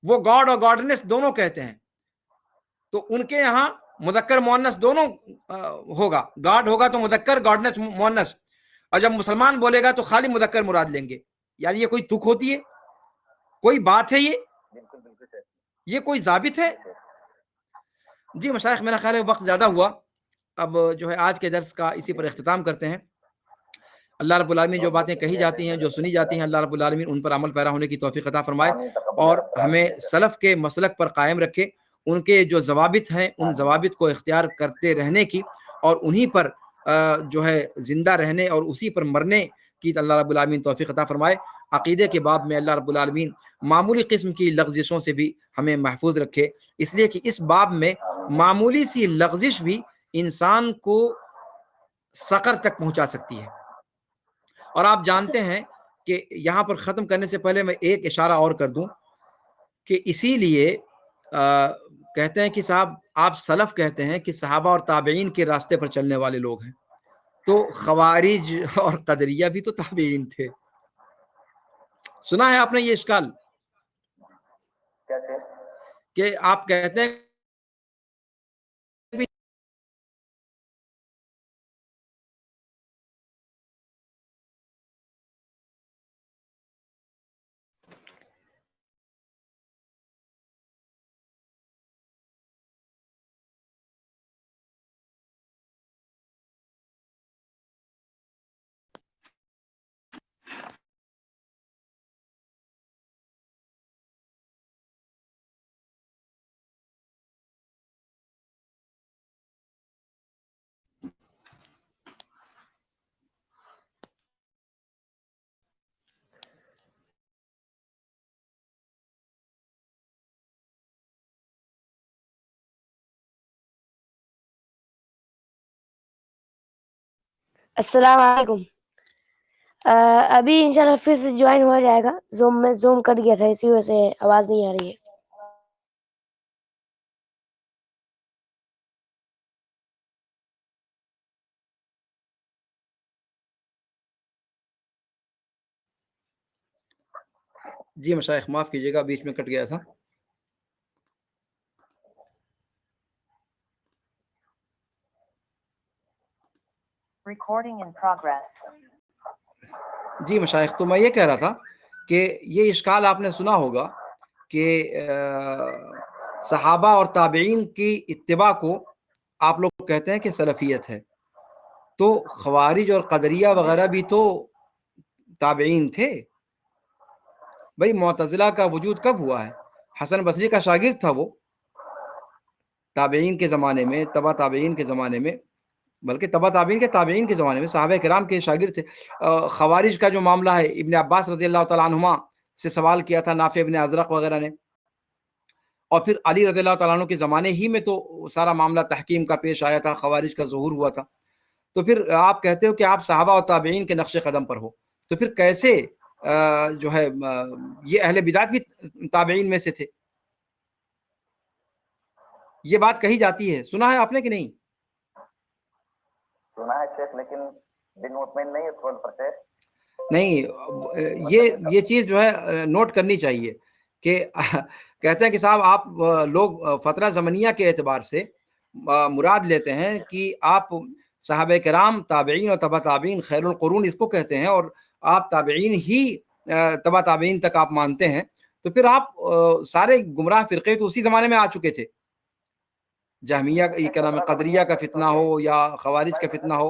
وہ گاڈ اور گاڈنس دونوں کہتے ہیں، تو ان کے یہاں مذکر مؤنث دونوں ہوگا، گاڈ ہوگا تو مذکر، گاڈنس مؤنث. اور جب مسلمان بولے گا تو خالی مذکر مراد لیں گے. یعنی یہ کوئی تک ہوتی ہے؟ کوئی بات ہے یہ کوئی ضابط ہے؟ جی مشائخ، میرا خیال ہے وقت زیادہ ہوا، اب جو ہے آج کے درس کا اسی پر اختتام کرتے ہیں. اللہ رب العالمین جو باتیں کہی جاتی ہیں، جو سنی جاتی ہیں، اللہ رب العالمین ان پر عمل پیرا ہونے کی توفیق عطا فرمائے اور ہمیں سلف کے مسلک پر قائم رکھے، ان کے جو ضوابط ہیں ان ضوابط کو اختیار کرتے رہنے کی اور انہی پر جو ہے زندہ رہنے اور اسی پر مرنے کی اللہ رب العالمین توفیق عطا فرمائے. عقیدے کے باب میں اللہ رب العالمین معمولی قسم کی لغزشوں سے بھی ہمیں محفوظ رکھے، اس لیے کہ اس باب میں معمولی سی لغزش بھی انسان کو سقر تک پہنچا سکتی ہے. اور آپ جانتے ہیں کہ یہاں پر ختم کرنے سے پہلے میں ایک اشارہ اور کر دوں کہ اسی لیے کہتے ہیں کہ صاحب آپ سلف کہتے ہیں کہ صحابہ اور تابعین کے راستے پر چلنے والے لوگ ہیں، تو خوارج اور قدریہ بھی تو تابعین تھے. سنا ہے آپ نے یہ اشکال کہ آپ کہتے ہیں السلام علیکم. ابھی انشاءاللہ پھر سے جوائن ہو جائے گا. زوم کٹ گیا تھا، اسی وجہ سے آواز نہیں آ رہی ہے. جی مشائخ معاف کیجیے گا، بیچ میں کٹ گیا تھا. Recording in progress. جی مشائخ، تو میں یہ کہہ رہا تھا کہ یہ اشکال آپ نے سنا ہوگا کہ صحابہ اور تابعین کی اتباع کو آپ لوگ کہتے ہیں کہ سلفیت ہے. تو خوارج اور قدریہ وغیرہ بھی تو تابعین تھے. بھئی معتزلہ کا وجود کب ہوا ہے؟ حسن بصری کا شاگرد تھا وہ تابعین کے زمانے میں، تبع تابعین کے زمانے میں، بلکہ تبع تابعین کے زمانے میں صحابہ کرام کے شاگرد تھے. خوارج کا جو معاملہ ہے، ابن عباس رضی اللہ تعالیٰ عنہما سے سوال کیا تھا نافع ابن ازرق وغیرہ نے، اور پھر علی رضی اللہ تعالیٰ عنہ کے زمانے ہی میں تو سارا معاملہ تحکیم کا پیش آیا تھا، خوارج کا ظہور ہوا تھا. تو پھر آپ کہتے ہو کہ آپ صحابہ اور تابعین کے نقش قدم پر ہو، تو پھر کیسے جو ہے یہ اہل بدعت بھی تابعین میں سے تھے؟ یہ بات کہی جاتی ہے، سنا ہے آپ نے کہ نہیں؟ سنا ہے شیخ، لیکن دن مطمئن نہیں اس پر شیخ. نہیں، یہ چیز جو ہے نوٹ کرنی چاہیے کہ کہتے ہیں کہ صاحب آپ لوگ فترہ زمنیہ کے اعتبار سے مراد لیتے ہیں کہ آپ صحابہ کرام، تابعین اور تبع تابعین، خیر القرون اس کو کہتے ہیں، اور آپ تابعین ہی تبع تابعین تک آپ مانتے ہیں. تو پھر آپ سارے گمراہ فرقے تو اسی زمانے میں آ چکے تھے. جہمیہ کیا نام ہے، قدریہ کا فتنہ ہو یا خوارج کا فتنہ ہو.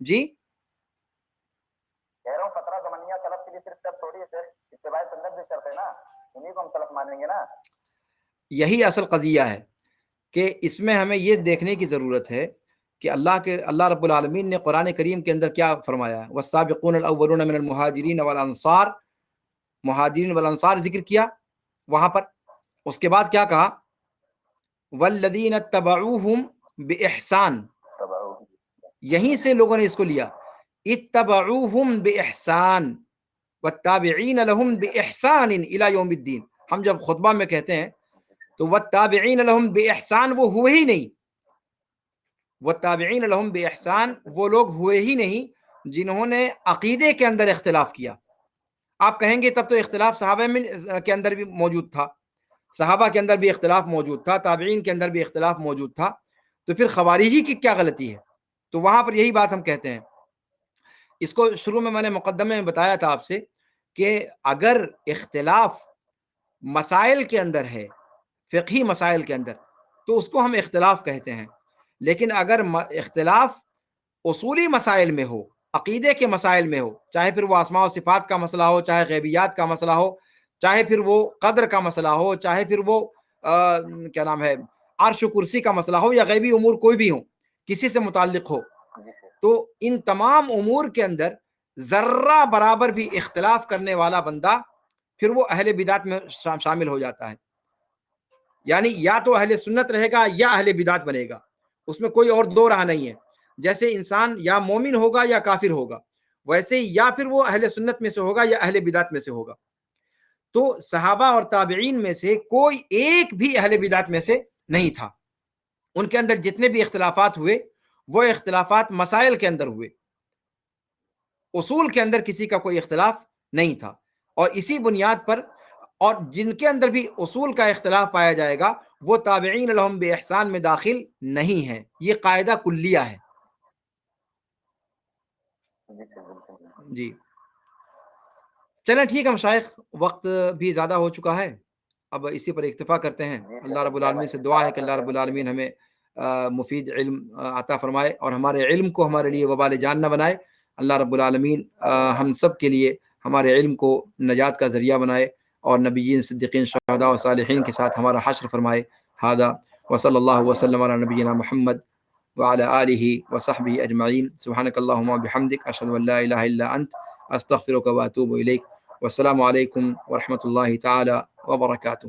جی کہہ رہا ہوں فترہ زمانیہ سلف کے لیے صرف سب تھوڑی ہے سر، اتباع سنت بھی کرتے ہیں نا، انہیں کو ہم سلف مانیں گے نا. یہی اصل قضیہ ہے کہ اس میں ہمیں یہ دیکھنے کی ضرورت ہے کہ اللہ رب العالمین نے قرآن کریم کے اندر کیا فرمایا ہے. والسابقون الاولون من المہاجرین والانصار، مہاجرین والانصار ذکر کیا وہاں پر. اس کے بعد کیا کہا؟ والذین اتبعوہم باحسان، یہیں سے لوگوں نے اس کو لیا. اتبعوہم باحسان والتابعین لہم باحسان الی یوم الدین. ہم جب خطبہ میں کہتے ہیں تو والتابعین لہم باحسان وہ ہوئے ہی نہیں، والتابعین لہم باحسان وہ لوگ ہوئے ہی نہیں جنہوں نے عقیدے کے اندر اختلاف کیا. آپ کہیں گے تب تو اختلاف صحابہ کے اندر بھی موجود تھا، صحابہ کے اندر بھی اختلاف موجود تھا، تابعین کے اندر بھی اختلاف موجود تھا، تو پھر خوارجی کی کیا غلطی ہے؟ تو وہاں پر یہی بات ہم کہتے ہیں. اس کو شروع میں نے مقدمے میں بتایا تھا آپ سے کہ اگر اختلاف مسائل کے اندر ہے، فقہی مسائل کے اندر، تو اس کو ہم اختلاف کہتے ہیں. لیکن اگر اختلاف اصولی مسائل میں ہو، عقیدے کے مسائل میں ہو، چاہے پھر وہ اسماء و صفات کا مسئلہ ہو، چاہے غیبیات کا مسئلہ ہو، چاہے پھر وہ قدر کا مسئلہ ہو، چاہے پھر وہ کیا نام ہے عرش و کرسی کا مسئلہ ہو، یا غیبی امور کوئی بھی ہو، کسی سے متعلق ہو، تو ان تمام امور کے اندر ذرہ برابر بھی اختلاف کرنے والا بندہ پھر وہ اہل بدعت میں شامل ہو جاتا ہے. یعنی یا تو اہل سنت رہے گا یا اہل بدعت بنے گا، اس میں کوئی اور دو راہ نہیں ہے. جیسے انسان یا مومن ہوگا یا کافر ہوگا، ویسے یا پھر وہ اہل سنت میں سے ہوگا یا اہل بدعت میں سے ہوگا. تو صحابہ اور تابعین میں سے کوئی ایک بھی اہل بدعت میں سے نہیں تھا. ان کے اندر جتنے بھی اختلافات ہوئے وہ اختلافات مسائل کے اندر ہوئے، اصول کے اندر کسی کا کوئی اختلاف نہیں تھا. اور اسی بنیاد پر، اور جن کے اندر بھی اصول کا اختلاف پایا جائے گا وہ تابعین لہم باحسان میں داخل نہیں ہے. یہ قاعدہ کلیہ ہے. جی چلیں ٹھیک ہے مشائخ، وقت بھی زیادہ ہو چکا ہے، اب اسی پر اکتفا کرتے ہیں. اللہ رب العالمین سے دعا ہے کہ اللہ رب العالمین ہمیں مفید علم عطا فرمائے اور ہمارے علم کو ہمارے لیے وبال جان نہ بنائے. اللہ رب العالمین ہم سب کے لیے ہمارے علم کو نجات کا ذریعہ بنائے اور نبیین، صدیقین، شہداء و صالحین کے ساتھ ہمارا حشر فرمائے. ھذا وصلی اللہ وسلم علی نبینا محمد وعلی آلہ وصحبہ اجمعین. سبحانک اللہم وبحمدک، اشہد ان لا الہ الا انت، استغفرک واتوب الیک. والسلام علیکم ورحمۃ اللہ تعالی وبرکاتہ.